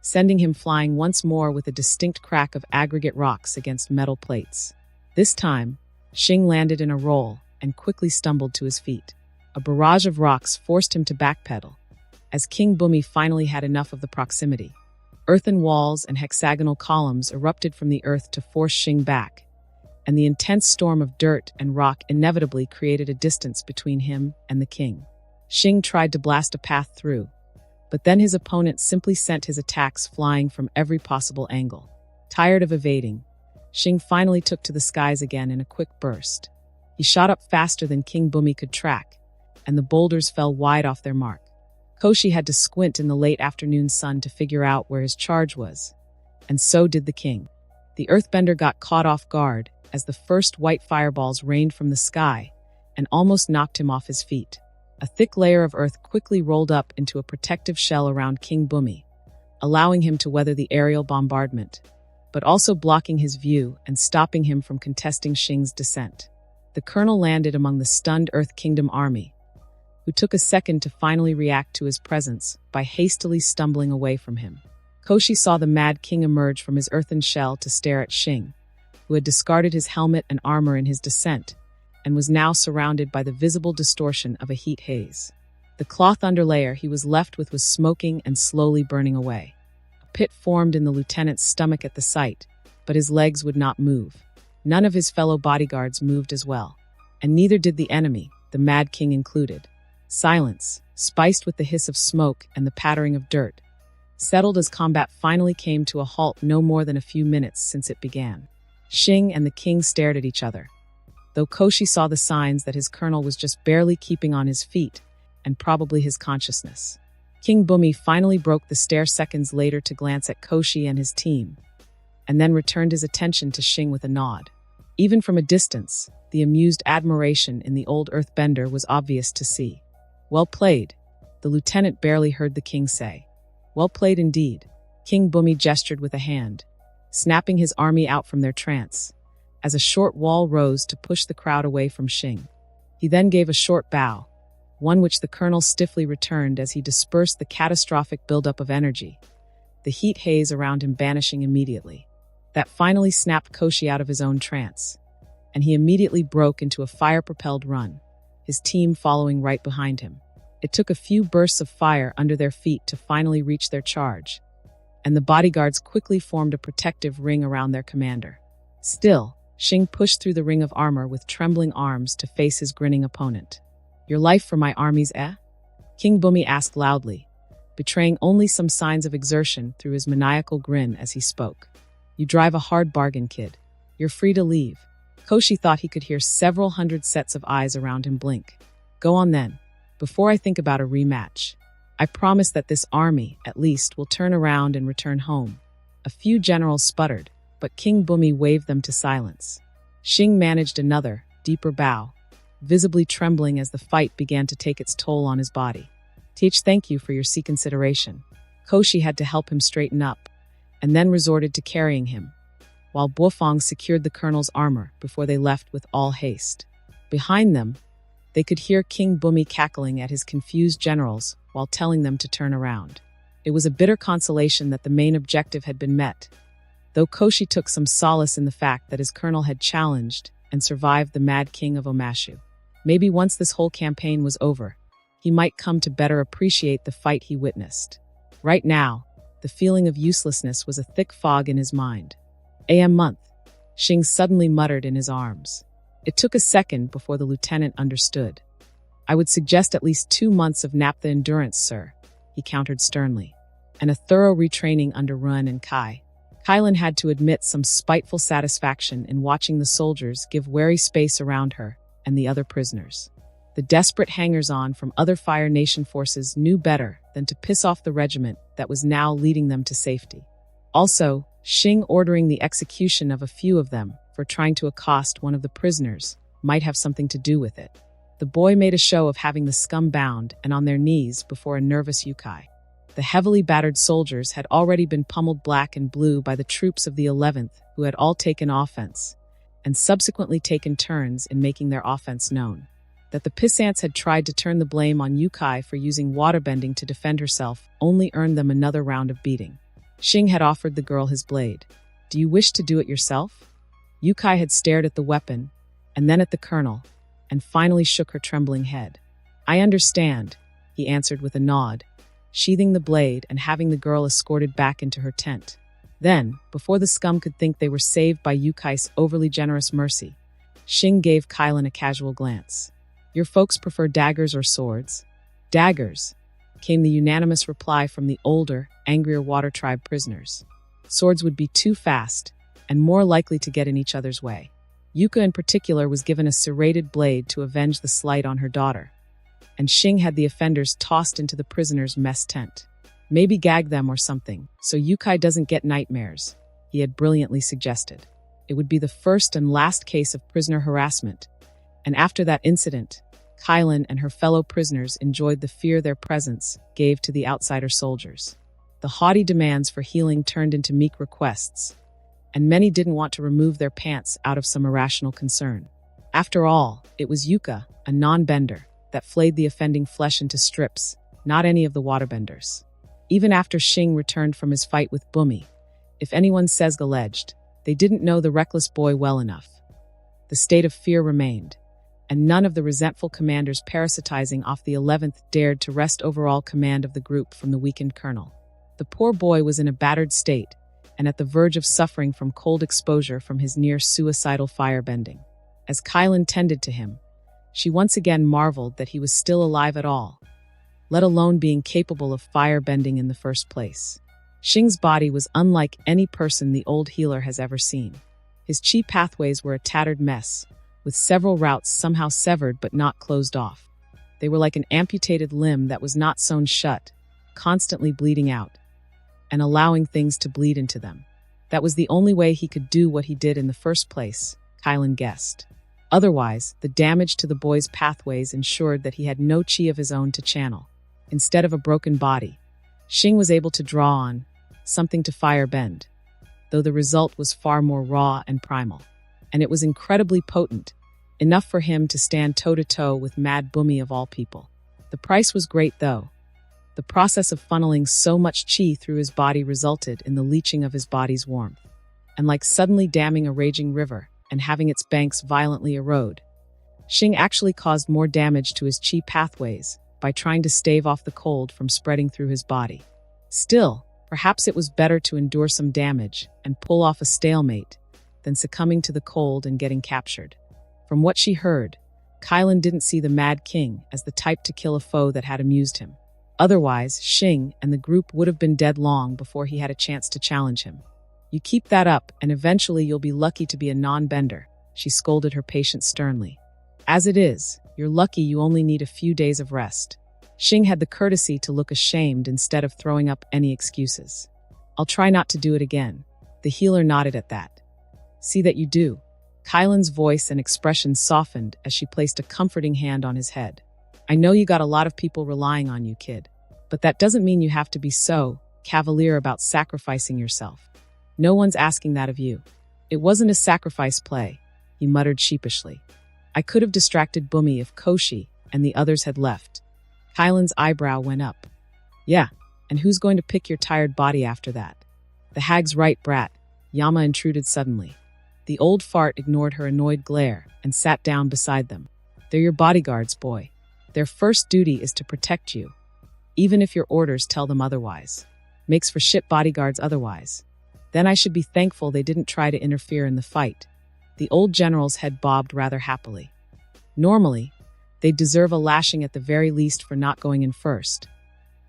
sending him flying once more with a distinct crack of aggregate rocks against metal plates. This time, Xing landed in a roll and quickly stumbled to his feet. A barrage of rocks forced him to backpedal, as King Bumi finally had enough of the proximity. Earthen walls and hexagonal columns erupted from the earth to force Xing back, and the intense storm of dirt and rock inevitably created a distance between him and the king. Xing tried to blast a path through, but then his opponent simply sent his attacks flying from every possible angle. Tired of evading, Xing finally took to the skies again in a quick burst. He shot up faster than King Bumi could track, and the boulders fell wide off their mark. Koshi had to squint in the late afternoon sun to figure out where his charge was, and so did the king. The earthbender got caught off guard as the first white fireballs rained from the sky and almost knocked him off his feet. A thick layer of earth quickly rolled up into a protective shell around King Bumi, allowing him to weather the aerial bombardment, but also blocking his view and stopping him from contesting Xing's descent. The colonel landed among the stunned Earth Kingdom army, who took a second to finally react to his presence by hastily stumbling away from him. Koshi saw the mad king emerge from his earthen shell to stare at Xing, who had discarded his helmet and armor in his descent, and was now surrounded by the visible distortion of a heat haze. The cloth underlayer he was left with was smoking and slowly burning away. A pit formed in the lieutenant's stomach at the sight, but his legs would not move. None of his fellow bodyguards moved as well, and neither did the enemy, the Mad King included. Silence, spiced with the hiss of smoke and the pattering of dirt, settled as combat finally came to a halt no more than a few minutes since it began. Xing and the king stared at each other, though Koshi saw the signs that his colonel was just barely keeping on his feet, and probably his consciousness. King Bumi finally broke the stare seconds later to glance at Koshi and his team, and then returned his attention to Xing with a nod. Even from a distance, the amused admiration in the old earthbender was obvious to see. "Well played," the lieutenant barely heard the king say. "Well played indeed." King Bumi gestured with a hand, snapping his army out from their trance, as a short wall rose to push the crowd away from Xing. He then gave a short bow, one which the colonel stiffly returned as he dispersed the catastrophic buildup of energy, the heat haze around him banishing immediately. That finally snapped Koshi out of his own trance, and he immediately broke into a fire-propelled run, his team following right behind him. It took a few bursts of fire under their feet to finally reach their charge, and the bodyguards quickly formed a protective ring around their commander. Still, Xing pushed through the ring of armor with trembling arms to face his grinning opponent. "Your life for my armies, eh?" King Bumi asked loudly, betraying only some signs of exertion through his maniacal grin as he spoke. "You drive a hard bargain, kid. You're free to leave." Koshi thought he could hear several hundred sets of eyes around him blink. "Go on then, before I think about a rematch. I promise that this army, at least, will turn around and return home." A few generals sputtered, but King Bumi waved them to silence. Xing managed another, deeper bow, visibly trembling as the fight began to take its toll on his body. Thank you for your consideration. Koshi had to help him straighten up, and then resorted to carrying him, while Buofang secured the colonel's armor before they left with all haste. Behind them, they could hear King Bumi cackling at his confused generals while telling them to turn around. It was a bitter consolation that the main objective had been met, though Koshi took some solace in the fact that his colonel had challenged and survived the Mad King of Omashu. Maybe once this whole campaign was over, he might come to better appreciate the fight he witnessed. Right now, the feeling of uselessness was a thick fog in his mind. AM month, Xing suddenly muttered in his arms. It took a second before the lieutenant understood. I would suggest at least 2 months of naphtha endurance, sir, he countered sternly, and a thorough retraining under Run and Kai. Kylan had to admit some spiteful satisfaction in watching the soldiers give wary space around her and the other prisoners. The desperate hangers-on from other Fire Nation forces knew better than to piss off the regiment that was now leading them to safety. Also, Xing ordering the execution of a few of them for trying to accost one of the prisoners might have something to do with it. The boy made a show of having the scum bound and on their knees before a nervous Yukai. The heavily battered soldiers had already been pummeled black and blue by the troops of the 11th, who had all taken offense, and subsequently taken turns in making their offense known. That the Pissants had tried to turn the blame on Yukai for using waterbending to defend herself only earned them another round of beating. Xing had offered the girl his blade. Do you wish to do it yourself? Yukai had stared at the weapon, and then at the colonel, and finally shook her trembling head. I understand, he answered with a nod, sheathing the blade and having the girl escorted back into her tent. Then, before the scum could think they were saved by Yukai's overly generous mercy, Xing gave Kylan a casual glance. Your folks prefer daggers or swords? Daggers, came the unanimous reply from the older, angrier Water Tribe prisoners. Swords would be too fast, and more likely to get in each other's way. Yuka in particular was given a serrated blade to avenge the slight on her daughter, and Xing had the offenders tossed into the prisoners' mess tent. Maybe gag them or something, so Yukai doesn't get nightmares, he had brilliantly suggested. It would be the first and last case of prisoner harassment, and after that incident, Kylan and her fellow prisoners enjoyed the fear their presence gave to the outsider soldiers. The haughty demands for healing turned into meek requests, and many didn't want to remove their pants out of some irrational concern. After all, it was Yuka, a non-bender, that flayed the offending flesh into strips, not any of the waterbenders. Even after Xing returned from his fight with Bumi, if anyone says alleged, they didn't know the reckless boy well enough. The state of fear remained, and none of the resentful commanders parasitizing off the 11th dared to wrest overall command of the group from the weakened colonel. The poor boy was in a battered state, and at the verge of suffering from cold exposure from his near-suicidal firebending. As Kylan tended to him, she once again marveled that he was still alive at all, let alone being capable of firebending in the first place. Xing's body was unlike any person the old healer has ever seen. His chi pathways were a tattered mess, with several routes somehow severed but not closed off. They were like an amputated limb that was not sewn shut, constantly bleeding out, and allowing things to bleed into them. That was the only way he could do what he did in the first place, Kylan guessed. Otherwise, the damage to the boy's pathways ensured that he had no chi of his own to channel. Instead of a broken body, Xing was able to draw on something to firebend, though the result was far more raw and primal. And it was incredibly potent, enough for him to stand toe-to-toe with Mad Bumi of all people. The price was great, though. The process of funneling so much chi through his body resulted in the leaching of his body's warmth, and like suddenly damming a raging river and having its banks violently erode, Xing actually caused more damage to his chi pathways by trying to stave off the cold from spreading through his body. Still, perhaps it was better to endure some damage and pull off a stalemate than succumbing to the cold and getting captured. From what she heard, Kylan didn't see the Mad King as the type to kill a foe that had amused him. Otherwise, Xing and the group would have been dead long before he had a chance to challenge him. You keep that up, and eventually you'll be lucky to be a non-bender, she scolded her patient sternly. As it is, you're lucky you only need a few days of rest. Xing had the courtesy to look ashamed instead of throwing up any excuses. I'll try not to do it again. The healer nodded at that. See that you do, Kylan's voice and expression softened as she placed a comforting hand on his head. I know you got a lot of people relying on you, kid. But that doesn't mean you have to be so cavalier about sacrificing yourself. No one's asking that of you. It wasn't a sacrifice play, he muttered sheepishly. I could have distracted Bumi if Koshi and the others had left. Kylan's eyebrow went up. Yeah, and who's going to pick your tired body after that? The hag's right, brat. Yama intruded suddenly. The old fart ignored her annoyed glare and sat down beside them. They're your bodyguards, boy. Their first duty is to protect you, even if your orders tell them otherwise. Makes for shit bodyguards otherwise. Then I should be thankful they didn't try to interfere in the fight. The old general's head bobbed rather happily. Normally, they'd deserve a lashing at the very least for not going in first.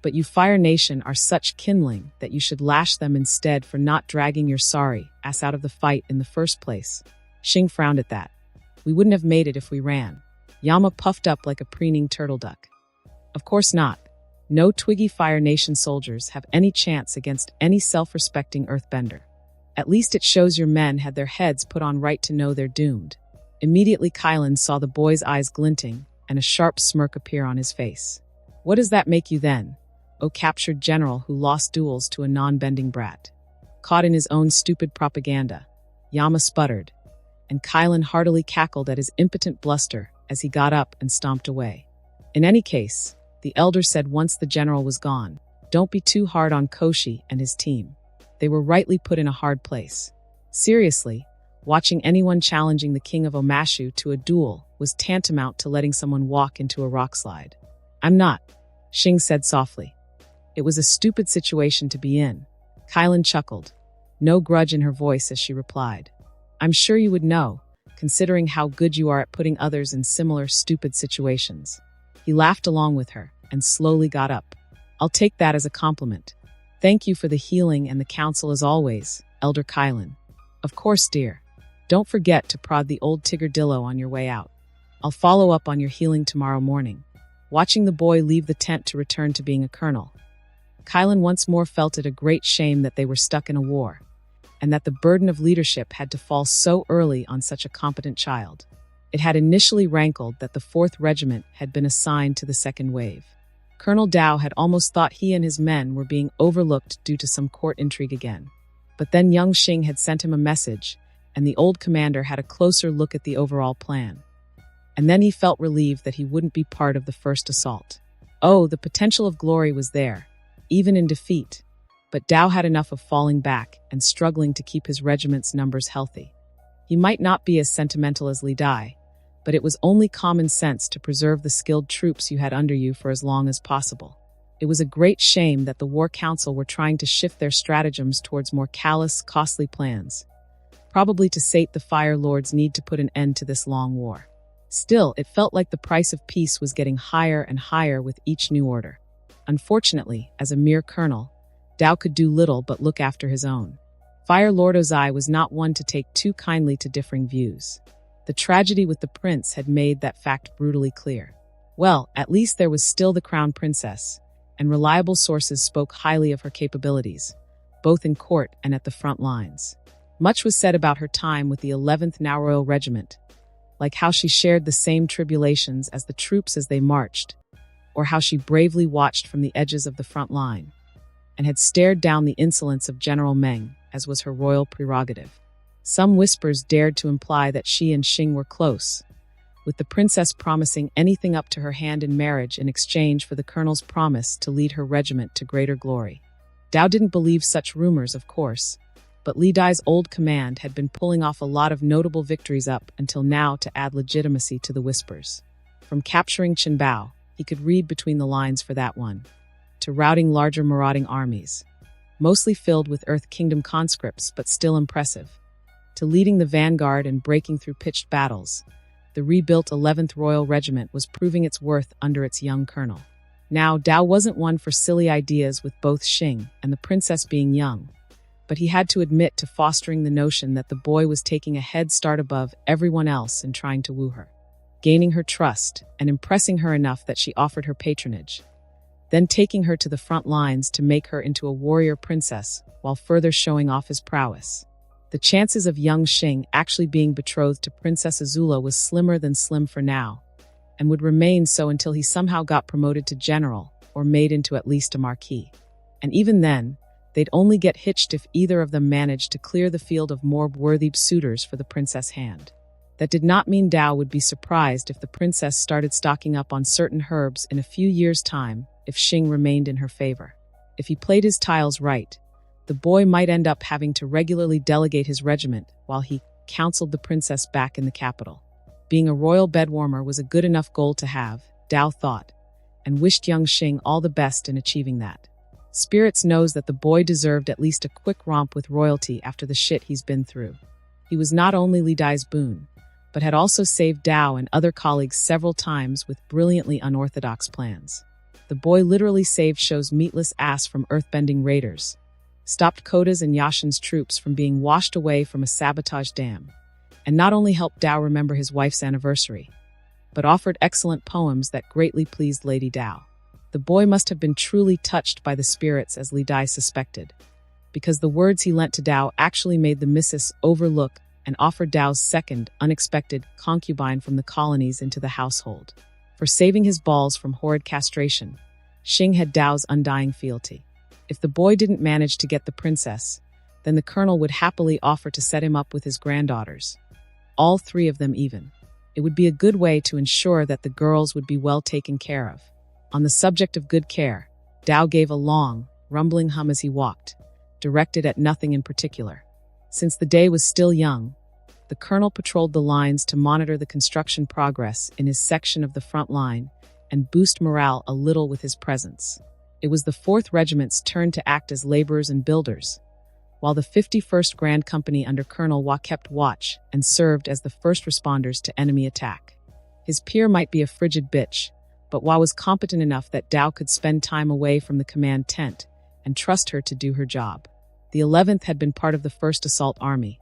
But you Fire Nation are such kindling that you should lash them instead for not dragging your sorry ass out of the fight in the first place. Xing frowned at that. We wouldn't have made it if we ran. Yama puffed up like a preening turtle duck. Of course not. No twiggy Fire Nation soldiers have any chance against any self-respecting earthbender. At least it shows your men had their heads put on right to know they're doomed. Immediately Kylan saw the boy's eyes glinting and a sharp smirk appear on his face. What does that make you then? O captured general who lost duels to a non-bending brat. Caught in his own stupid propaganda. Yama sputtered, and Kylan heartily cackled at his impotent bluster as he got up and stomped away. In any case, the elder said once the general was gone, don't be too hard on Koshi and his team. They were rightly put in a hard place. Seriously, watching anyone challenging the king of Omashu to a duel was tantamount to letting someone walk into a rock slide. I'm not, Xing said softly. It was a stupid situation to be in. Kylan chuckled, no grudge in her voice as she replied. I'm sure you would know, considering how good you are at putting others in similar stupid situations. He laughed along with her and slowly got up. I'll take that as a compliment. Thank you for the healing and the counsel as always, Elder Kylan. Of course, dear. Don't forget to prod the old Tigardillo on your way out. I'll follow up on your healing tomorrow morning. Watching the boy leave the tent to return to being a colonel, Kylan once more felt it a great shame that they were stuck in a war, and that the burden of leadership had to fall so early on such a competent child. It had initially rankled that the 4th Regiment had been assigned to the 2nd wave. Colonel Dao had almost thought he and his men were being overlooked due to some court intrigue again. But then young Xing had sent him a message, and the old commander had a closer look at the overall plan. And then he felt relieved that he wouldn't be part of the first assault. Oh, the potential of glory was there, even in defeat. But Dao had enough of falling back and struggling to keep his regiment's numbers healthy. He might not be as sentimental as Li Dai, but it was only common sense to preserve the skilled troops you had under you for as long as possible. It was a great shame that the War Council were trying to shift their stratagems towards more callous, costly plans, probably to sate the Fire Lord's need to put an end to this long war. Still, it felt like the price of peace was getting higher and higher with each new order. Unfortunately, as a mere colonel, Dao could do little but look after his own. Fire Lord Ozai was not one to take too kindly to differing views. The tragedy with the prince had made that fact brutally clear. Well, at least there was still the crown princess, and reliable sources spoke highly of her capabilities, both in court and at the front lines. Much was said about her time with the 11th Now Royal Regiment, like how she shared the same tribulations as the troops as they marched, or how she bravely watched from the edges of the front line, and had stared down the insolence of General Meng, as was her royal prerogative. Some whispers dared to imply that she and Xing were close, with the princess promising anything up to her hand in marriage in exchange for the colonel's promise to lead her regiment to greater glory. Dao didn't believe such rumors, of course, but Li Dai's old command had been pulling off a lot of notable victories up until now to add legitimacy to the whispers. From capturing Qinbao, he could read between the lines for that one, to routing larger marauding armies, mostly filled with Earth Kingdom conscripts but still impressive, to leading the vanguard and breaking through pitched battles. The rebuilt 11th Royal Regiment was proving its worth under its young colonel. Now, Dao wasn't one for silly ideas with both Xing and the princess being young, but he had to admit to fostering the notion that the boy was taking a head start above everyone else in trying to woo her, gaining her trust and impressing her enough that she offered her patronage, then taking her to the front lines to make her into a warrior princess while further showing off his prowess. The chances of young Xing actually being betrothed to Princess AZULA was slimmer than slim for now, and would remain so until he somehow got promoted to general or made into at least a marquis. And even then, they'd only get hitched if either of them managed to clear the field of more worthy suitors for the princess hand. That did not mean Dao would be surprised if the princess started stocking up on certain herbs in a few years' time if Xing remained in her favor. If he played his tiles right, the boy might end up having to regularly delegate his regiment while he counseled the princess back in the capital. Being a royal bedwarmer was a good enough goal to have, Dao thought, and wished young Xing all the best in achieving that. Spirits knows that the boy deserved at least a quick romp with royalty after the shit he's been through. He was not only Li Dai's boon, but had also saved Dao and other colleagues several times with brilliantly unorthodox plans. The boy literally saved Shou's meatless ass from earthbending raiders, stopped Koda's and Yashin's troops from being washed away from a sabotage dam, and not only helped Dao remember his wife's anniversary, but offered excellent poems that greatly pleased Lady Dao. The boy must have been truly touched by the spirits as Li Dai suspected, because the words he lent to Dao actually made the missus overlook and offered Dao's second, unexpected concubine from the colonies into the household. For saving his balls from horrid castration, Xing had Dao's undying fealty. If the boy didn't manage to get the princess, then the colonel would happily offer to set him up with his granddaughters. All three of them even. It would be a good way to ensure that the girls would be well taken care of. On the subject of good care, Dao gave a long, rumbling hum as he walked, directed at nothing in particular. Since the day was still young, the colonel patrolled the lines to monitor the construction progress in his section of the front line and boost morale a little with his presence. It was the 4th Regiment's turn to act as laborers and builders, while the 51st Grand Company under Colonel Hua kept watch and served as the first responders to enemy attack. His peer might be a frigid bitch, but Hua was competent enough that Dao could spend time away from the command tent and trust her to do her job. The 11th had been part of the 1st Assault Army,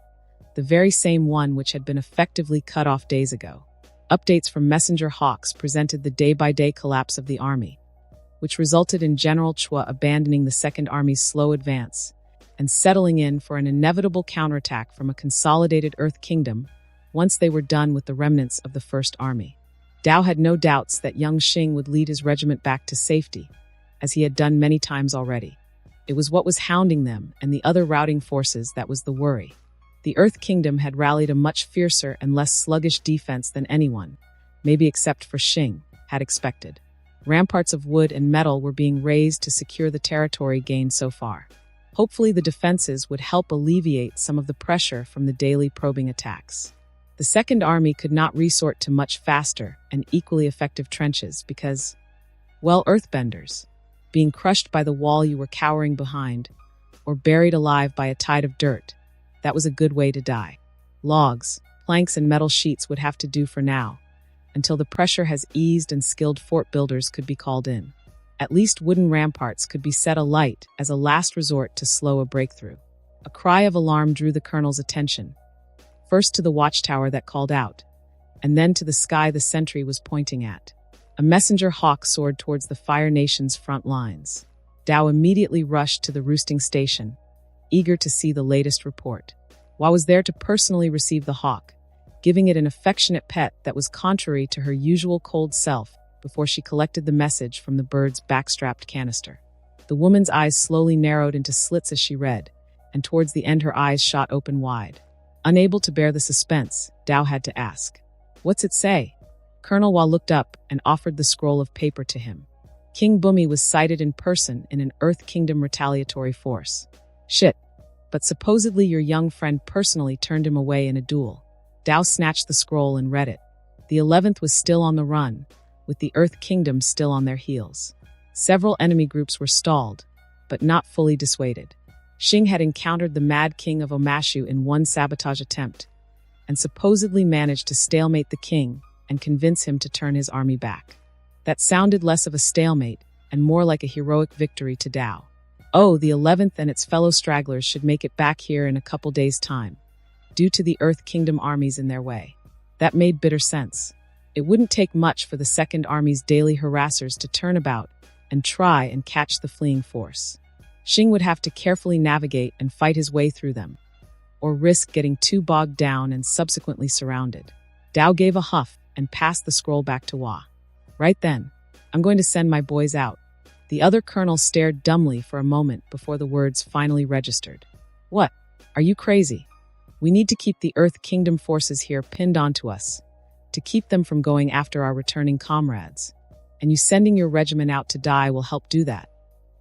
the very same one which had been effectively cut off days ago. Updates from Messenger Hawks presented the day-by-day collapse of the army, which resulted in General Chua abandoning the 2nd Army's slow advance and settling in for an inevitable counterattack from a consolidated Earth Kingdom once they were done with the remnants of the 1st Army. Dao had no doubts that young Xing would lead his regiment back to safety, as he had done many times already. It was what was hounding them and the other routing forces that was the worry. The Earth Kingdom had rallied a much fiercer and less sluggish defense than anyone, maybe except for Xing, had expected. Ramparts of wood and metal were being raised to secure the territory gained so far. Hopefully the defenses would help alleviate some of the pressure from the daily probing attacks. The 2nd Army could not resort to much faster and equally effective trenches because, well, earthbenders, being crushed by the wall you were cowering behind, or buried alive by a tide of dirt, that was a good way to die. Logs, planks, and metal sheets would have to do for now, until the pressure has eased and skilled fort builders could be called in. At least wooden ramparts could be set alight as a last resort to slow a breakthrough. A cry of alarm drew the colonel's attention, first to the watchtower that called out, and then to the sky the sentry was pointing at. A messenger hawk soared towards the Fire Nation's front lines. Dao immediately rushed to the roosting station, eager to see the latest report. Hua was there to personally receive the hawk, giving it an affectionate pet that was contrary to her usual cold self before she collected the message from the bird's backstrapped canister. The woman's eyes slowly narrowed into slits as she read, and towards the end her eyes shot open wide. Unable to bear the suspense, Dao had to ask, "What's it say?" Colonel Hua looked up and offered the scroll of paper to him. King Bumi was sighted in person in an Earth Kingdom retaliatory force. Shit, but supposedly your young friend personally turned him away in a duel. Dao snatched the scroll and read it. The 11th was still on the run, with the Earth Kingdom still on their heels. Several enemy groups were stalled, but not fully dissuaded. Xing had encountered the Mad King of Omashu in one sabotage attempt, and supposedly managed to stalemate the king and convince him to turn his army back. That sounded less of a stalemate and more like a heroic victory to Dao. Oh, the 11th and its fellow stragglers should make it back here in a couple days' time, due to the Earth Kingdom armies in their way. That made bitter sense. It wouldn't take much for the 2nd Army's daily harassers to turn about and try and catch the fleeing force. Xing would have to carefully navigate and fight his way through them. or risk getting too bogged down and subsequently surrounded. Dao gave a huff and passed the scroll back to Hua. Right then, I'm going to send my boys out. The other colonel stared dumbly for a moment before the words finally registered. What? Are you crazy? We need to keep the Earth Kingdom forces here pinned onto us, to keep them from going after our returning comrades. And you sending your regiment out to die will help do that.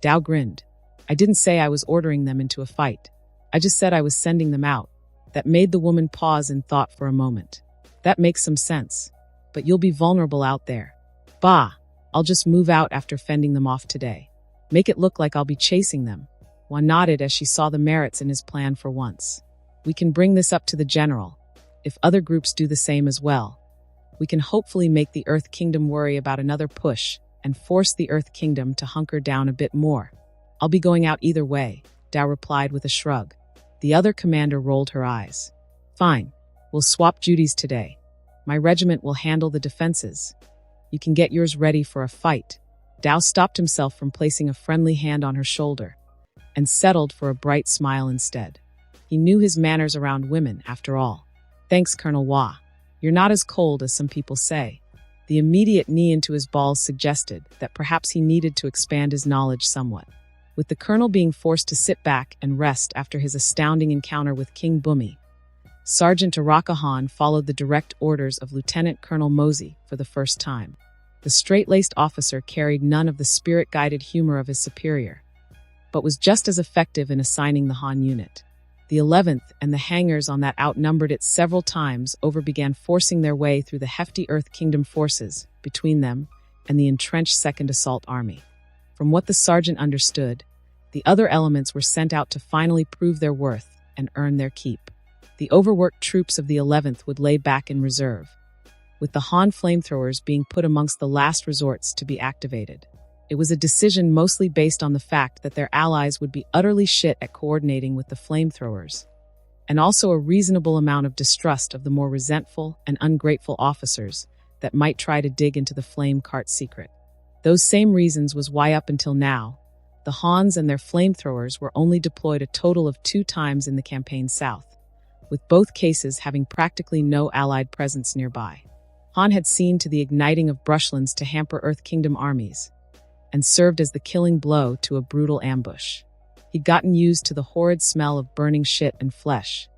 Dao grinned. I didn't say I was ordering them into a fight. I just said I was sending them out. That made the woman pause in thought for a moment. That makes some sense. But you'll be vulnerable out there. Bah! I'll just move out after fending them off today. Make it look like I'll be chasing them. Juan nodded as she saw the merits in his plan for once. We can bring this up to the general. If other groups do the same as well, we can hopefully make the Earth Kingdom worry about another push and force the Earth Kingdom to hunker down a bit more. I'll be going out either way, Dao replied with a shrug. The other commander rolled her eyes. Fine, we'll swap duties today. My regiment will handle the defenses. You can get yours ready for a fight. Dao stopped himself from placing a friendly hand on her shoulder and settled for a bright smile instead. He knew his manners around women, after all. Thanks, Colonel Hua. You're not as cold as some people say. The immediate knee into his balls suggested that perhaps he needed to expand his knowledge somewhat. With the colonel being forced to sit back and rest after his astounding encounter with King Bumi, Sergeant Araka Han followed the direct orders of Lieutenant Colonel Mosey for the first time. The straight-laced officer carried none of the spirit-guided humor of his superior, but was just as effective in assigning the Han unit. The 11th and the hangars on that outnumbered it several times over began forcing their way through the hefty Earth Kingdom forces between them and the entrenched Second Assault Army. From what the sergeant understood, the other elements were sent out to finally prove their worth and earn their keep. The overworked troops of the 11th would lay back in reserve, with the Han flamethrowers being put amongst the last resorts to be activated. It was a decision mostly based on the fact that their allies would be utterly shit at coordinating with the flamethrowers, and also a reasonable amount of distrust of the more resentful and ungrateful officers that might try to dig into the flame cart secret. Those same reasons was why up until now, the Hans and their flamethrowers were only deployed a total of 2 times in the campaign south, with both cases having practically no allied presence nearby. Han had seen to the igniting of brushlands to hamper Earth Kingdom armies, and served as the killing blow to a brutal ambush. He'd gotten used to the horrid smell of burning shit and flesh,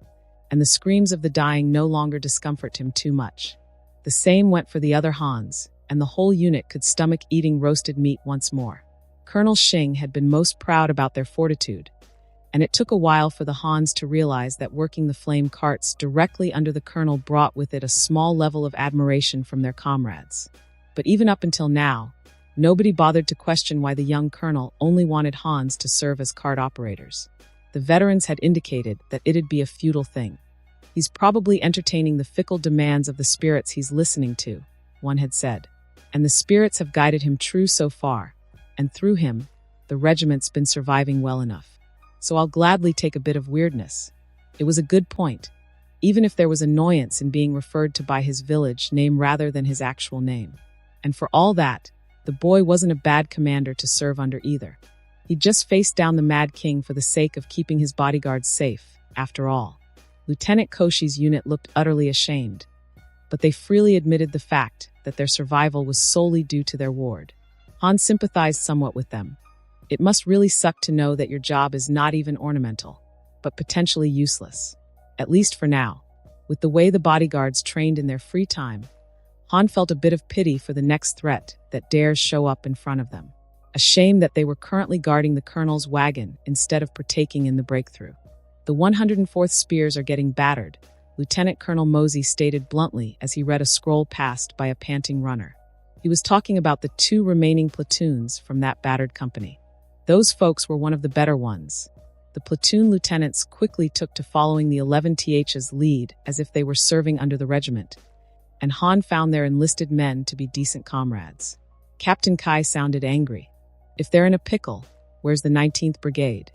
and the screams of the dying no longer discomfort him too much. The same went for the other Hans, and the whole unit could stomach eating roasted meat once more. Colonel Xing had been most proud about their fortitude, and it took a while for the Hans to realize that working the flame carts directly under the colonel brought with it a small level of admiration from their comrades. But even up until now, nobody bothered to question why the young colonel only wanted Hans to serve as cart operators. The veterans had indicated that it'd be a futile thing. He's probably entertaining the fickle demands of the spirits he's listening to, one had said. And the spirits have guided him true so far, and through him, the regiment's been surviving well enough. So I'll gladly take a bit of weirdness. It was a good point, even if there was annoyance in being referred to by his village name rather than his actual name. And for all that, the boy wasn't a bad commander to serve under either. He'd just faced down the Mad King for the sake of keeping his bodyguards safe, after all. Lieutenant Koshi's unit looked utterly ashamed, but they freely admitted the fact that their survival was solely due to their ward. Han sympathized somewhat with them. It must really suck to know that your job is not even ornamental, but potentially useless. At least for now. With the way the bodyguards trained in their free time, Han felt a bit of pity for the next threat that dares show up in front of them. A shame that they were currently guarding the colonel's wagon instead of partaking in the breakthrough. The 104th Spears are getting battered, Lieutenant Colonel Mosey stated bluntly as he read a scroll passed by a panting runner. He was talking about the 2 remaining platoons from that battered company. Those folks were one of the better ones. The platoon lieutenants quickly took to following the 11th's lead as if they were serving under the regiment, and Han found their enlisted men to be decent comrades. Captain Kai sounded angry. If they're in a pickle, where's the 19th Brigade?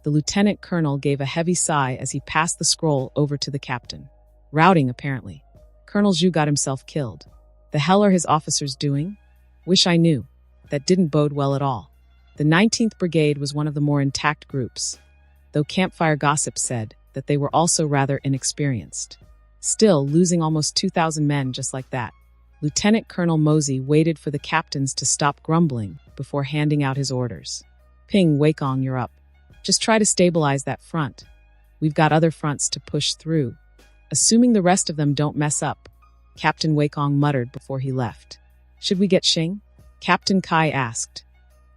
The lieutenant colonel gave a heavy sigh as he passed the scroll over to the captain. Routing, apparently. Colonel Zhu got himself killed. The hell are his officers doing? Wish I knew. That didn't bode well at all. The 19th Brigade was one of the more intact groups, though campfire gossip said that they were also rather inexperienced. Still, losing almost 2,000 men just like that. Lieutenant Colonel Mosey waited for the captains to stop grumbling before handing out his orders. Ping, Wakong, you're up. Just try to stabilize that front. We've got other fronts to push through. Assuming the rest of them don't mess up, Captain Wakong muttered before he left. Should we get Xing? Captain Kai asked,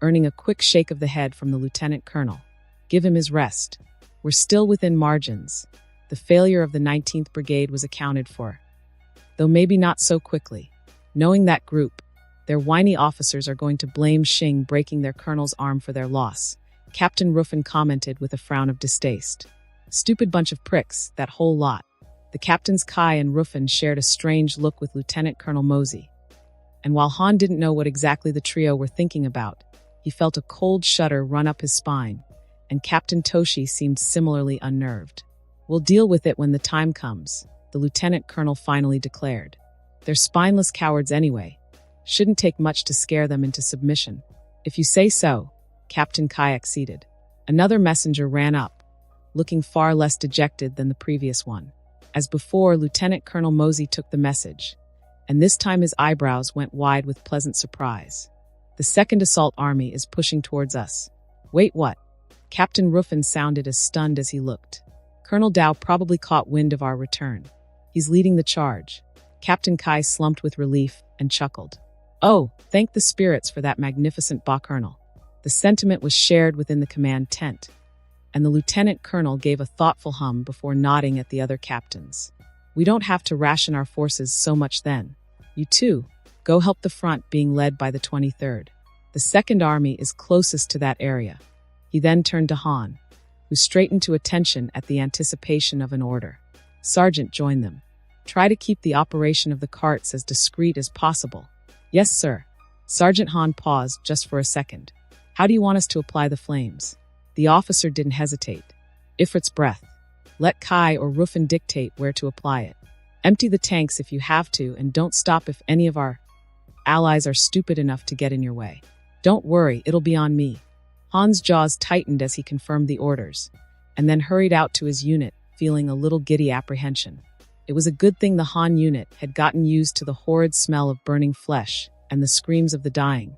earning a quick shake of the head from the lieutenant colonel. Give him his rest. We're still within margins. The failure of the 19th Brigade was accounted for. Though maybe not so quickly. Knowing that group, their whiny officers are going to blame Xing breaking their colonel's arm for their loss, Captain Ruffin commented with a frown of distaste. Stupid bunch of pricks, that whole lot. The captains Kai and Ruffin shared a strange look with Lieutenant Colonel Mosey. And while Han didn't know what exactly the trio were thinking about, he felt a cold shudder run up his spine, and Captain Toshi seemed similarly unnerved. We'll deal with it when the time comes, the lieutenant colonel finally declared. They're spineless cowards anyway. Shouldn't take much to scare them into submission. If you say so, Captain Kai acceded. Another messenger ran up, looking far less dejected than the previous one. As before, Lieutenant Colonel Mosey took the message, and this time his eyebrows went wide with pleasant surprise. The 2nd Assault Army is pushing towards us. Wait, what? Captain Ruffin sounded as stunned as he looked. Colonel Dao probably caught wind of our return. He's leading the charge. Captain Kai slumped with relief and chuckled. Oh, thank the spirits for that magnificent Colonel. The sentiment was shared within the command tent, and the lieutenant colonel gave a thoughtful hum before nodding at the other captains. We don't have to ration our forces so much then. You too, go help the front being led by the 23rd. The 2nd Army is closest to that area. He then turned to Han, who straightened to attention at the anticipation of an order. Sergeant joined them. Try to keep the operation of the carts as discreet as possible. Yes, sir. Sergeant Han paused just for a second. How do you want us to apply the flames? The officer didn't hesitate. Ifrit's breath. Let Kai or Ruffin dictate where to apply it. Empty the tanks if you have to, and don't stop if any of our allies are stupid enough to get in your way. Don't worry, it'll be on me. Han's jaws tightened as he confirmed the orders, and then hurried out to his unit, feeling a little giddy apprehension. It was a good thing the Han unit had gotten used to the horrid smell of burning flesh and the screams of the dying.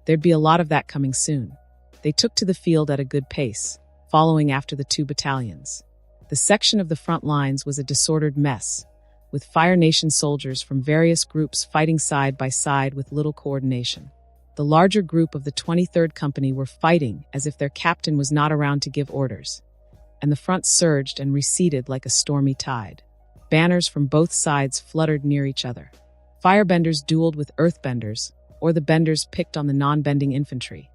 There'd be a lot of that coming soon. They took to the field at a good pace, following after the 2 battalions. The section of the front lines was a disordered mess, with Fire Nation soldiers from various groups fighting side by side with little coordination. The larger group of the 23rd Company were fighting as if their captain was not around to give orders, and the front surged and receded like a stormy tide. Banners from both sides fluttered near each other. Firebenders dueled with earthbenders, or the benders picked on the non-bending infantry,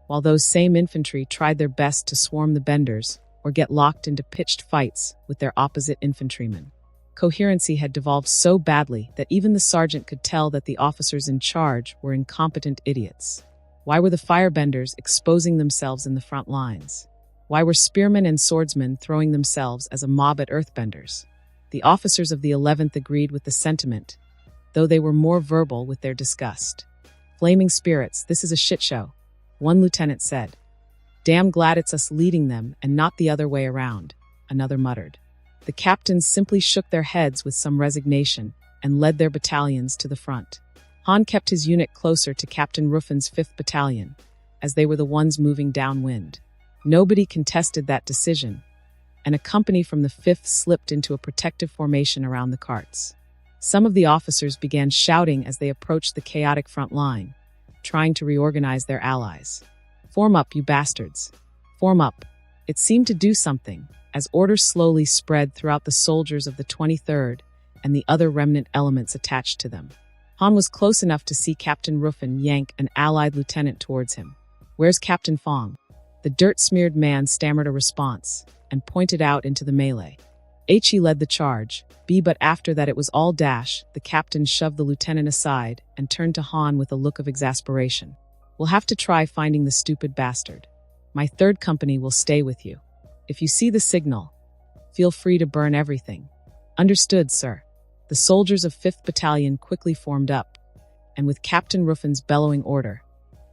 while those same infantry tried their best to swarm the benders or get locked into pitched fights with their opposite infantrymen. Coherency had devolved so badly that even the sergeant could tell that the officers in charge were incompetent idiots. Why were the firebenders exposing themselves in the front lines? Why were spearmen and swordsmen throwing themselves as a mob at earthbenders? The officers of the 11th agreed with the sentiment, though they were more verbal with their disgust. Flaming spirits, this is a shit show, one lieutenant said. Damn glad it's us leading them and not the other way around, another muttered. The captains simply shook their heads with some resignation and led their battalions to the front. Han kept his unit closer to Captain Ruffin's 5th Battalion, as they were the ones moving downwind. Nobody contested that decision, and a company from the 5th slipped into a protective formation around the carts. Some of the officers began shouting as they approached the chaotic front line, trying to reorganize their allies. Form up, you bastards. Form up. It seemed to do something, as orders slowly spread throughout the soldiers of the 23rd and the other remnant elements attached to them. Han was close enough to see Captain Ruffin yank an allied lieutenant towards him. Where's Captain Fong? The dirt-smeared man stammered a response and pointed out into the melee. He led the charge, but after that it was all dash. The captain shoved the lieutenant aside and turned to Han with a look of exasperation. We'll have to try finding the stupid bastard. My 3rd Company will stay with you. If you see the signal, feel free to burn everything. Understood, sir. The soldiers of 5th Battalion quickly formed up, and with Captain Ruffin's bellowing order,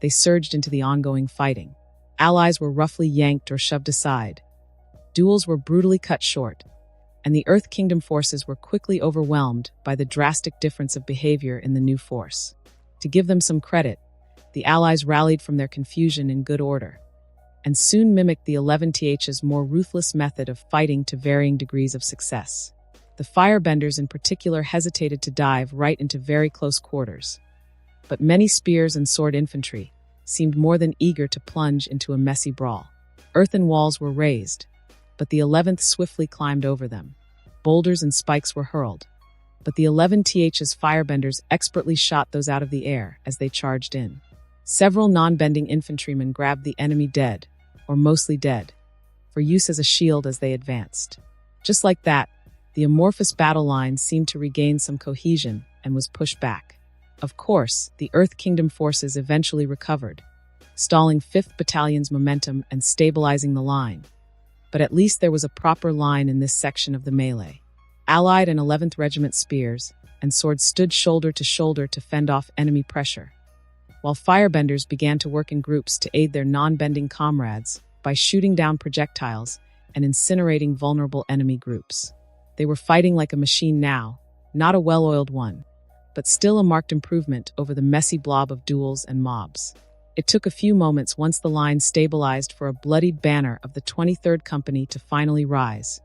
they surged into the ongoing fighting. Allies were roughly yanked or shoved aside, Duels were brutally cut short, and the Earth Kingdom forces were quickly overwhelmed by the drastic difference of behavior in the new force. To give them some credit, the Allies rallied from their confusion in good order, and soon mimicked the 11th's more ruthless method of fighting to varying degrees of success. The firebenders in particular hesitated to dive right into very close quarters, but many spears and sword infantry seemed more than eager to plunge into a messy brawl. Earthen walls were raised, but the 11th swiftly climbed over them. Boulders and spikes were hurled, but the 11th's firebenders expertly shot those out of the air as they charged in. Several non-bending infantrymen grabbed the enemy dead, or mostly dead, for use as a shield as they advanced. Just like that, the amorphous battle line seemed to regain some cohesion and was pushed back. Of course, the Earth Kingdom forces eventually recovered, stalling 5th Battalion's momentum and stabilizing the line. But at least there was a proper line in this section of the melee. Allied and 11th Regiment spears and swords stood shoulder to shoulder to fend off enemy pressure, while firebenders began to work in groups to aid their non-bending comrades by shooting down projectiles and incinerating vulnerable enemy groups. They were fighting like a machine now, not a well-oiled one, but still a marked improvement over the messy blob of duels and mobs. It took a few moments once the line stabilized for a bloodied banner of the 23rd Company to finally rise,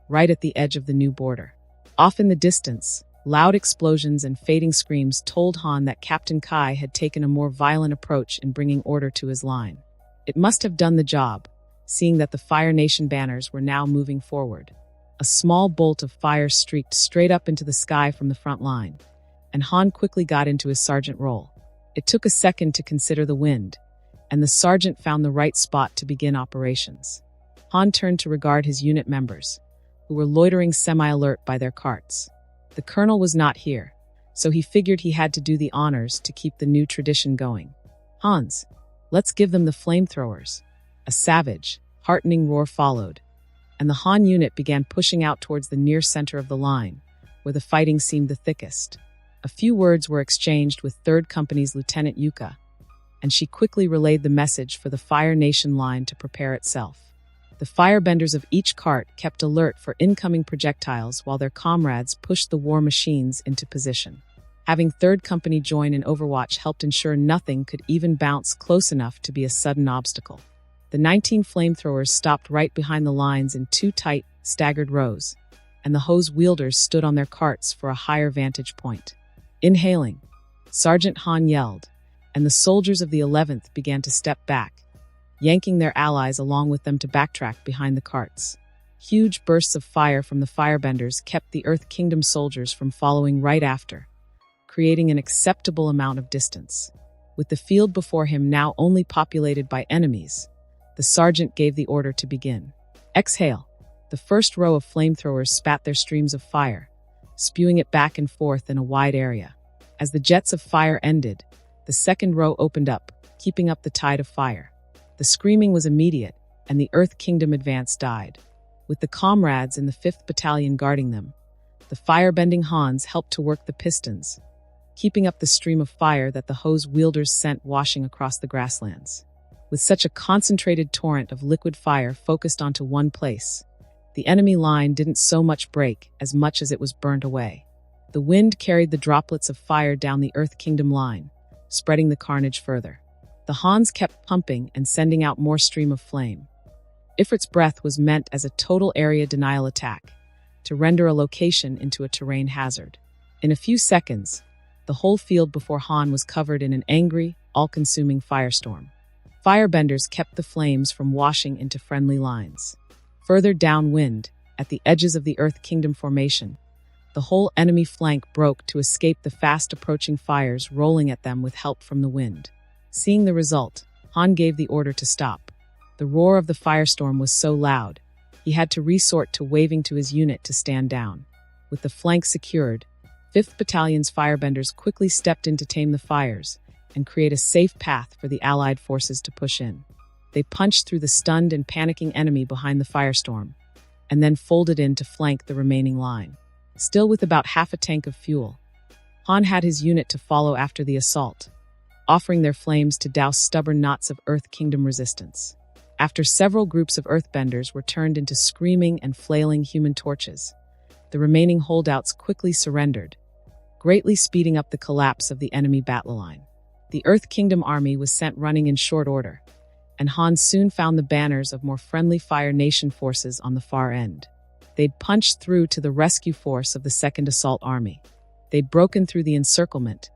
right at the edge of the new border. Off in the distance, loud explosions and fading screams told Han that Captain Kai had taken a more violent approach in bringing order to his line. It must have done the job, seeing that the Fire Nation banners were now moving forward. A small bolt of fire streaked straight up into the sky from the front line, and Han quickly got into his sergeant role. It took a second to consider the wind, and the sergeant found the right spot to begin operations. Han turned to regard his unit members, who were loitering semi-alert by their carts. The colonel was not here, so he figured he had to do the honors to keep the new tradition going. "Hans, let's give them the flamethrowers." A savage, heartening roar followed, and the Han unit began pushing out towards the near center of the line, where the fighting seemed the thickest. A few words were exchanged with 3rd Company's Lieutenant Yuka, and she quickly relayed the message for the Fire Nation line to prepare itself. The firebenders of each cart kept alert for incoming projectiles while their comrades pushed the war machines into position. Having 3rd Company join in Overwatch helped ensure nothing could even bounce close enough to be a sudden obstacle. The 19 flamethrowers stopped right behind the lines in 2 tight, staggered rows, and the hose wielders stood on their carts for a higher vantage point. Inhaling, Sergeant Han yelled, and the soldiers of the 11th began to step back, yanking their allies along with them to backtrack behind the carts. Huge bursts of fire from the firebenders kept the Earth Kingdom soldiers from following right after, creating an acceptable amount of distance. With the field before him now only populated by enemies, the sergeant gave the order to begin. Exhale. The first row of flamethrowers spat their streams of fire, spewing it back and forth in a wide area. As the jets of fire ended, the second row opened up, keeping up the tide of fire. The screaming was immediate, and the Earth Kingdom advance died. With the comrades in the 5th Battalion guarding them, the firebending Hans helped to work the pistons, keeping up the stream of fire that the hose wielders sent washing across the grasslands. With such a concentrated torrent of liquid fire focused onto one place, the enemy line didn't so much break as much as it was burnt away. The wind carried the droplets of fire down the Earth Kingdom line, spreading the carnage further. The Hans kept pumping and sending out more stream of flame. Ifrit's breath was meant as a total area denial attack, to render a location into a terrain hazard. In a few seconds, the whole field before Han was covered in an angry, all-consuming firestorm. Firebenders kept the flames from washing into friendly lines. Further downwind, at the edges of the Earth Kingdom formation, the whole enemy flank broke to escape the fast-approaching fires rolling at them with help from the wind. Seeing the result, Han gave the order to stop. The roar of the firestorm was so loud, he had to resort to waving to his unit to stand down. With the flank secured, 5th Battalion's firebenders quickly stepped in to tame the fires and create a safe path for the Allied forces to push in. They punched through the stunned and panicking enemy behind the firestorm, and then folded in to flank the remaining line. Still with about half a tank of fuel, Han had his unit to follow after the assault, offering their flames to douse stubborn knots of Earth Kingdom resistance. After several groups of earthbenders were turned into screaming and flailing human torches, the remaining holdouts quickly surrendered, greatly speeding up the collapse of the enemy battle line. The Earth Kingdom army was sent running in short order, and Han soon found the banners of more friendly Fire Nation forces on the far end. They'd punched through to the rescue force of the Second Assault Army. They'd broken through the encirclement,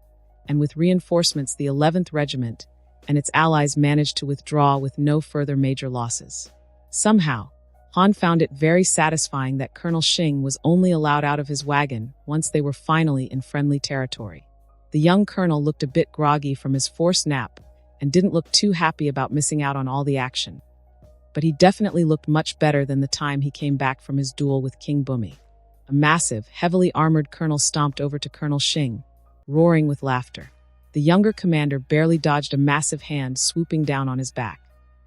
and with reinforcements the 11th Regiment and its allies managed to withdraw with no further major losses. Somehow, Han found it very satisfying that Colonel Xing was only allowed out of his wagon once they were finally in friendly territory. The young colonel looked a bit groggy from his forced nap and didn't look too happy about missing out on all the action. But he definitely looked much better than the time he came back from his duel with King Bumi. A massive, heavily armored colonel stomped over to Colonel Xing, roaring with laughter. The younger commander barely dodged a massive hand swooping down on his back.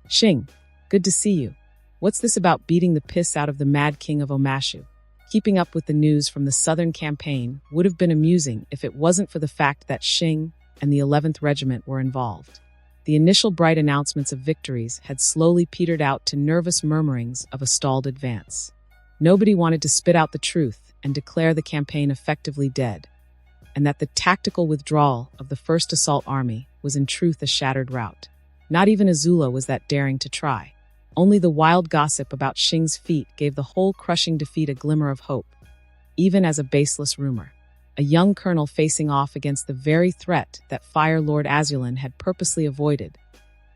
"Xing, good to see you. What's this about beating the piss out of the Mad King of Omashu?" Keeping up with the news from the Southern Campaign would have been amusing if it wasn't for the fact that Xing and the 11th Regiment were involved. The initial bright announcements of victories had slowly petered out to nervous murmurings of a stalled advance. Nobody wanted to spit out the truth and declare the campaign effectively dead, and that the tactical withdrawal of the First Assault Army was in truth a shattered rout. Not even AZULA was that daring to try. Only the wild gossip about Xing's feat gave the whole crushing defeat a glimmer of hope, even as a baseless rumor. A young colonel facing off against the very threat that Fire Lord AZULA had purposely avoided.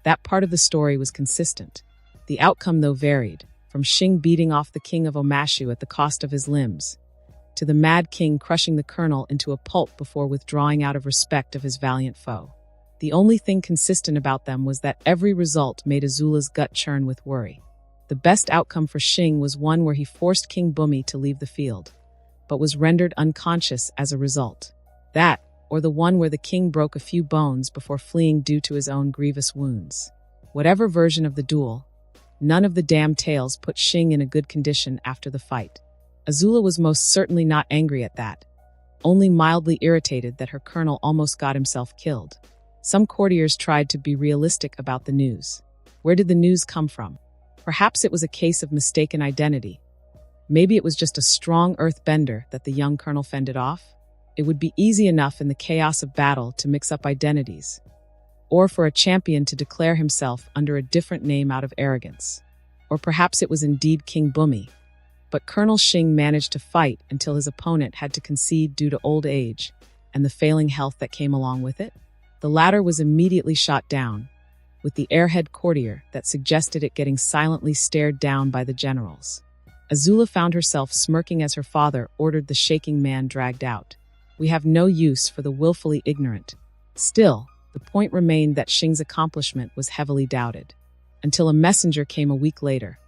That part of the story was consistent. The outcome, though, varied, from Xing beating off the King of Omashu at the cost of his limbs, to the Mad King crushing the colonel into a pulp before withdrawing out of respect of his valiant foe. The only thing consistent about them was that every result made AZULA's gut churn with worry. The best outcome for Xing was one where he forced King Bumi to leave the field, but was rendered unconscious as a result. That, or the one where the king broke a few bones before fleeing due to his own grievous wounds. Whatever version of the duel, none of the damn tales put Xing in a good condition after the fight. AZULA was most certainly not angry at that, only mildly irritated that her colonel almost got himself killed. Some courtiers tried to be realistic about the news. Where did the news come from? Perhaps it was a case of mistaken identity. Maybe it was just a strong earthbender that the young colonel fended off. It would be easy enough in the chaos of battle to mix up identities, or for a champion to declare himself under a different name out of arrogance. Or perhaps it was indeed King Bumi. But Colonel Xing managed to fight until his opponent had to concede due to old age and the failing health that came along with it. The latter was immediately shot down, with the airhead courtier that suggested it getting silently stared down by the generals. AZULA found herself smirking as her father ordered the shaking man dragged out. "We have no use for the willfully ignorant." Still, the point remained that Xing's accomplishment was heavily doubted, until a messenger came a week later,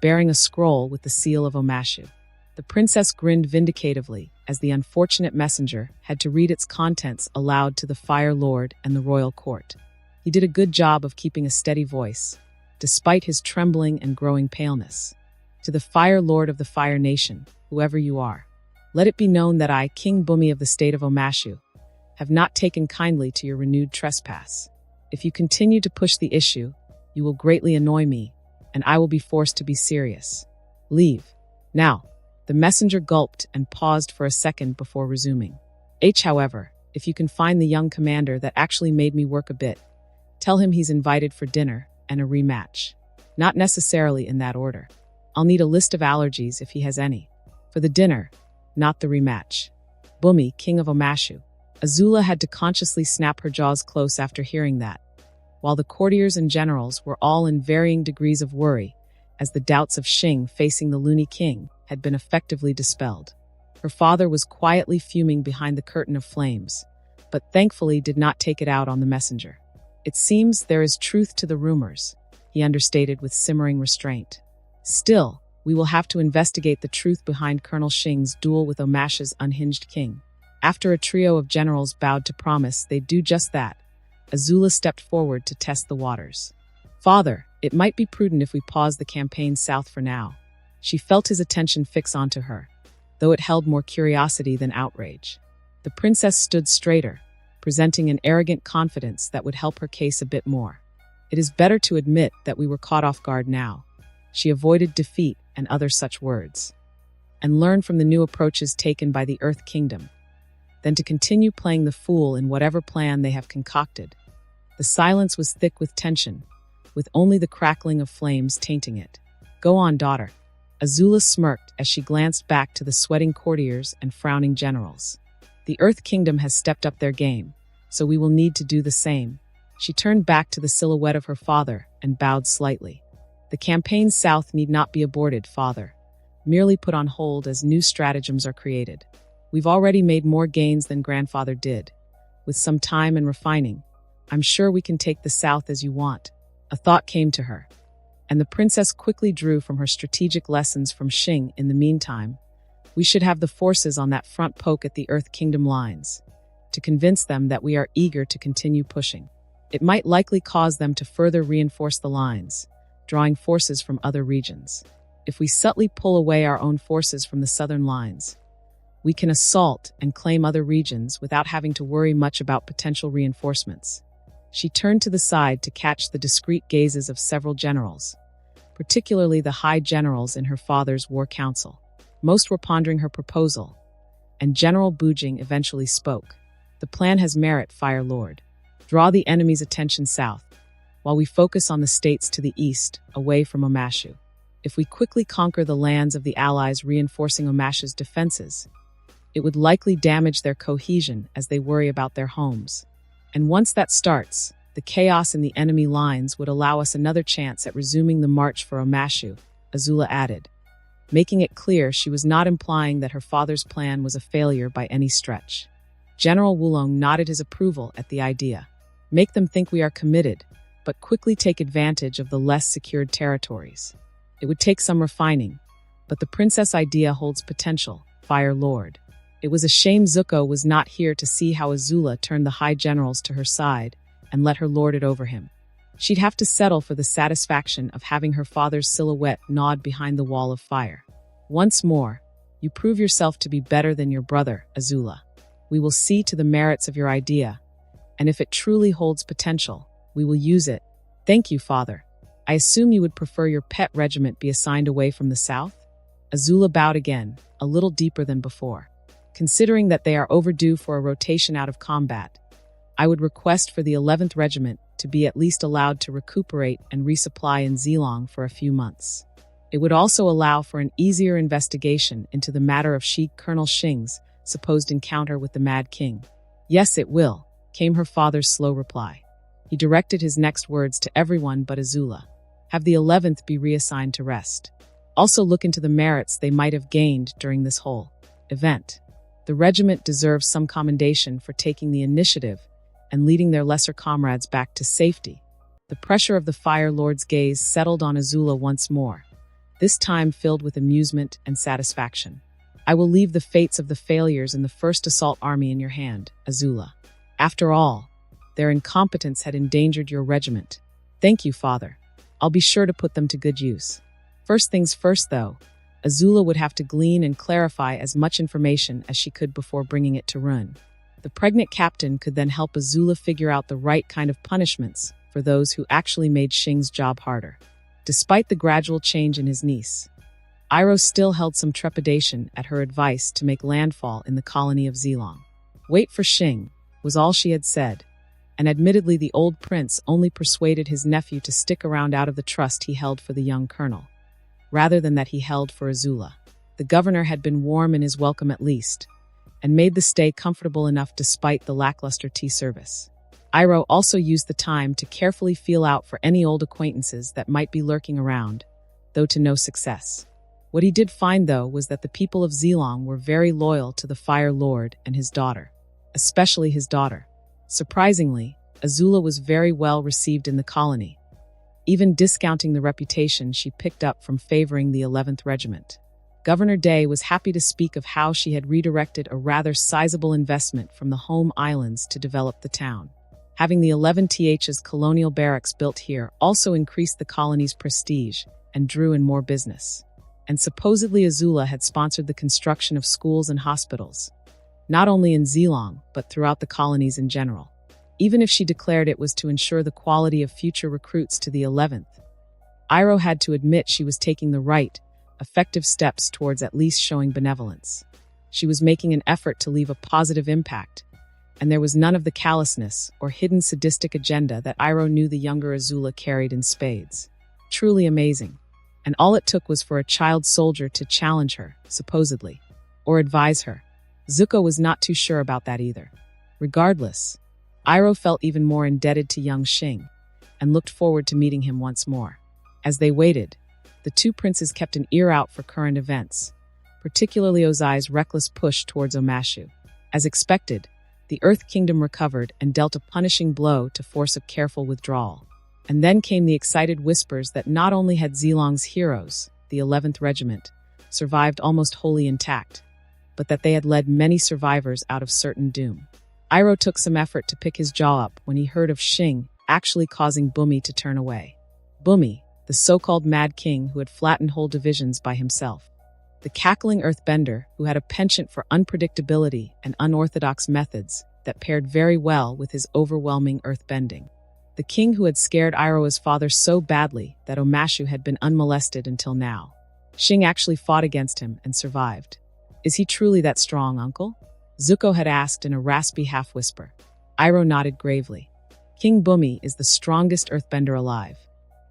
bearing a scroll with the seal of Omashu. The princess grinned vindicatively as the unfortunate messenger had to read its contents aloud to the Fire Lord and the royal court. He did a good job of keeping a steady voice, despite his trembling and growing paleness. "To the Fire Lord of the Fire Nation, whoever you are, let it be known that I, King Bumi of the state of Omashu, have not taken kindly to your renewed trespass. If you continue to push the issue, you will greatly annoy me, and I will be forced to be serious. Leave. Now." The messenger gulped and paused for a second before resuming. However, if you can find the young commander that actually made me work a bit, tell him he's invited for dinner and a rematch. Not necessarily in that order. I'll need a list of allergies if he has any. For the dinner, not the rematch. Bumi, King of Omashu. AZULA had to consciously snap her jaws close after hearing that, while the courtiers and generals were all in varying degrees of worry, as the doubts of Xing facing the loony king had been effectively dispelled. Her father was quietly fuming behind the curtain of flames, but thankfully did not take it out on the messenger. "It seems there is truth to the rumors," he understated with simmering restraint. "Still, we will have to investigate the truth behind Colonel Xing's duel with Omashu's unhinged king." After a trio of generals bowed to promise they'd do just that, AZULA stepped forward to test the waters. "Father, it might be prudent if we pause the campaign south for now." She felt his attention fix onto her, though it held more curiosity than outrage. The princess stood straighter, presenting an arrogant confidence that would help her case a bit more. It is better to admit that we were caught off guard now. She avoided defeat and other such words, and learn from the new approaches taken by the Earth Kingdom, than to continue playing the fool in whatever plan they have concocted. The silence was thick with tension, with only the crackling of flames tainting it. Go on, daughter. AZULA smirked as she glanced back to the sweating courtiers and frowning generals. The Earth Kingdom has stepped up their game, so we will need to do the same. She turned back to the silhouette of her father and bowed slightly. The campaign south need not be aborted, father. Merely put on hold as new stratagems are created. We've already made more gains than grandfather did. With some time and refining, I'm sure we can take the south as you want. A thought came to her, and the princess quickly drew from her strategic lessons from Xing. In the meantime, we should have the forces on that front poke at the Earth Kingdom lines, to convince them that we are eager to continue pushing. It might likely cause them to further reinforce the lines, drawing forces from other regions. If we subtly pull away our own forces from the southern lines, we can assault and claim other regions without having to worry much about potential reinforcements. She turned to the side to catch the discreet gazes of several generals, particularly the high generals in her father's war council. Most were pondering her proposal, and General Bujing eventually spoke. The plan has merit, Fire Lord. Draw the enemy's attention south, while we focus on the states to the east, away from Omashu. If we quickly conquer the lands of the Allies reinforcing Omashu's defenses, it would likely damage their cohesion as they worry about their homes. And once that starts, the chaos in the enemy lines would allow us another chance at resuming the march for Omashu, AZULA added, making it clear she was not implying that her father's plan was a failure by any stretch. General Wulong nodded his approval at the idea. Make them think we are committed, but quickly take advantage of the less secured territories. It would take some refining, but the princess idea holds potential, Fire Lord. It was a shame Zuko was not here to see how AZULA turned the high generals to her side and let her lord it over him. She'd have to settle for the satisfaction of having her father's silhouette nod behind the wall of fire. Once more, you prove yourself to be better than your brother, AZULA. We will see to the merits of your idea, and if it truly holds potential, we will use it. Thank you, father. I assume you would prefer your pet regiment be assigned away from the south? AZULA bowed again, a little deeper than before. Considering that they are overdue for a rotation out of combat, I would request for the 11th Regiment to be at least allowed to recuperate and resupply in Zilong for a few months. It would also allow for an easier investigation into the matter of Colonel Xing's supposed encounter with the Mad King. Yes, it will, came her father's slow reply. He directed his next words to everyone but AZULA. Have the 11th be reassigned to rest. Also look into the merits they might have gained during this whole event. The regiment deserves some commendation for taking the initiative and leading their lesser comrades back to safety. The pressure of the Fire Lord's gaze settled on AZULA once more, this time filled with amusement and satisfaction. I will leave the fates of the failures in the First Assault Army in your hand, AZULA. After all, their incompetence had endangered your regiment. Thank you, father. I'll be sure to put them to good use. First things first, though, AZULA would have to glean and clarify as much information as she could before bringing it to Run. The pregnant captain could then help AZULA figure out the right kind of punishments for those who actually made Xing's job harder. Despite the gradual change in his niece, Iroh still held some trepidation at her advice to make landfall in the colony of Zilong. Wait for Xing, was all she had said, and admittedly the old prince only persuaded his nephew to stick around out of the trust he held for the young colonel, rather than that he held for AZULA. The governor had been warm in his welcome at least, and made the stay comfortable enough despite the lackluster tea service. Iroh also used the time to carefully feel out for any old acquaintances that might be lurking around, though to no success. What he did find, though, was that the people of Zilong were very loyal to the Fire Lord and his daughter, especially his daughter. Surprisingly, AZULA was very well received in the colony, even discounting the reputation she picked up from favoring the 11th Regiment. Governor Day was happy to speak of how she had redirected a rather sizable investment from the home islands to develop the town. Having the 11th's colonial barracks built here also increased the colony's prestige and drew in more business. And supposedly AZULA had sponsored the construction of schools and hospitals, not only in Zilong, but throughout the colonies in general. even if she declared it was to ensure the quality of future recruits to the 11th. Iroh had to admit she was taking the right, effective steps towards at least showing benevolence. She was making an effort to leave a positive impact, and there was none of the callousness or hidden sadistic agenda that Iroh knew the younger AZULA carried in spades. Truly amazing. And all it took was for a child soldier to challenge her, supposedly, or advise her. Zuko was not too sure about that either. Regardless, Iroh felt even more indebted to young Shing, and looked forward to meeting him once more. As they waited, the two princes kept an ear out for current events, particularly Ozai's reckless push towards Omashu. As expected, the Earth Kingdom recovered and dealt a punishing blow to force a careful withdrawal. And then came the excited whispers that not only had Zilong's heroes, the 11th Regiment, survived almost wholly intact, but that they had led many survivors out of certain doom. Iroh took some effort to pick his jaw up when he heard of Shing actually causing Bumi to turn away. Bumi, the so-called Mad King who had flattened whole divisions by himself. The cackling earthbender who had a penchant for unpredictability and unorthodox methods that paired very well with his overwhelming earthbending. The king who had scared Iroh's father so badly that Omashu had been unmolested until now. Shing actually fought against him and survived. Is he truly that strong, uncle? Zuko had asked in a raspy half-whisper. Iroh nodded gravely. King Bumi is the strongest earthbender alive.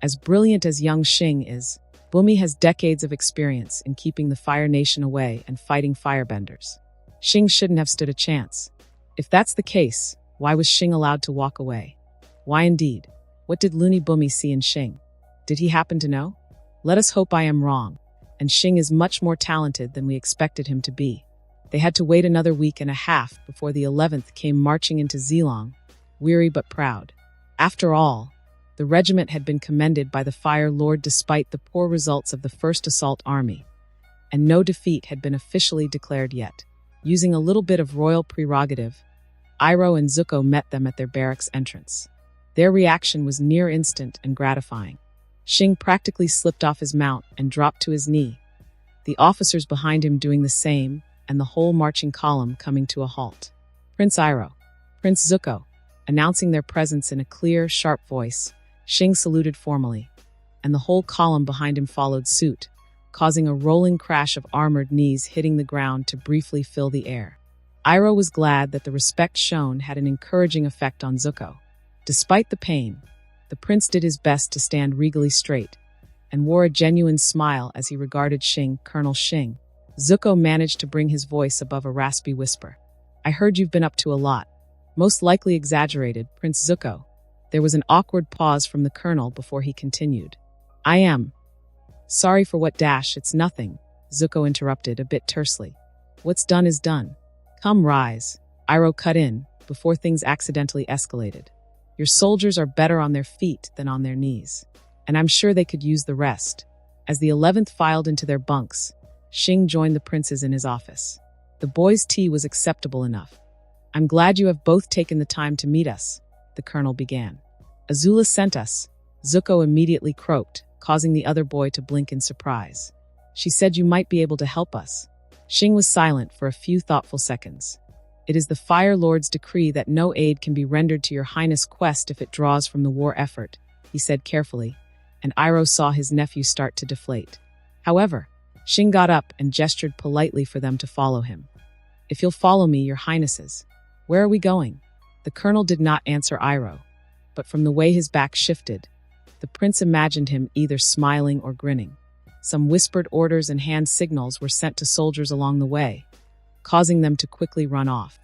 As brilliant as young Shing is, Bumi has decades of experience in keeping the Fire Nation away and fighting firebenders. Shing shouldn't have stood a chance. If that's the case, why was Shing allowed to walk away? Why indeed? What did Loony Bumi see in Shing? Did he happen to know? Let us hope I am wrong, and Shing is much more talented than we expected him to be. They had to wait another week and a half before the 11th came marching into Zilong, weary but proud. After all, the regiment had been commended by the Fire Lord despite the poor results of the first assault army, and no defeat had been officially declared yet. Using a little bit of royal prerogative, Iroh and Zuko met them at their barracks entrance. Their reaction was near instant and gratifying. Shing practically slipped off his mount and dropped to his knee, the officers behind him doing the same, and the whole marching column coming to a halt. Prince Iroh, Prince Zuko, announcing their presence in a clear, sharp voice, Shing saluted formally, and the whole column behind him followed suit, causing a rolling crash of armored knees hitting the ground to briefly fill the air. Iroh was glad that the respect shown had an encouraging effect on Zuko. Despite the pain, the prince did his best to stand regally straight, and wore a genuine smile as he regarded Shing, Colonel Shing. Zuko managed to bring his voice above a raspy whisper. I heard you've been up to a lot. Most likely exaggerated, Prince Zuko. There was an awkward pause from the colonel before he continued. I am. Sorry for what it's nothing, Zuko interrupted a bit tersely. What's done is done. Come rise, Iroh cut in, before things accidentally escalated. Your soldiers are better on their feet than on their knees, and I'm sure they could use the rest. As the 11th filed into their bunks, Shing joined the princes in his office. The boys' tea was acceptable enough. I'm glad you have both taken the time to meet us, the colonel began. AZULA sent us, Zuko immediately croaked, causing the other boy to blink in surprise. She said you might be able to help us. Shing was silent for a few thoughtful seconds. It is the Fire Lord's decree that no aid can be rendered to your Highness' quest if it draws from the war effort, he said carefully, and Iroh saw his nephew start to deflate. However, Shing got up and gestured politely for them to follow him. If you'll follow me, your Highnesses. Where are we going? The colonel did not answer Iroh, but from the way his back shifted, the prince imagined him either smiling or grinning. Some whispered orders and hand signals were sent to soldiers along the way, causing them to quickly run off.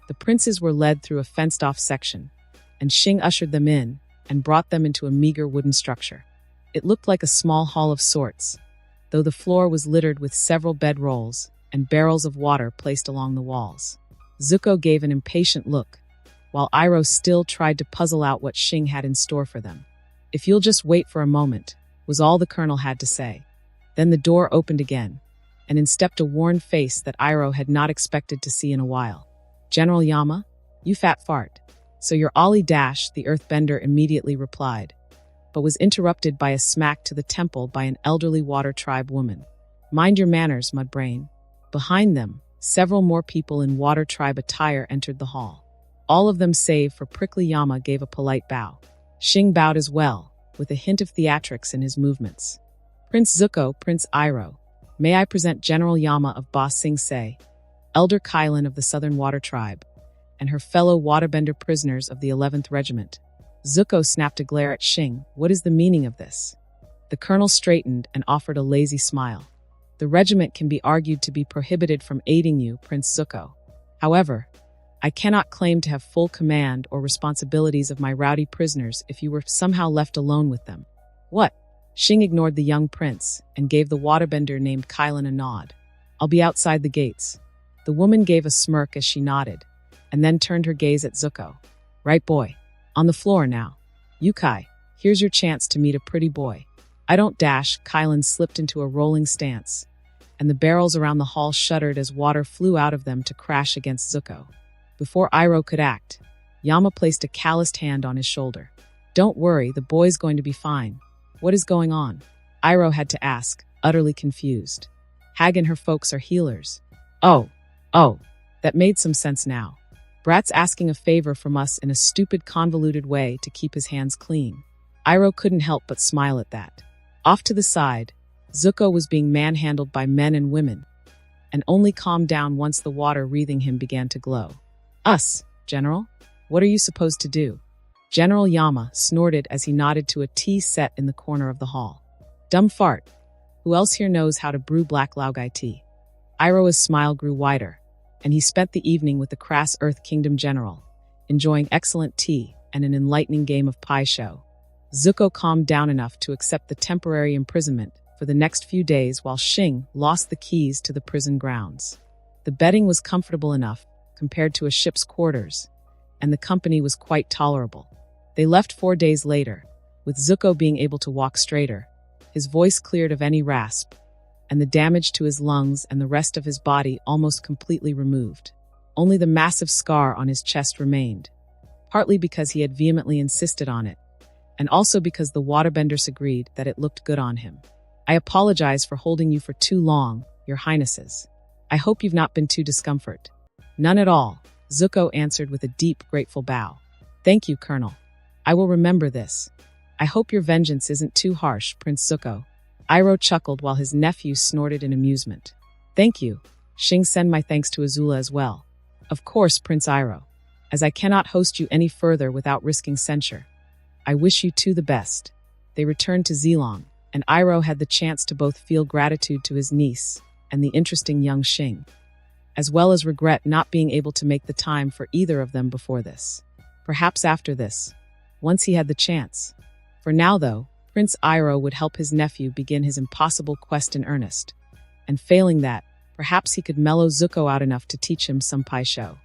The princes were led through a fenced-off section, and Shing ushered them in and brought them into a meager wooden structure. It looked like a small hall of sorts, though the floor was littered with several bedrolls and barrels of water placed along the walls. Zuko gave an impatient look, while Iroh still tried to puzzle out what Shing had in store for them. If you'll just wait for a moment, was all the colonel had to say. Then the door opened again, and in stepped a worn face that Iroh had not expected to see in a while. General Yama, you fat fart. So you're Ollie Dash, the earthbender immediately replied, but was interrupted by a smack to the temple by an elderly Water Tribe woman. Mind your manners, Mudbrain. Behind them, several more people in Water Tribe attire entered the hall. All of them save for prickly Yama gave a polite bow. Xing bowed as well, with a hint of theatrics in his movements. Prince Zuko, Prince Iroh, may I present General Yama of Ba Sing Se, Elder Kylan of the Southern Water Tribe, and her fellow waterbender prisoners of the 11th Regiment. Zuko snapped a glare at Xing. What is the meaning of this? The colonel straightened and offered a lazy smile. The regiment can be argued to be prohibited from aiding you, Prince Zuko. However, I cannot claim to have full command or responsibilities of my rowdy prisoners if you were somehow left alone with them. What? Xing ignored the young prince and gave the waterbender named Kylan a nod. I'll be outside the gates. The woman gave a smirk as she nodded, and then turned her gaze at Zuko. Right, boy. On the floor now. Yukai, here's your chance to meet a pretty boy. I don't dash. Kylan slipped into a rolling stance, and the barrels around the hall shuddered as water flew out of them to crash against Zuko. Before Iroh could act, Yama placed a calloused hand on his shoulder. Don't worry, the boy's going to be fine. What is going on? Iroh had to ask, utterly confused. Hag and her folks are healers. Oh, that made some sense now. Brat's asking a favor from us in a stupid, convoluted way to keep his hands clean. Iroh couldn't help but smile at that. Off to the side, Zuko was being manhandled by men and women, and only calmed down once the water wreathing him began to glow. Us, General? What are you supposed to do? General Yama snorted as he nodded to a tea set in the corner of the hall. Dumb fart. Who else here knows how to brew black laogai tea? Iroh's smile grew wider, and he spent the evening with the crass Earth Kingdom General, enjoying excellent tea and an enlightening game of pie show. Zuko calmed down enough to accept the temporary imprisonment for the next few days while Xing lost the keys to the prison grounds. The bedding was comfortable enough compared to a ship's quarters, and the company was quite tolerable. They left 4 days later, with Zuko being able to walk straighter, his voice cleared of any rasp, and the damage to his lungs and the rest of his body almost completely removed. Only the massive scar on his chest remained, partly because he had vehemently insisted on it, and also because the waterbenders agreed that it looked good on him. I apologize for holding you for too long, Your Highnesses. I hope you've not been too discomfort. None at all, Zuko answered with a deep, grateful bow. Thank you, Colonel. I will remember this. I hope your vengeance isn't too harsh, Prince Zuko. Iroh chuckled while his nephew snorted in amusement. Thank you. Xing, send my thanks to AZULA as well. Of course, Prince Iroh, as I cannot host you any further without risking censure. I wish you two the best. They returned to Zilong, and Iroh had the chance to both feel gratitude to his niece and the interesting young Xing, as well as regret not being able to make the time for either of them before this. Perhaps after this, once he had the chance. For now, though, Prince Iroh would help his nephew begin his impossible quest in earnest, and failing that, perhaps he could mellow Zuko out enough to teach him some pai sho.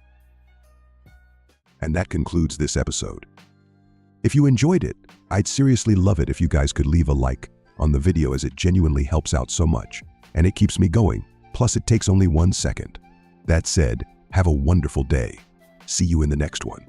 And that concludes this episode. If you enjoyed it, I'd seriously love it if you guys could leave a like on the video, as it genuinely helps out so much, and it keeps me going, plus it takes only 1 second. That said, have a wonderful day. See you in the next one.